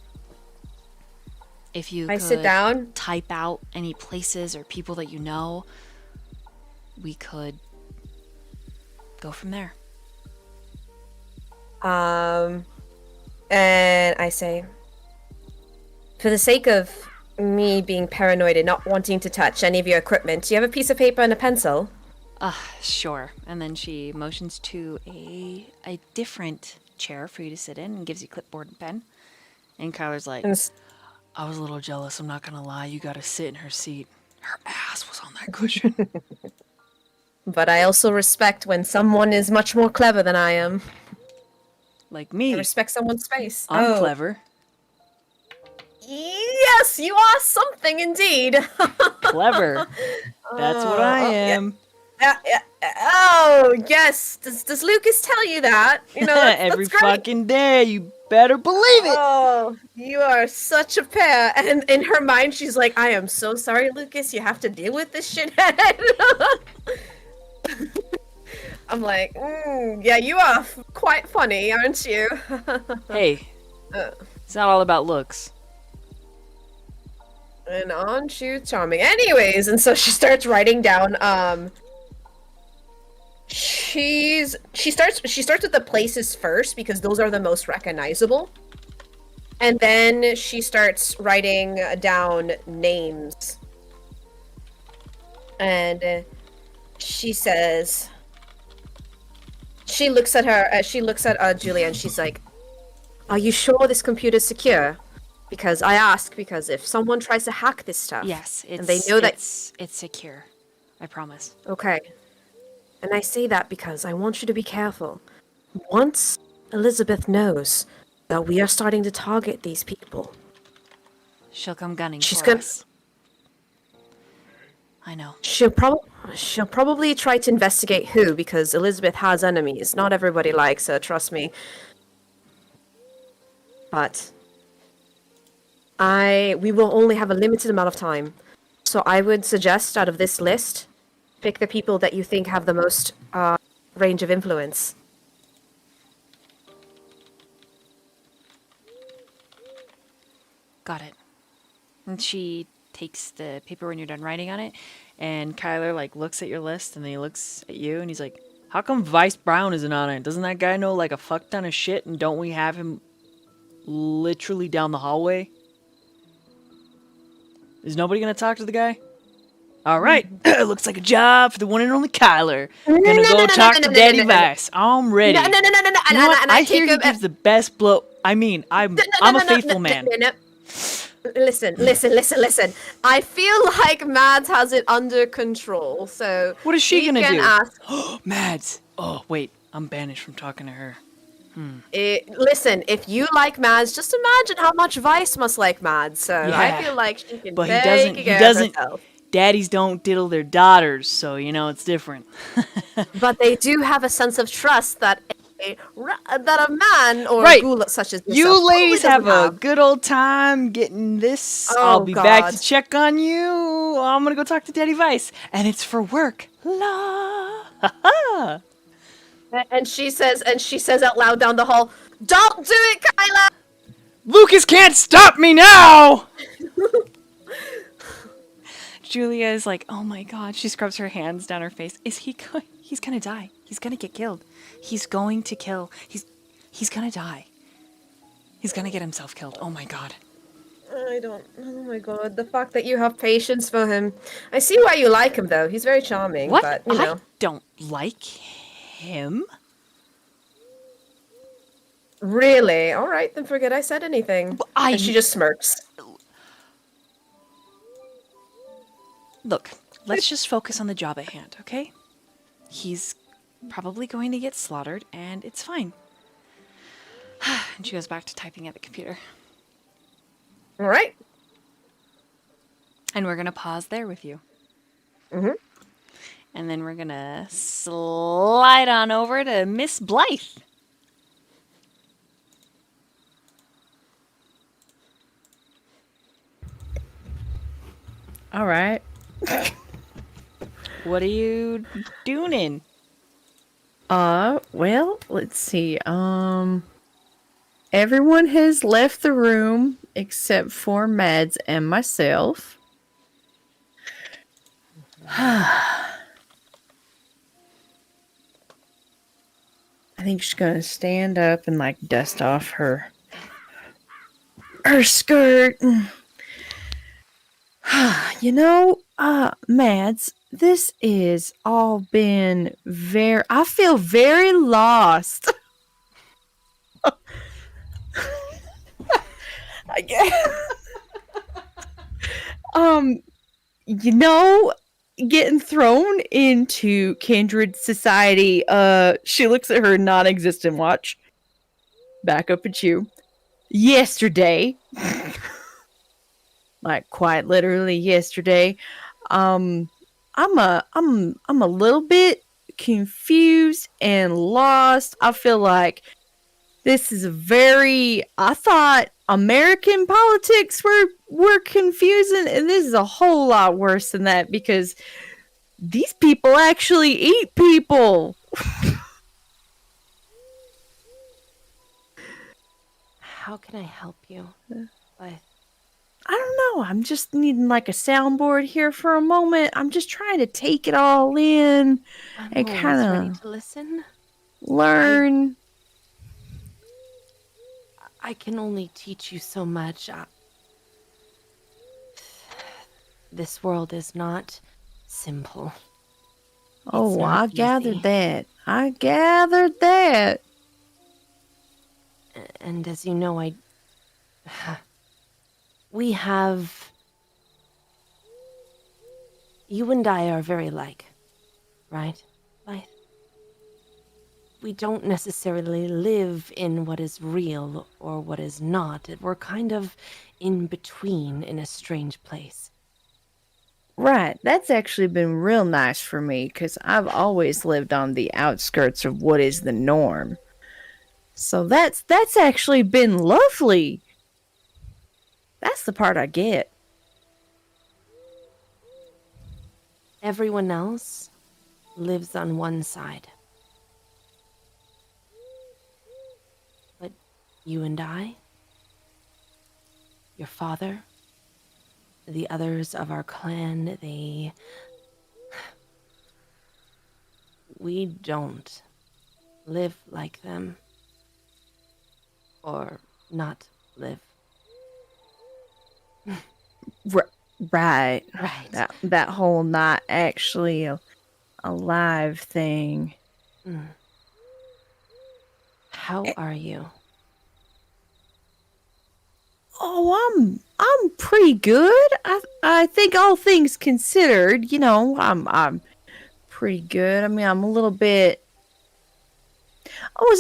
If you I could sit down. type out any places or people that you know, we could go from there. And I say, for the sake of me being paranoid and not wanting to touch any of your equipment, do you have a piece of paper and a pencil? Sure. And then she motions to a different chair for you to sit in and gives you clipboard and pen. And Kyler's like, I was a little jealous, I'm not gonna lie. You gotta sit in her seat. Her ass was on that cushion. But I also respect when someone is much more clever than I am. Like I me. respect someone's space. I'm clever. Yes, you are something indeed. Clever. That's what I am. Oh, yes. Does Lukas tell you that? You know, Every that's great. fucking day. You better believe it. Oh, you are such a pair. And in her mind, she's like, I am so sorry, Lukas. You have to deal with this shithead. I'm like, yeah, you are quite funny, aren't you? Hey, it's not all about looks. And aren't you charming? Anyways, and so she starts writing down, she starts with the places first because those are the most recognizable. And then she starts writing down names. And she says, she looks at Julia and she's like, are you sure this computer's secure? Because I ask because if someone tries to hack this stuff, yes, and they know that it's secure. I promise. Okay. And I say that because I want you to be careful. Once Elizabeth knows that we are starting to target these people, She'll come gunning She's for gonna- us. I know. she'll probably try to investigate who, because Elizabeth has enemies. Not everybody likes her, trust me. But we will only have a limited amount of time. So I would suggest out of this list, pick the people that you think have the most range of influence. Got it. And she takes the paper when you're done writing on it, and Kyler like looks at your list and then he looks at you and he's like, how come Vice Brown isn't on it? Doesn't that guy know like a fuck ton of shit, and don't we have him literally down the hallway? Is nobody gonna talk to the guy? Alright, looks like a job for the one and only Kyler. Gonna go talk to Daddy Vice. I'm ready. No. You know what? I hear he gives the best blow. I mean, I'm a faithful man. Listen. I feel like Mads has it under control, so What is she we gonna can do? ask- Mads. Oh, wait. I'm banished from talking to her. Listen, if you like Mads, just imagine how much Vice must like Mads. So Yeah. I feel like she can But he take care of doesn't. herself. Daddies don't diddle their daughters, so you know it's different. But they do have a sense of trust that a man or Right. a ghoul such as yourself You probably ladies have doesn't a good old time getting this. Oh, I'll be back God. to check on you. I'm gonna go talk to Daddy Vice, and it's for work. La. Ha. And she says out loud down the hall, "Don't do it, Kyla!" Lukas can't stop me now. Julia is like, oh my god. She scrubs her hands down her face. He's gonna die. He's gonna get killed. He's going to kill. He's gonna die. He's gonna get himself killed. Oh my god. I don't. Oh my god, the fact that you have patience for him. I see why you like him, though. He's very charming. What? But you know. I don't like him. Really? All right, then forget I said anything. And she just smirks. Look, let's just focus on the job at hand, okay? He's probably going to get slaughtered, and it's fine. And she goes back to typing at the computer. All right. And we're going to pause there with you. Mm-hmm. And then we're going to slide on over to Miss Blythe. All right. What are you doing? Well, let's see. Everyone has left the room except for Mads and myself. I think she's gonna stand up and like dust off her skirt. You know, Mads, this is all been I feel very lost. I guess. You know, getting thrown into kindred society. She looks at her non-existent watch. Back up at you. Yesterday, like quite literally yesterday, I'm a little bit confused and lost. I feel like this is I thought American politics were confusing, and this is a whole lot worse than that because these people actually eat people. How can I help you? I don't know. I'm just needing like a soundboard here for a moment. I'm just trying to take it all in and kind ready of to listen. learn. I can only teach you so much. This world is not simple. Oh, I not gathered easy. that. I gathered that. And as you know, you and I are very like, right? Blythe? We don't necessarily live in what is real or what is not. We're kind of in between in a strange place. Right. That's actually been real nice for me because I've always lived on the outskirts of what is the norm. So that's actually been lovely. That's the part I get. Everyone else lives on one side. But you and I, your father, the others of our clan, we don't live like them. Or not live. Right. Right. That whole not actually alive thing. Mm. How are you? Oh, I'm pretty good. I think all things considered, you know, I'm pretty good. I mean, I was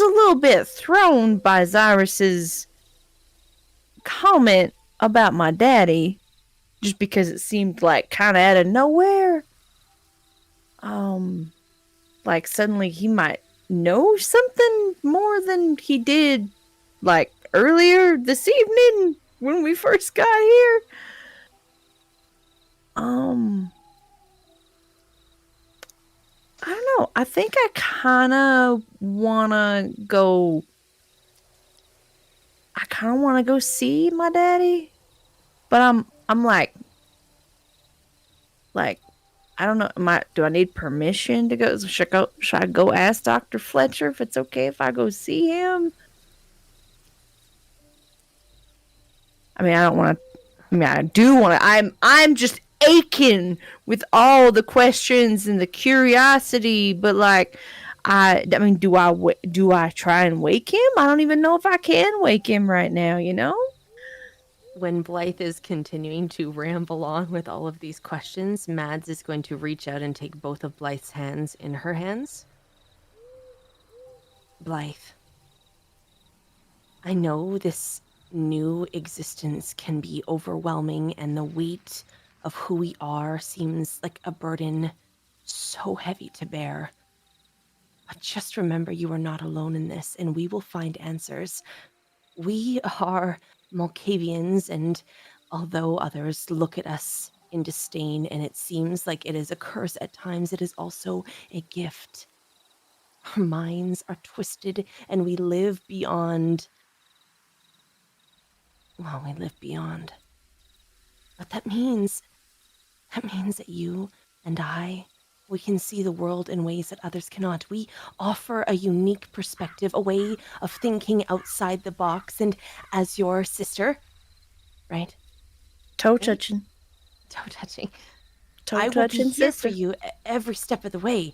a little bit thrown by Xirus's comment about my daddy, just because it seemed like kind of out of nowhere. Like suddenly he might know something more than he did, like earlier this evening when we first got here. I don't know. I think I kind of want to go see my daddy. But I'm like I don't know. Do I need permission to go? Should I go ask Dr. Fletcher if it's okay if I go see him? I mean, I don't want to. I mean, I do want to. I'm just aching with all the questions and the curiosity. But like, I mean, do I try and wake him? I don't even know if I can wake him right now. You know. When Blythe is continuing to ramble on with all of these questions, Mads is going to reach out and take both of Blythe's hands in her hands. Blythe, I know this new existence can be overwhelming, and the weight of who we are seems like a burden so heavy to bear. But just remember, you are not alone in this, and we will find answers. We are Malkavians, and although others look at us in disdain and it seems like it is a curse at times, it is also a gift. Our minds are twisted, and we live beyond. Well, we live beyond. But that means that you and I, we can see the world in ways that others cannot. We offer a unique perspective, a way of thinking outside the box. And as your sister, right? Toe touching. Toe touching. Toe I will be touching here sister. for you every step of the way.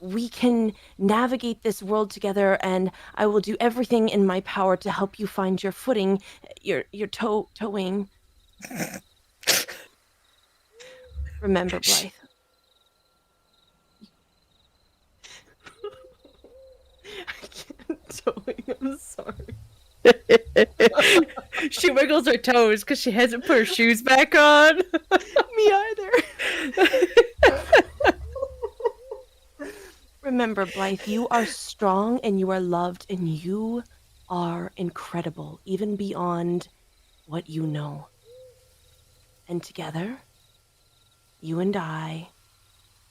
We can navigate this world together, and I will do everything in my power to help you find your footing, your towing. Remember, Blythe. I can't towing. I'm sorry. She wiggles her toes because she hasn't put her shoes back on. Me either. Remember, Blythe, you are strong and you are loved and you are incredible, even beyond what you know. And together, you and I,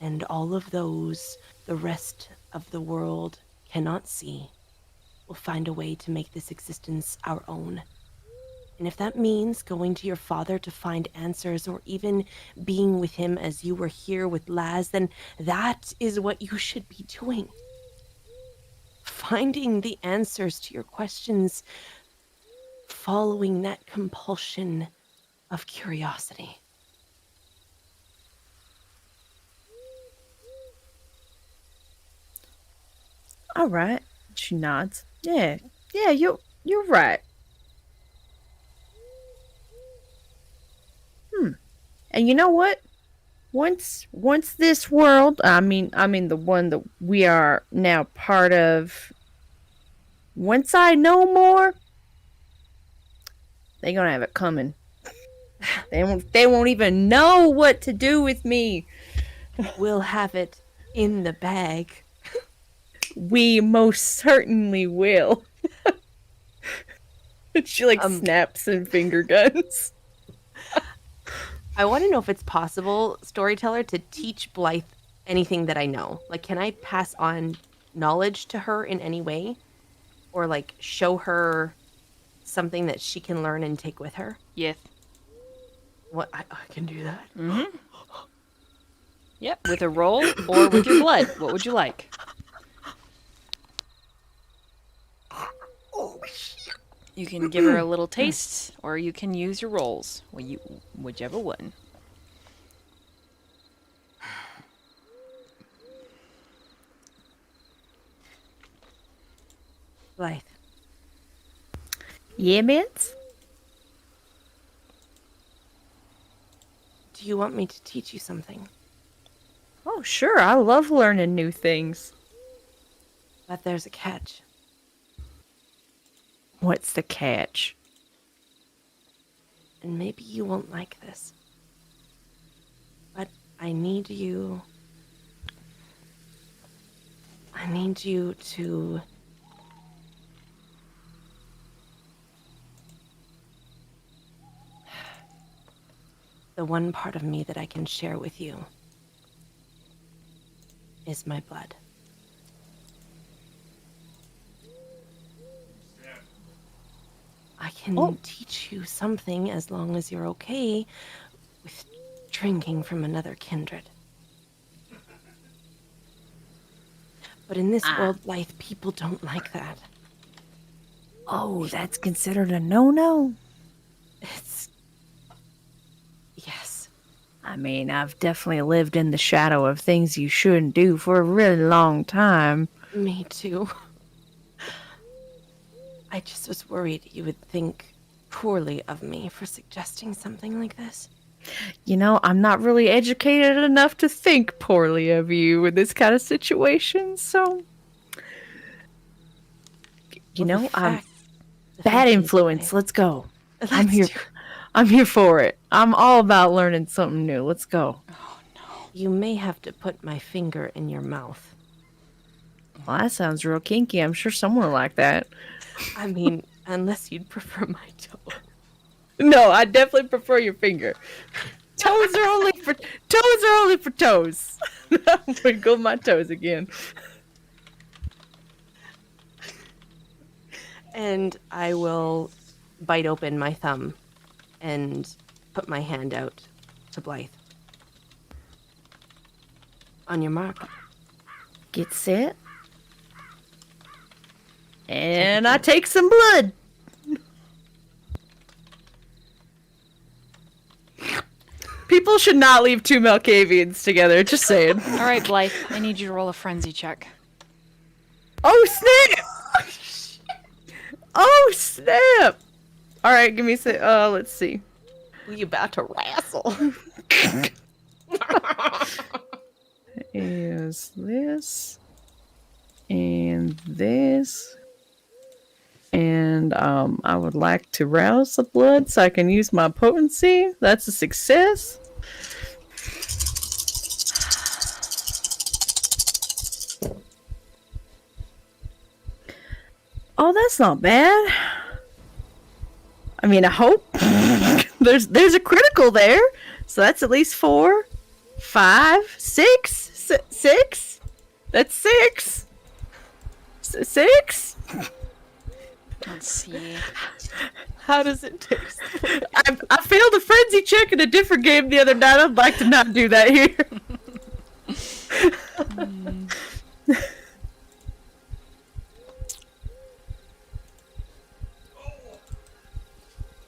and all of those the rest of the world cannot see, will find a way to make this existence our own. And if that means going to your father to find answers, or even being with him as you were here with Laz, then that is what you should be doing. Finding the answers to your questions, following that compulsion of curiosity. All right. She nods. Yeah, you're right. And you know what? Once this world, I mean the one that we are now part of, once I know more, they're gonna have it coming. They won't even know what to do with me. We'll have it in the bag. We most certainly will. She snaps and finger guns. I want to know if it's possible, storyteller, to teach Blythe anything that I know. Like, can I pass on knowledge to her in any way? Or, like, show her something that she can learn and take with her? Yes. What? I can do that? Mm-hmm. Yep, with a roll or with your blood. What would you like? You can give her a little taste, or you can use your rolls. Whichever one. Blythe. Yeah, Mance? Do you want me to teach you something? Oh, sure. I love learning new things. But there's a catch. What's the catch? And maybe you won't like this. But I need you to... The one part of me that I can share with you is my blood. I can teach you something as long as you're okay with drinking from another kindred. But in this world, Blythe, people don't like that. Oh, that's considered a no-no? I mean, I've definitely lived in the shadow of things you shouldn't do for a really long time. Me too. I just was worried you would think poorly of me for suggesting something like this. You know, I'm not really educated enough to think poorly of you in this kind of situation, so... You Well, know, the fact bad is influence. that Let's go. Let's I'm here. do- I'm here for it. I'm all about learning something new. Let's go. You may have to put my finger in your mouth. Well, that sounds real kinky. I'm sure someone like that. I mean, unless you'd prefer my toe. No, I definitely prefer your finger. Toes are only for toes. Wiggle my toes again. And I will bite open my thumb and put my hand out to Blythe. On your mark. Get set. And I take some blood. People should not leave two Malkavians together, just saying. All right, Blythe, I need you to roll a frenzy check. Oh, snap! Oh, snap! Alright, give me a sec. Let's see. We about to wrestle. Is this. And this. And, I would like to rouse the blood so I can use my potency. That's a success. Oh, that's not bad. I mean, I hope. there's a critical there. So that's at least 4, 5, 6. 6? That's 6. 6? Let's see. How does it taste? I failed a frenzy check in a different game the other night. I'd like to not do that here.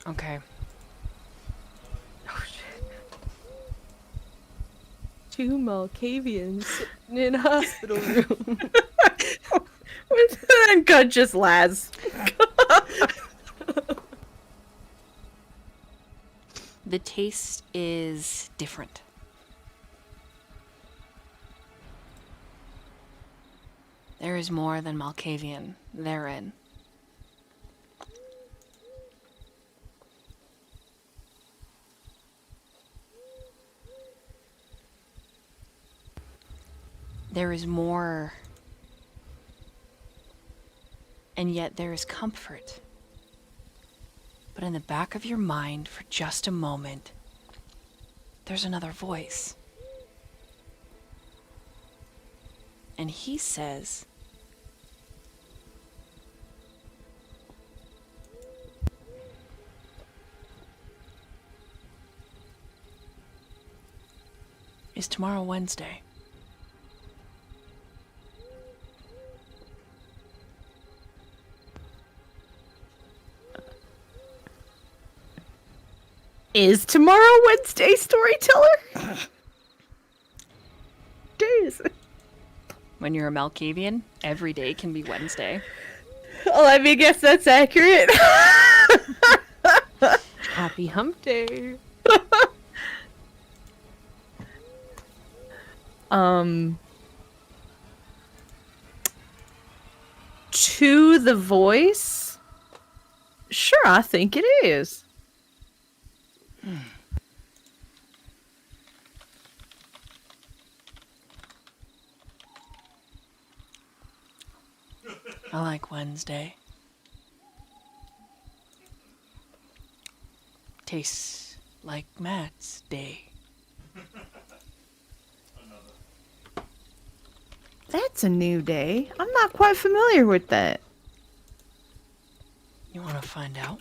Okay. Oh, shit. 2 Malkavians sitting in a hospital room. With unconscious Laz. The taste is different. There is more than Malkavian therein. There is more, and yet there is comfort. But in the back of your mind, for just a moment, there's another voice. And he says, "Is tomorrow Wednesday?" Is tomorrow Wednesday, storyteller? Days. When you're a Malkavian, every day can be Wednesday. Well, I mean, guess that's accurate. Happy hump day. To the voice? Sure, I think it is. I like Wednesday. Tastes like Matt's day. That's a new day. I'm not quite familiar with that. You want to find out?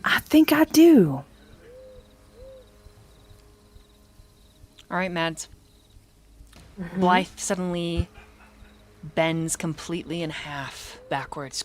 I think I do. All right, Mads. Blythe suddenly bends completely in half backwards.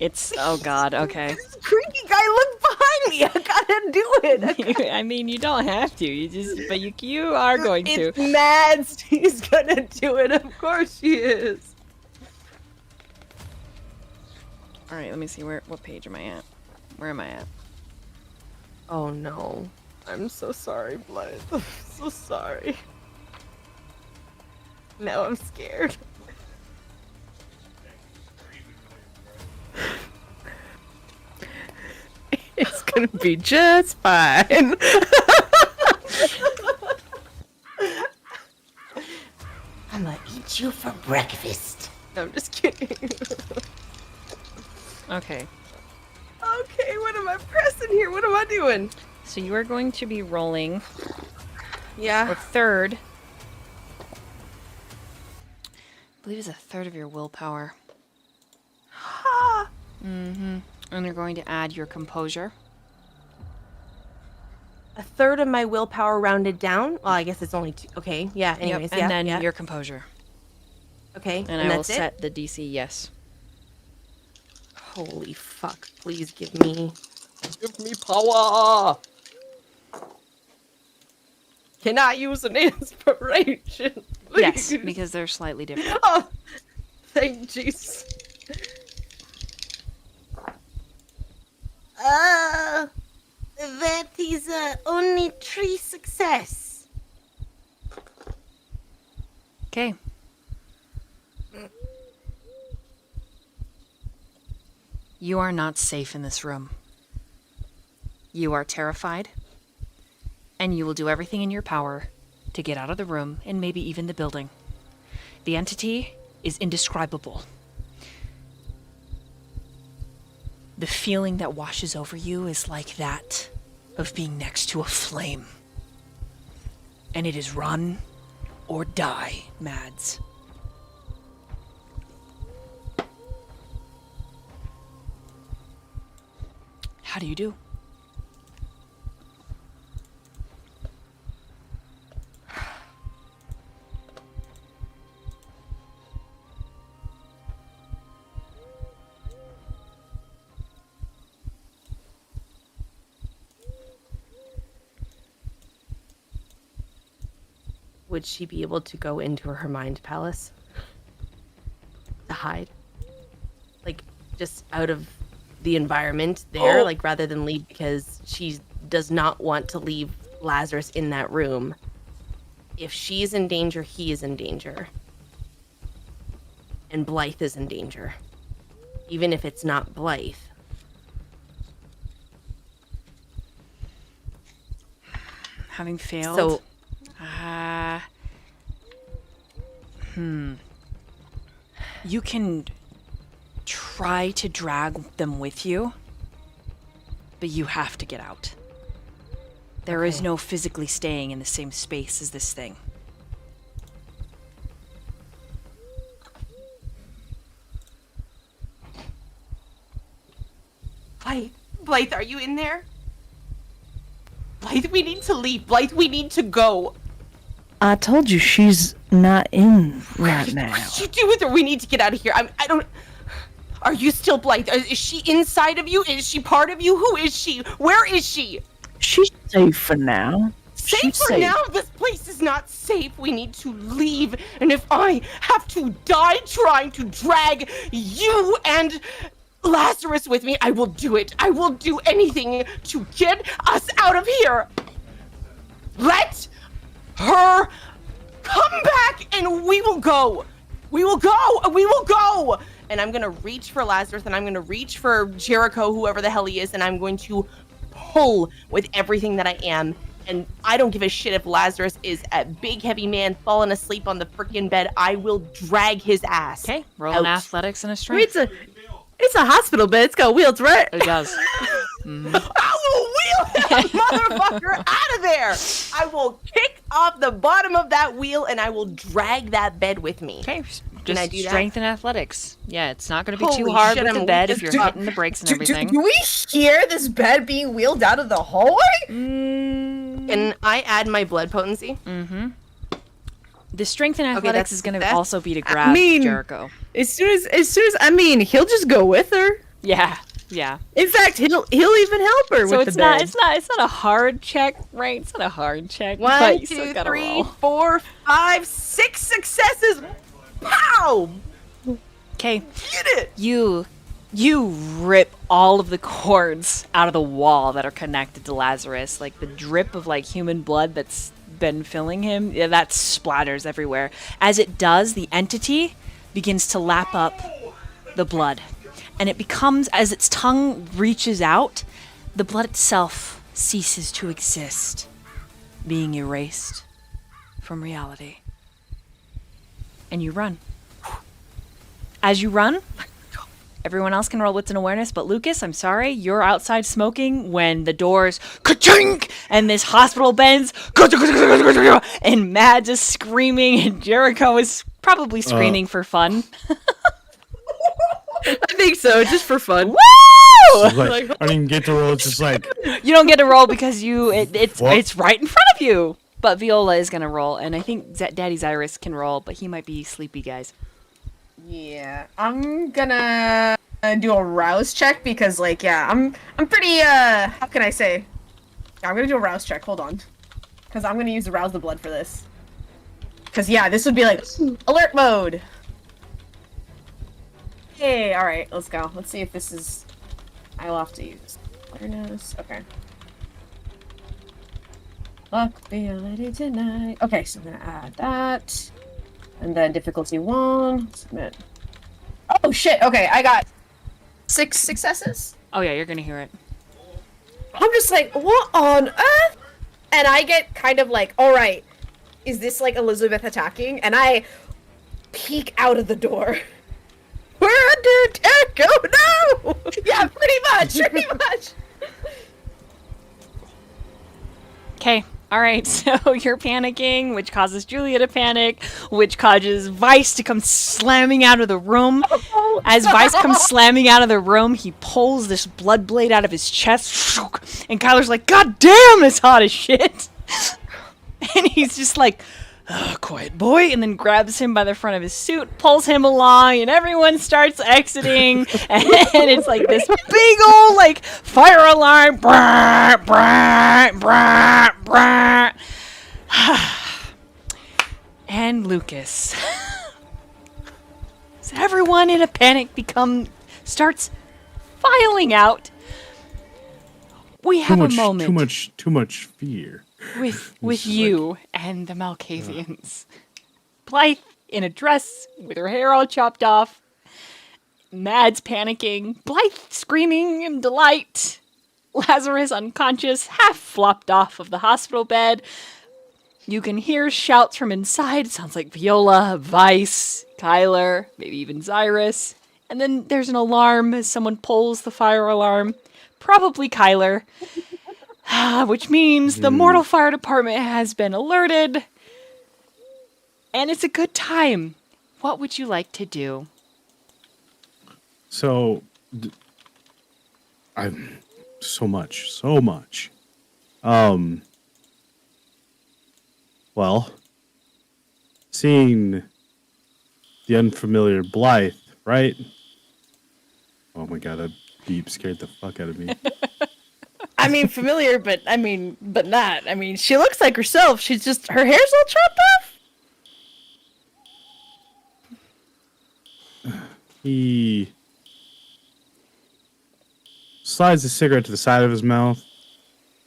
It's oh god, okay. This creaky guy, look behind me. I gotta do it. I mean, you don't have to. But you are going to. It's Mads. He's gonna do it. Of course she is. All right, let me see what page am I at? Where am I at? Oh no. I'm so sorry, Blythe. I'm so sorry. Now I'm scared. It's gonna be just fine. I'm gonna eat you for breakfast. No, I'm just kidding. Okay. Okay, what am I pressing here? What am I doing? So you are going to be rolling Yeah. a third. I believe it's a third of your willpower. Ha! And you're going to add your composure. A third of my willpower rounded down. Well, I guess it's only 2. Okay, yeah. Anyways, and then yeah. your composure. Okay, And I will that's it? set the DC, yes. Holy fuck! Please give me power. Can I use an inspiration? Yes, Please? because they're slightly different. Oh, thank Jesus. That is only 3 success. Okay. You are not safe in this room. You are terrified, and you will do everything in your power to get out of the room and maybe even the building. The entity is indescribable. The feeling that washes over you is like that of being next to a flame. And it is run or die, Mads. How do you do? Would she be able to go into her mind palace to hide? Like, just out of the environment there, like, rather than leave, because she does not want to leave Lazarus in that room. If she's in danger, he is in danger. And Blythe is in danger. Even if it's not Blythe. Having failed? So, You can try to drag them with you, but you have to get out. There is no physically staying in the same space as this thing. Blythe, are you in there? Blythe, we need to leave. Blythe, we need to go. I told you she's not in right now. What did you do with her? We need to get out of here. I don't... Are you still Blythe? Is she inside of you? Is she part of you? Who is she? Where is she? She's safe for now. Safe She's for safe. now? This place is not safe. We need to leave. And if I have to die trying to drag you and Lazarus with me, I will do it. I will do anything to get us out of here. Let her come back and we will go. We will go. We will go. And I'm going to reach for Lazarus and I'm going to reach for Jericho, whoever the hell he is, and I'm going to pull with everything that I am. And I don't give a shit if Lazarus is a big, heavy man falling asleep on the freaking bed. I will drag his ass. Okay, roll out. an athletics and a strength. It's a hospital bed. It's got wheels, right? It does. I will wheel that motherfucker out of there. I will kick off the bottom of that wheel and I will drag that bed with me. Okay, Can I just do that? strength and athletics. Yeah, it's not going to be too Holy hard shit, with the I'm bed weak if you're as fuck. hitting the brakes and everything. Do we hear this bed being wheeled out of the hallway? Can I add my blood potency? The strength and athletics that's- is going to that's- also be to grab mean- Jericho. As soon as I mean, he'll just go with her. Yeah, yeah. In fact, he'll even help her So with it's the not bed. it's not a hard check, right? It's not a hard check. One, but you still 2, gotta 3, roll. 4, 5, 6 successes. Pow! Okay. Get it! You rip all of the cords out of the wall that are connected to Lazarus. Like the drip of like human blood that's been filling him, yeah, that splatters everywhere. As it does, the entity begins to lap up the blood. And it becomes, as its tongue reaches out, the blood itself ceases to exist, being erased from reality. And you run. As you run, everyone else can roll wits and awareness, but Lucas, I'm sorry, you're outside smoking when the doors ka-chink and this hospital bends and Mads is screaming and Jericho is probably screaming for fun. I think so, just for fun. Woo! Like, I didn't get to roll. It's just like You don't get to roll because it's What? right in front of you. But Viola is gonna roll, and I think Daddy Xirus can roll, but he might be sleepy, guys. Yeah, I'm gonna do a rouse check because, like, yeah, I'm pretty, how can I say? Yeah, I'm gonna do a rouse check, hold on. Because I'm gonna use the rouse the blood for this. Because, yeah, this would be like, alert mode! Hey, alright, let's go. Let's see if this is... I'll have to use awareness, okay. Luck be a lady tonight. Okay, so I'm gonna add that. And then difficulty 1. Submit. Oh shit, okay, I got 6 successes. Oh yeah, you're gonna hear it. I'm just like, what on earth? And I get kind of like, alright, is this like Elizabeth attacking? And I peek out of the door. Where did it go? No! Yeah, pretty much. Okay. All right. So you're panicking, which causes Julia to panic, which causes Vice to come slamming out of the room. As Vice comes slamming out of the room, he pulls this blood blade out of his chest, and Kyler's like, "God damn, it's hot as shit." And he's just like, "Oh, quiet boy," and then grabs him by the front of his suit, pulls him along, and everyone starts exiting. And it's like this big old like fire alarm. Brah, brah, brah, brah. And Lucas. So everyone in a panic starts filing out. We have a moment. Too much fear. With you and the Malkavians. Blythe in a dress with her hair all chopped off. Mads panicking. Blythe screaming in delight. Lazarus unconscious, half flopped off of the hospital bed. You can hear shouts from inside. It sounds like Viola, Vice, Kyler, maybe even Xirus. And then there's an alarm as someone pulls the fire alarm. Probably Kyler. Which means the Mortal Fire Department has been alerted. And it's a good time. What would you like to do? So, I'm so much. Well, seeing the unfamiliar Blythe, right? Oh my god, that beep scared the fuck out of me. I mean, familiar, but not. I mean, she looks like herself. She's just, her hair's all chopped off. He slides a cigarette to the side of his mouth.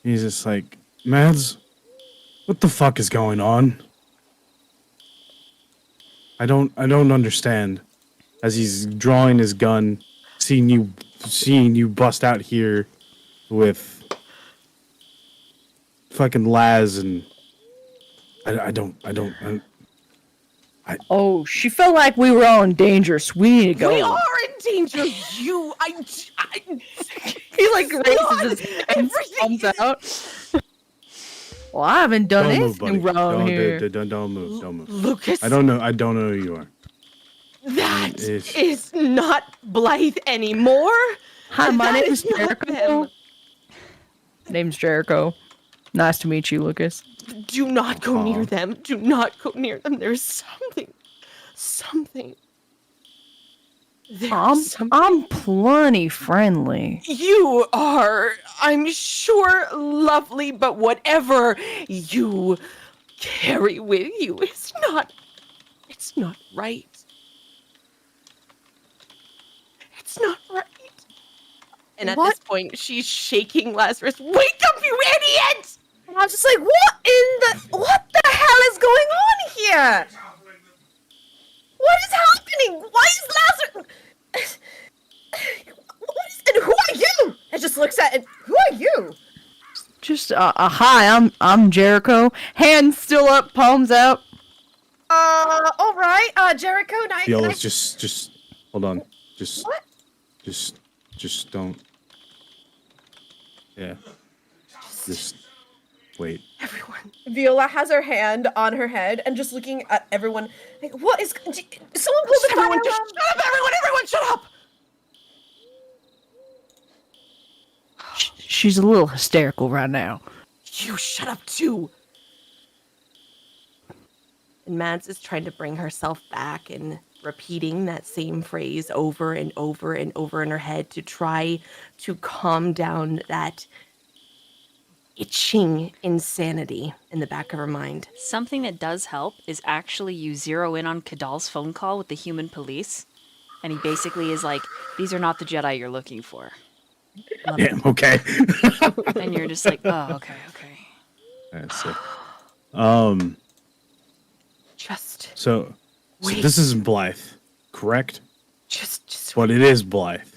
He's just like, Mads, what the fuck is going on? I don't understand. As he's drawing his gun, seeing you bust out here with fucking Laz, and I don't. Oh, she felt like we were all in danger, so we need to go. We are in danger. He like raises his hand and comes out. Well, I haven't done Don't move, anything buddy. wrong here. Don't move. Lucas, I don't know who you are. that If- is not Blythe anymore. Hi, my That name's is not Jericho. them. Name's Jericho. Nice to meet you, Lucas. Do not go near them. Do not go near them. There's something. I'm plenty friendly. You are, I'm sure, lovely, but whatever you carry with you is not. It's not right. It's not right. And at this point, she's shaking Lazarus. Wake up, you idiot! And I was just like, what the hell is going on here? What is happening? Why is Lazarus? And who are you? It just looks at it. Who are you? Just hi, I'm Jericho. Hands still up, palms out. All right. Jericho, Viola's just hold on. Just What? Just don't. Yeah. Just wait. Everyone. Viola has her hand on her head and just looking at everyone. Like, what is? Someone pull the fire Everyone, just alarm. shut up, everyone, shut up! She's a little hysterical right now. You shut up too. And Mads is trying to bring herself back and repeating that same phrase over and over and over in her head to try to calm down that itching insanity in the back of her mind. Something that does help is actually you zero in on Kadal's phone call with the human police. And he basically is like, these are not the Jedi you're looking for. Yeah, okay. And you're just like, oh, okay. That's sick. Just So wait. this is Blythe, correct? Just But it is Blythe.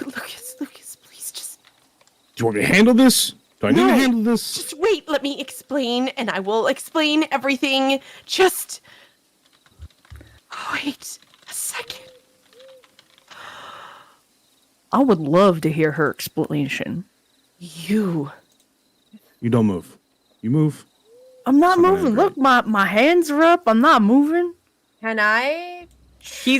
Lucas, please just Do you want me to handle this? Do I need to handle this? just wait, let me explain, and I will explain everything. Just wait a second. I would love to hear her explanation. You don't move. You move. I'm not Something moving. ain't Look, my hands are up. I'm not moving. Can I try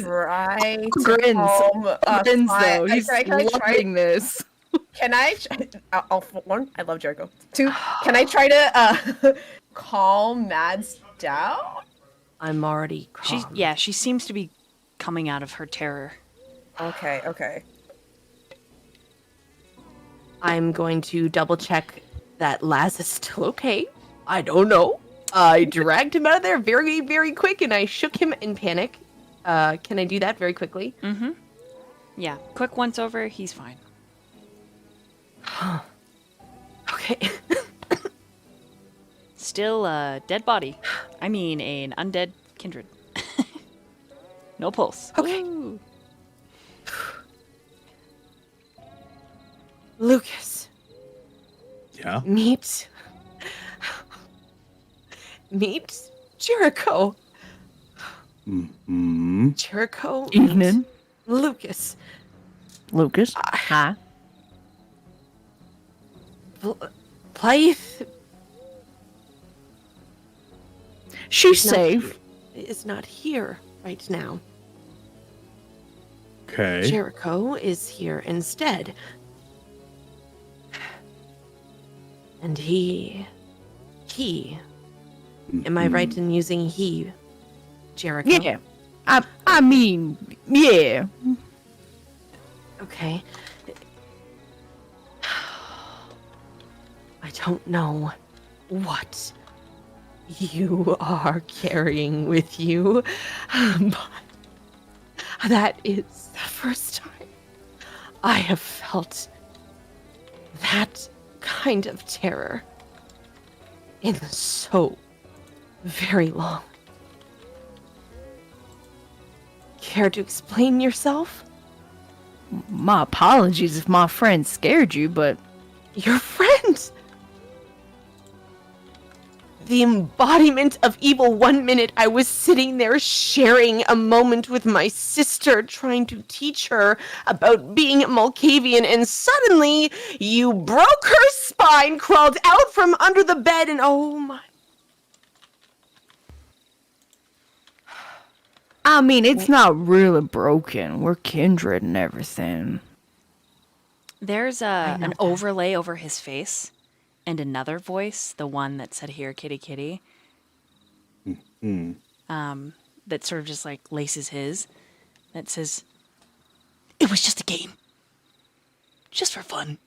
to grins. calm Grins Fly- though. He's can I try? loving this. Can I? One, I love Jericho. Two, can I try to calm Mads down? I'm already calm. She seems to be coming out of her terror. Okay. I'm going to double check that Laz is still okay. I don't know. I dragged him out of there very, very quick, and I shook him in panic. Can I do that very quickly? Mm-hmm. Yeah, quick once over, he's fine. Okay. Still a dead body. I mean, an undead kindred. No pulse. Okay. Woo. Lucas. Yeah. Meet Jericho. Mm-hmm. Jericho. Evening. Lucas. Lucas. Hi. Blythe. She's safe. Is not here right now. Okay. Jericho is here instead. And he, am I right in using he, Jericho? Yeah. I mean, yeah. Okay. I don't know what you are carrying with you, but that is the first time I have felt that kind of terror in so very long. Care to explain yourself? My apologies if my friend scared you, but Your friend! The embodiment of evil. 1 minute I was sitting there sharing a moment with my sister, trying to teach her about being Malkavian, and suddenly you broke her spine, crawled out from under the bed, and oh my... I mean, it's not really broken. We're kindred and everything. There's an overlay over his face and another voice, the one that said, "Here, kitty, kitty," that sort of just like laces his, that says, It was just a game. Just for fun.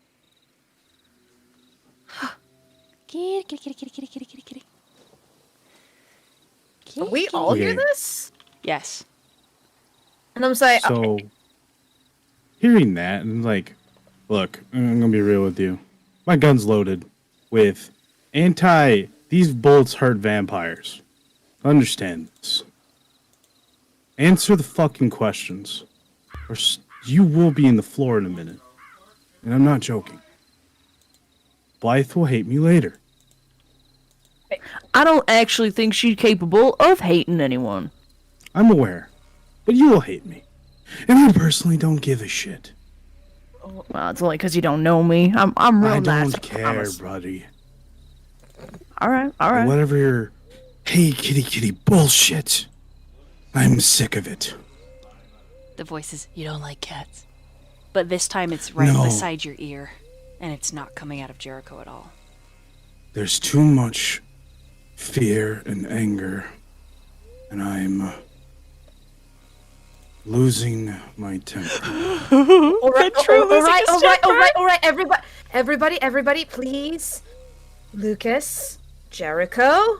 Kitty, kitty, kitty, kitty, kitty, kitty, kitty. Can we all hear Okay. this? Yes. And I'm saying, So, hearing that, and like, look, I'm gonna be real with you. My gun's loaded with these bullets hurt vampires. Understand this. Answer the fucking questions, or you will be in the floor in a minute. And I'm not joking. Blythe will hate me later. I don't actually think she's capable of hating anyone. I'm aware, but you will hate me. And I personally don't give a shit. Well, it's only because you don't know me. I'm real I nice. don't care, promise. buddy. All right, all And right. whatever your hey kitty kitty bullshit, I'm sick of it. The voice is, you don't like cats. But this time it's right No. beside your ear, and it's not coming out of Jericho at all. There's too much fear and anger, and I'm losing my temper. all right, everybody, please. Lucas, Jericho.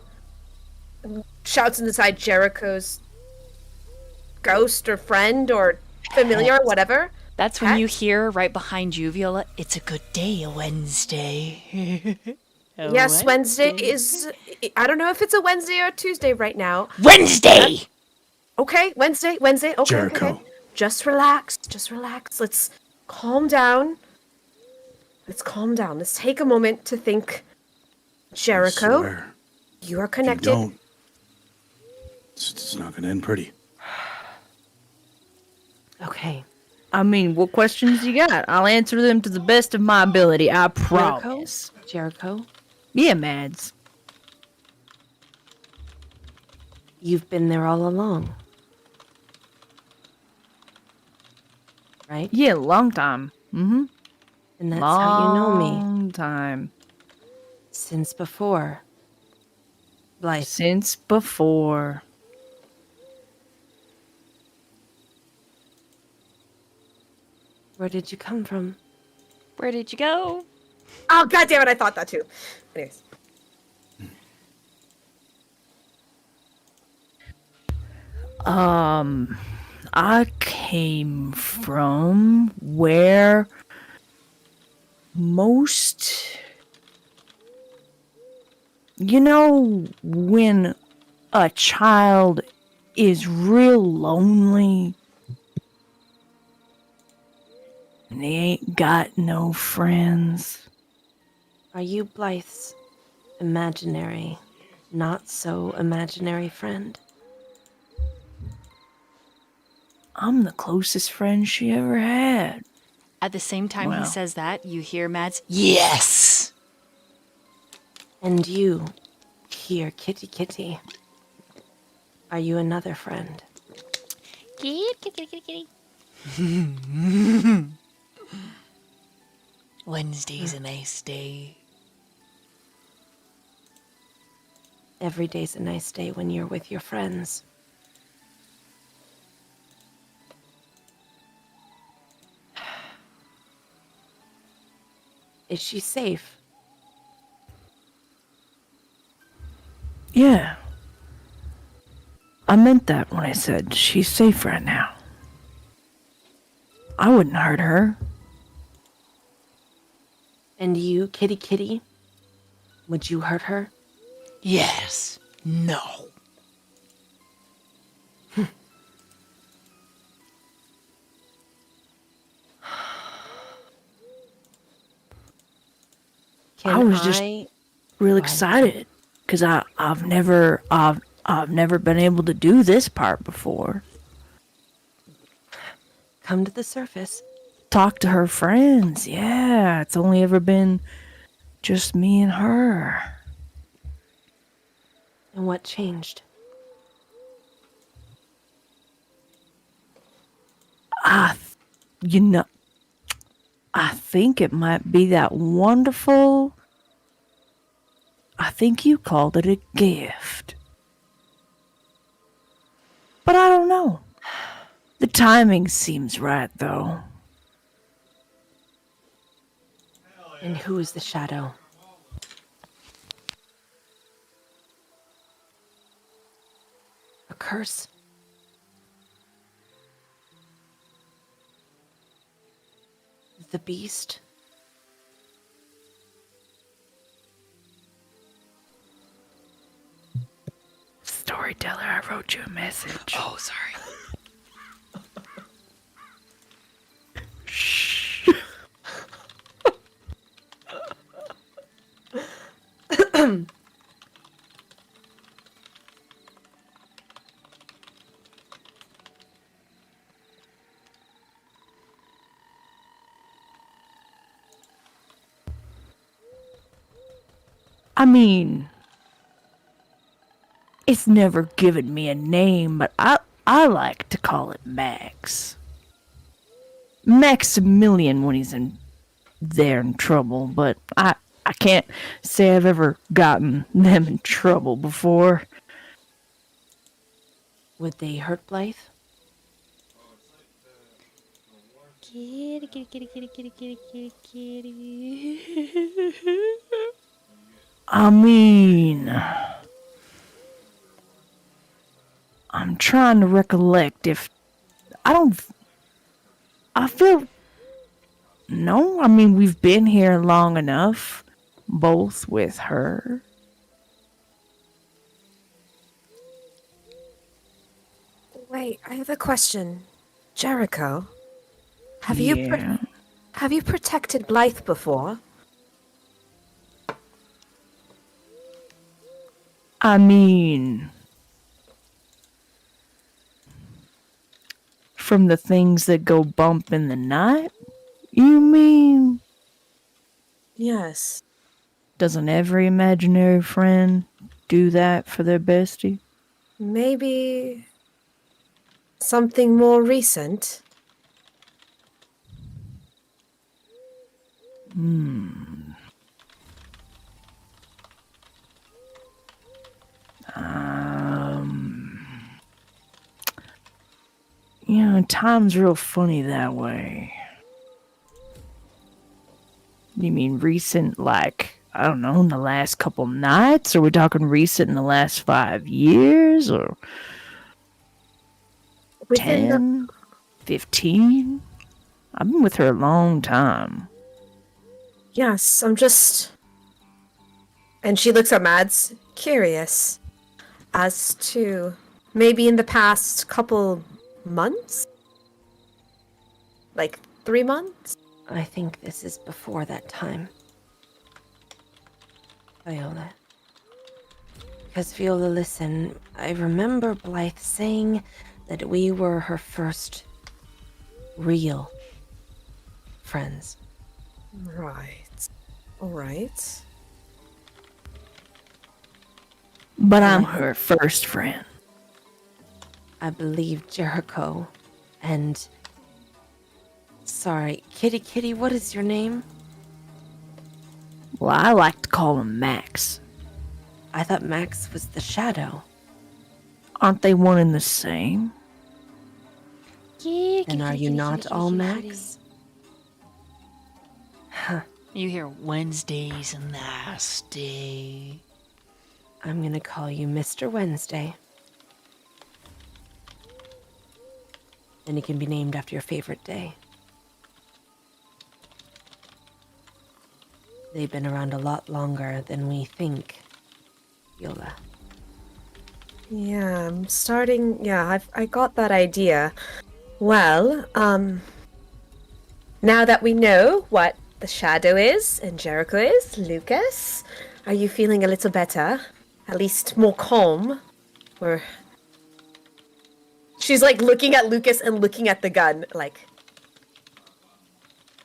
Shouts inside Jericho's ghost or friend or familiar or whatever. That's when you Pet? hear right behind you, Viola, it's a good day, a Wednesday. Yes, Wednesday is. I don't know if it's a Wednesday or a Tuesday right now. Wednesday! Okay, Wednesday. Okay, Jericho. okay. Just relax. Let's calm down. Let's take a moment to think. I Jericho, swear, you are if you connected. don't, it's not gonna end pretty. Okay. I mean, what questions you got? I'll answer them to the best of my ability. I promise. Jericho, Yeah, Mads. you've been there all along. Right? Yeah, long time. Mm-hmm. And that's how you know me. Long time. Since before. Blythe. Since before. Where did you come from? Where did you go? Oh, God damn it, I thought that too. Anyways. I came from where most. You know, when a child is real lonely and they ain't got no friends. Are you Blythe's imaginary, not so imaginary friend? I'm the closest friend she ever had. At the same time he Wow. says that, you hear Mads, yes! And you, here, kitty kitty. Are you another friend? Kitty, kitty, kitty, kitty. Wednesday's a nice day. Every day's a nice day when you're with your friends. Is she safe? Yeah. I meant that when I said she's safe right now. I wouldn't hurt her. And you, kitty kitty? Would you hurt her? Yes. No. Can I was just real ahead. excited because I've never been able to do this part before. Come to the surface. Talk to her friends. Yeah, it's only ever been just me and her. And what changed? I think it might be that wonderful. I think you called it a gift. But I don't know. The timing seems right, though. And who is the shadow? A curse? The beast? Storyteller, I wrote you a message. Oh, sorry. Shh. I mean, it's never given me a name, but I like to call it Max. Maximilian when he's in trouble, but I can't say I've ever gotten them in trouble before. Would they hurt Blythe? Kitty, kitty, kitty, kitty, kitty, kitty, kitty, kitty. I mean, I'm trying to recollect if I feel no, I mean we've been here long enough, both with her. Wait, I have a question. Jericho, have Yeah. you protected Blythe before? I mean, from the things that go bump in the night? You mean? Yes. Doesn't every imaginary friend do that for their bestie? Maybe something more recent? You know, time's real funny that way. You mean recent, like, I don't know, in the last couple nights? Or we talking recent in the last 5 years? Or Within 10? 15? I've been with her a long time. Yes, I'm just... And she looks at Mads, curious as to maybe in the past couple months? Like 3 months? I think this is before that time. Viola. Because Viola, listen, I remember Blythe saying that we were her first real friends. Right. Alright. But I'm her first friend. I believe Jericho and... Sorry, Kitty, what is your name? Well, I like to call him Max. I thought Max was the shadow. Aren't they one and the same? Then are you not all Max? Huh. You hear Wednesday's nasty. I'm gonna call you Mr. Wednesday. And it can be named after your favorite day. They've been around a lot longer than we think, Viola. Yeah, I'm starting... Yeah, I got that idea. Well, now that we know what the shadow is and Jericho is, Lukas, are you feeling a little better? At least more calm? Or... She's like looking at Lukas and looking at the gun, like...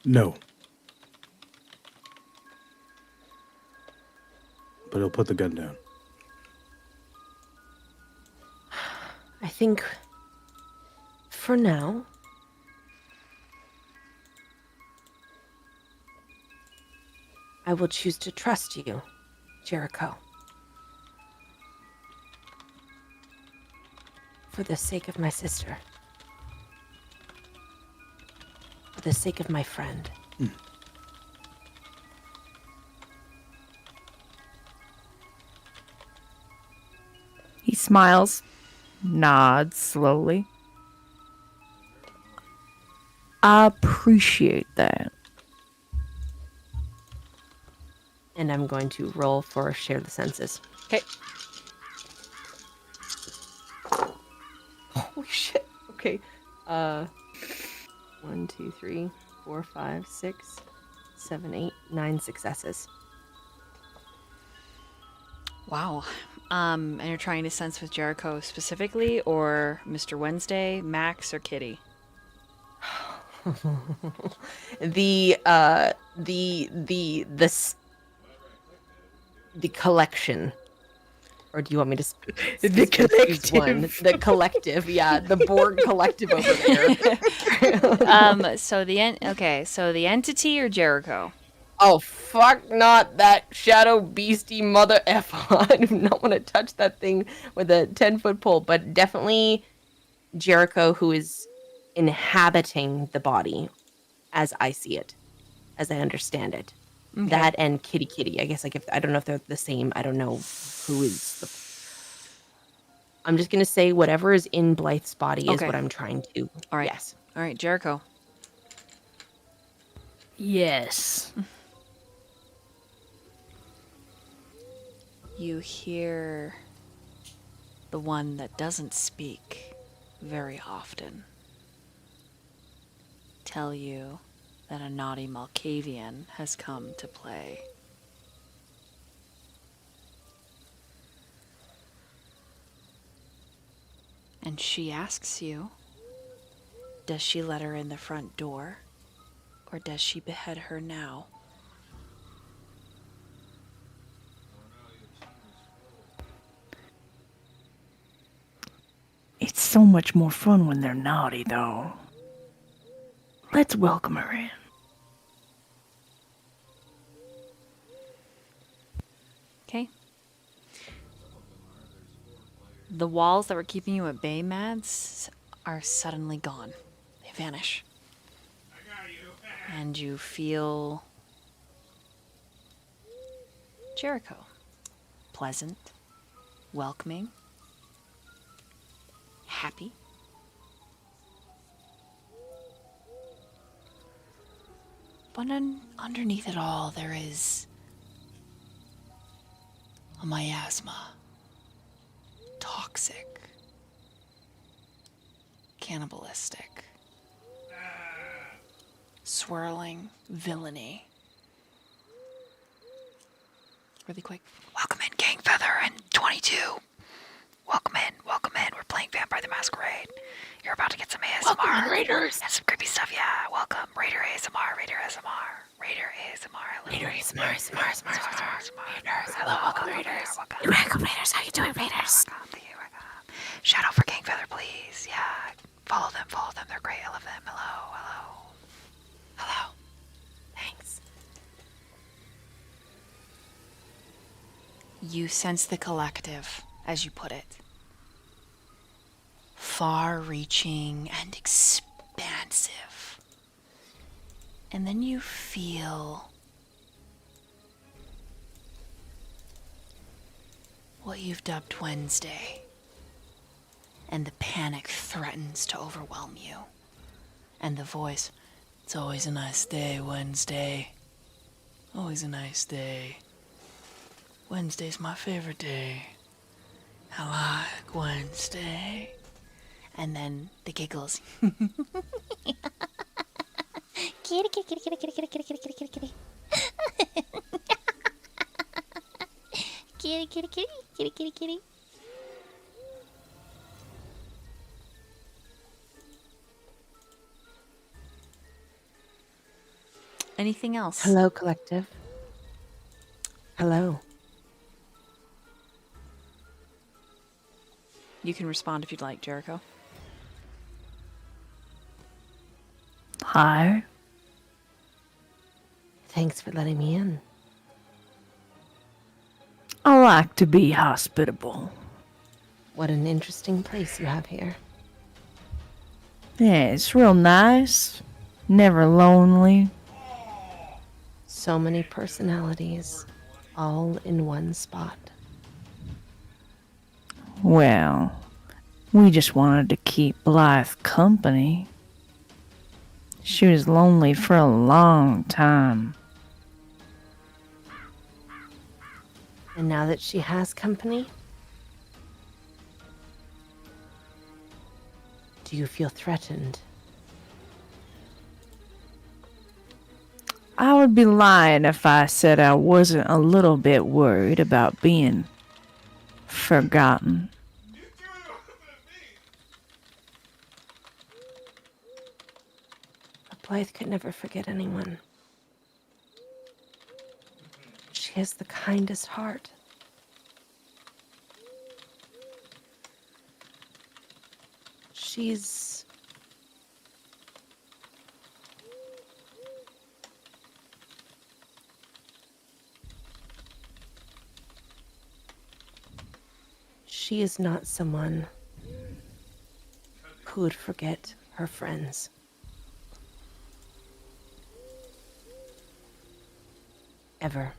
No. But he'll put the gun down. I think, for now, I will choose to trust you, Jericho. For the sake of my sister. For the sake of my friend. Smiles, nods slowly. I appreciate that. And I'm going to roll for share the senses. Okay. Holy shit. Okay. 1, 2, 3, 4, 5, 6, 7, 8, 9 successes. Wow. And you're trying to sense with Jericho specifically, or Mr. Wednesday, Max, or Kitty? The collection. Or do you want me to The choose one? The collective, yeah, the Borg collective over there. So the entity or Jericho? Oh, fuck not that shadow beastie mother effer. I do not want to touch that thing with a 10-foot pole, but definitely Jericho, who is inhabiting the body as I see it, as I understand it. Okay. That and Kitty. I guess like if I don't know if they're the same. I don't know who is the. I'm just gonna say whatever is in Blythe's body is Okay. what I'm trying to. All right. Yes. All right, Jericho. Yes. You hear the one that doesn't speak very often tell you that a naughty Malkavian has come to play. And she asks you, does she let her in the front door, or does she behead her now? It's so much more fun when they're naughty, though. Let's welcome her in. Okay. The walls that were keeping you at bay, Mads, are suddenly gone. They vanish. And you feel Jericho. Pleasant, welcoming, happy. But underneath it all, there is a miasma. Toxic. Cannibalistic. Swirling villainy. Really quick. Welcome in, Gang Feather and 22. Welcome in, welcome in. We're playing Vampire the Masquerade. You're about to get some ASMR. Welcome in, Raiders. And some creepy stuff, yeah. Welcome. Raider ASMR, Raider ASMR. Raider ASMR. Hello. Raider ASMR, Raiders. Hello, welcome, Raiders. Welcome. Welcome, Raiders. How you doing, Raiders? Welcome. Thank you, welcome. Shout out for Gang Feather, please. Yeah. Follow them. They're great. I love them. Hello. Thanks. You sense the collective, as you put it. Far-reaching and expansive. And then you feel what you've dubbed Wednesday. And the panic threatens to overwhelm you. And the voice, it's always a nice day, Wednesday. Always a nice day. Wednesday's my favorite day. I like Wednesday. And then the giggles. Kitty, kitty, kitty, kitty, kitty, kitty, kitty, kitty, kitty, kitty. Kitty, kitty, kitty, kitty, kitty, kitty. Anything else? Hello, collective. Hello. You can respond if you'd like, Jericho. Hi. Thanks for letting me in. I like to be hospitable. What an interesting place you have here. Yeah, it's real nice. Never lonely. So many personalities, all in one spot. Well, we just wanted to keep Blythe company. She was lonely for a long time. And now that she has company, do you feel threatened? I would be lying if I said I wasn't a little bit worried about being forgotten. But Blythe could never forget anyone. She has the kindest heart. She is not someone who would forget her friends. Ever.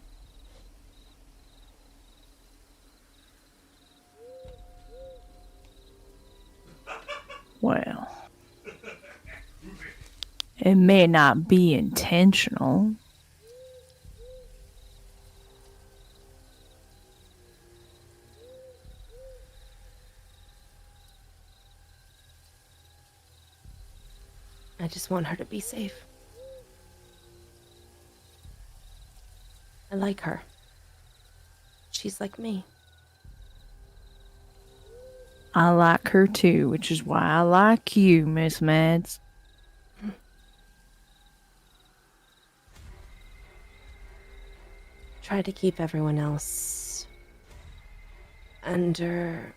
Well, it may not be intentional. I just want her to be safe. I like her. She's like me. I like her too, which is why I like you, Miss Mads. Try to keep everyone else under...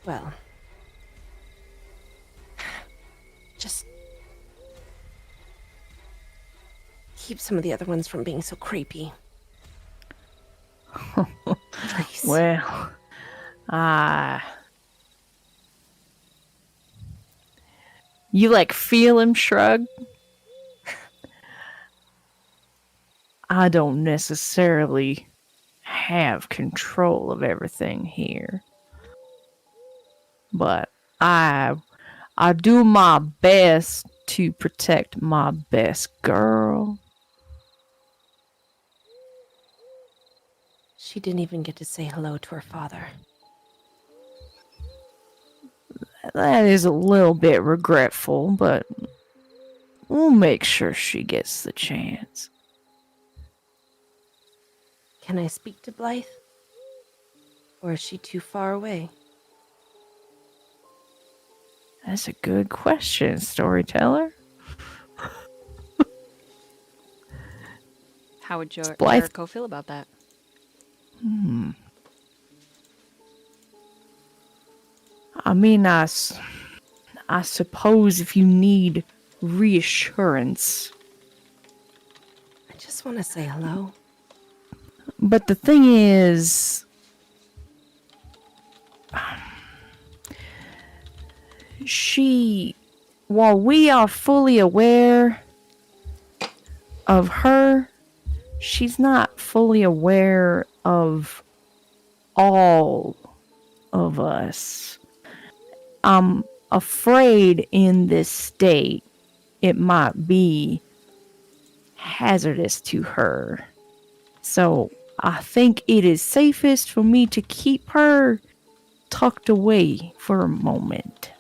well... just... keep some of the other ones from being so creepy. Please. Well, you like feel him shrug? I don't necessarily have control of everything here. But I do my best to protect my best girl. She didn't even get to say hello to her father. That is a little bit regretful, but we'll make sure she gets the chance. Can I speak to Blythe? Or is she too far away? That's a good question, storyteller. How would Blythe- Jericho feel about that? I mean, I suppose if you need reassurance. I just want to say hello. But the thing is, while we are fully aware of her, she's not fully aware of all of us. I'm afraid in this state it might be hazardous to her. So I think it is safest for me to keep her tucked away for a moment.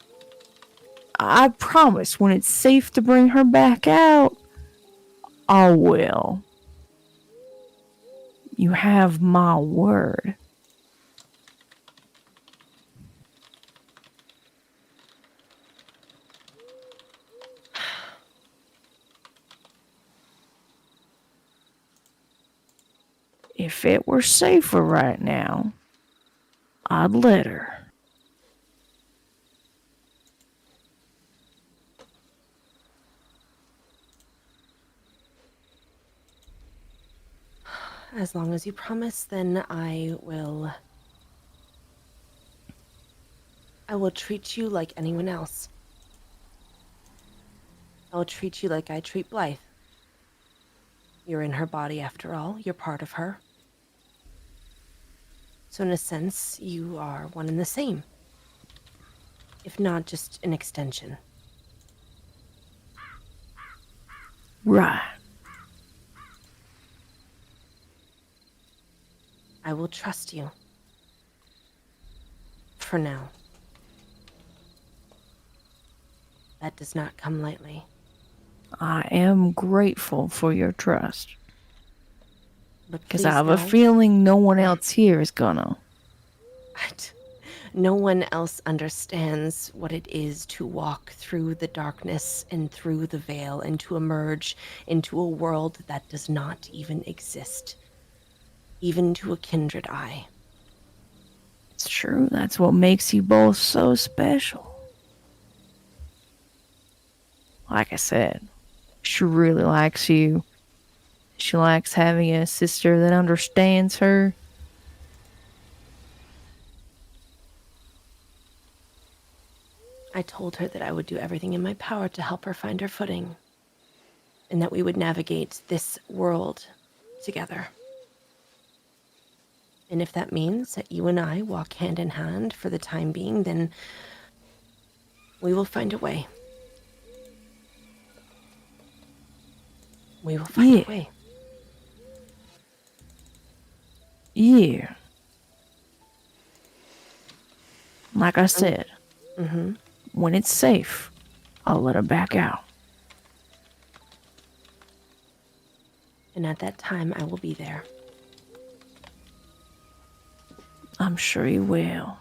I promise when it's safe to bring her back out, I will. You have my word. If it were safer right now, I'd let her. As long as you promise, then I will treat you like anyone else. I'll treat you like I treat Blythe. You're in her body after all. You're part of her. So in a sense, you are one and the same. If not just an extension. Right. I will trust you. For now. That does not come lightly. I am grateful for your trust. But Because please I have a know feeling no one else here is gonna. no one else understands what it is to walk through the darkness and through the veil and to emerge into a world that does not even exist, even to a kindred eye. It's true. That's what makes you both so special. Like I said, she really likes you. She likes having a sister that understands her. I told her that I would do everything in my power to help her find her footing, and that we would navigate this world together. And if that means that you and I walk hand in hand for the time being, then we will find a way. We will find a way. Yeah. Like I said, when it's safe, I'll let her back out. And at that time, I will be there. I'm sure you will.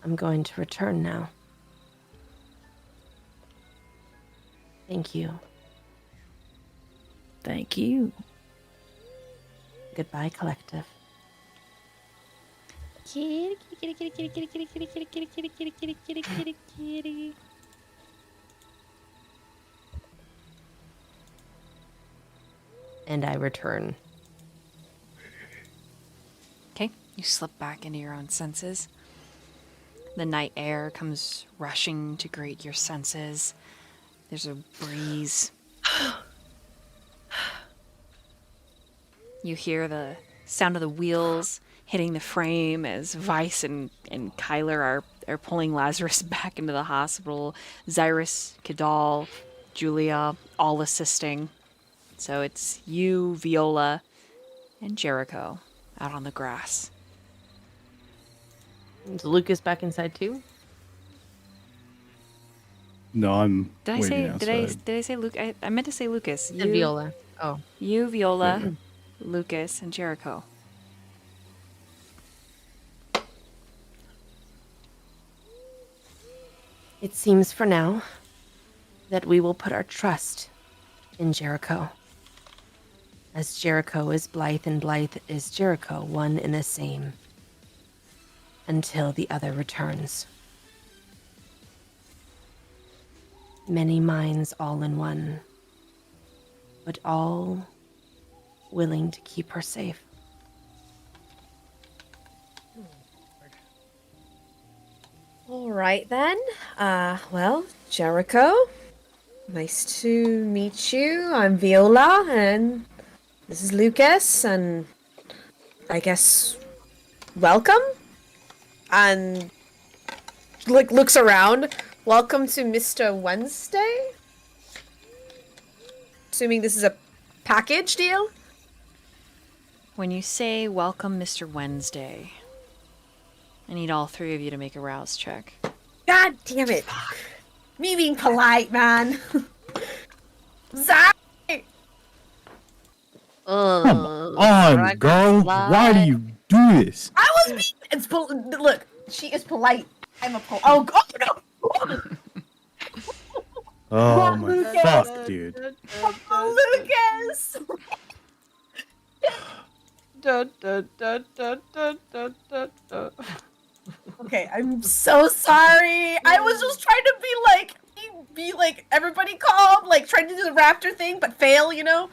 I'm going to return now. Thank you. Thank you. Goodbye, Collective. Kitty, kitty, kitty, kitty, kitty, kitty, kitty, kitty, kitty, kitty, kitty, kitty, kitty, kitty, kitty. And I return. Okay, you slip back into your own senses. The night air comes rushing to greet your senses. There's a breeze. You hear the sound of the wheels hitting the frame as Vice and Kyler are pulling Lazarus back into the hospital. Xirus, Kadal, Julia, all assisting. So it's you, Viola, and Jericho out on the grass. Is Lukas back inside too? No, I'm Did I waiting say outside. did I say Luke? I meant to say Lucas. And Viola. Oh. You, Viola, Lucas, and Jericho. It seems for now that we will put our trust in Jericho. As Jericho is Blythe and Blythe is Jericho, one and the same. Until the other returns. Many minds all in one, but all willing to keep her safe. All right then. Well, Jericho, nice to meet you. I'm Viola, and this is Lukas, and I guess welcome. And looks around. Welcome to Mr. Wednesday. Assuming this is a package deal. When you say welcome, Mr. Wednesday, I need all three of you to make a rouse check. God damn it. Me being polite, man. Sorry. Come on, girl. Why do you do this? I was being. Look, she is polite. I'm a Oh, no. Oh my Lucas. fuck, dude. Lucas. Okay, I'm so sorry. I was just trying to be like everybody calm, like trying to do the raptor thing, but fail, you know?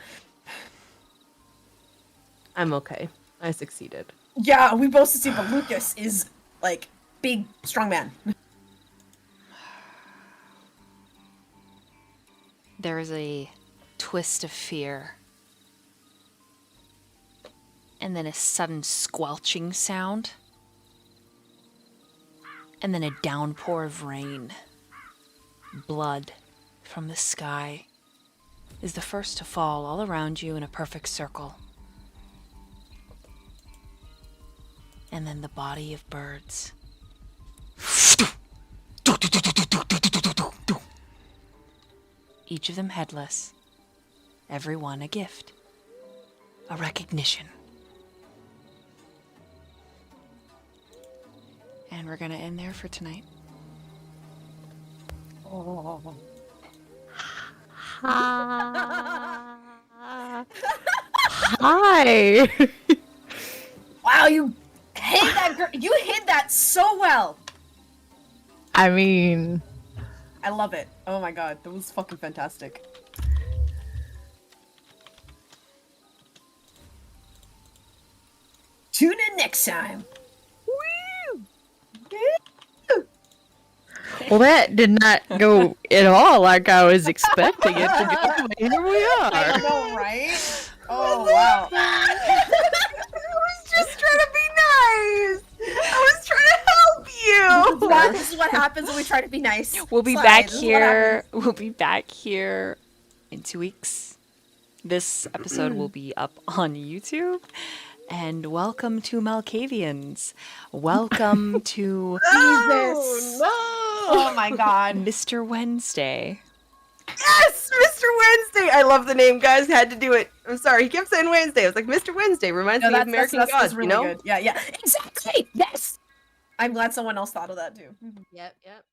I'm okay. I succeeded. Yeah, we both succeed, but Lucas is like big, strong man. There is a twist of fear and then a sudden squelching sound, and then a downpour of rain. Blood from the sky is the first to fall all around you in a perfect circle. And then the body of birds. Each of them headless, every one a gift, a recognition. And we're gonna end there for tonight. Oh. Hi. Wow, you hid that. You hid that so well. I mean, I love it. Oh my god, that was fucking fantastic. Tune in next time. well, that did not go at all like I was expecting it to go. But here we I are. know, right? Oh wow. I was just trying to be nice. I was trying to help you. This is what happens when we try to be nice. We'll be Sorry, back this is what here. happens. We'll be back here in 2 weeks. This episode will be up on YouTube. And welcome to Malkavians. Welcome to Jesus. Oh my god. Mr. Wednesday. Yes, Mr. Wednesday. I love the name, guys. Had to do it. I'm sorry. He kept saying Wednesday. I was like, Mr. Wednesday reminds me of American Gods, that's really you know? good. Yeah, yeah. Exactly. Yes. I'm glad someone else thought of that too. Yep, yep.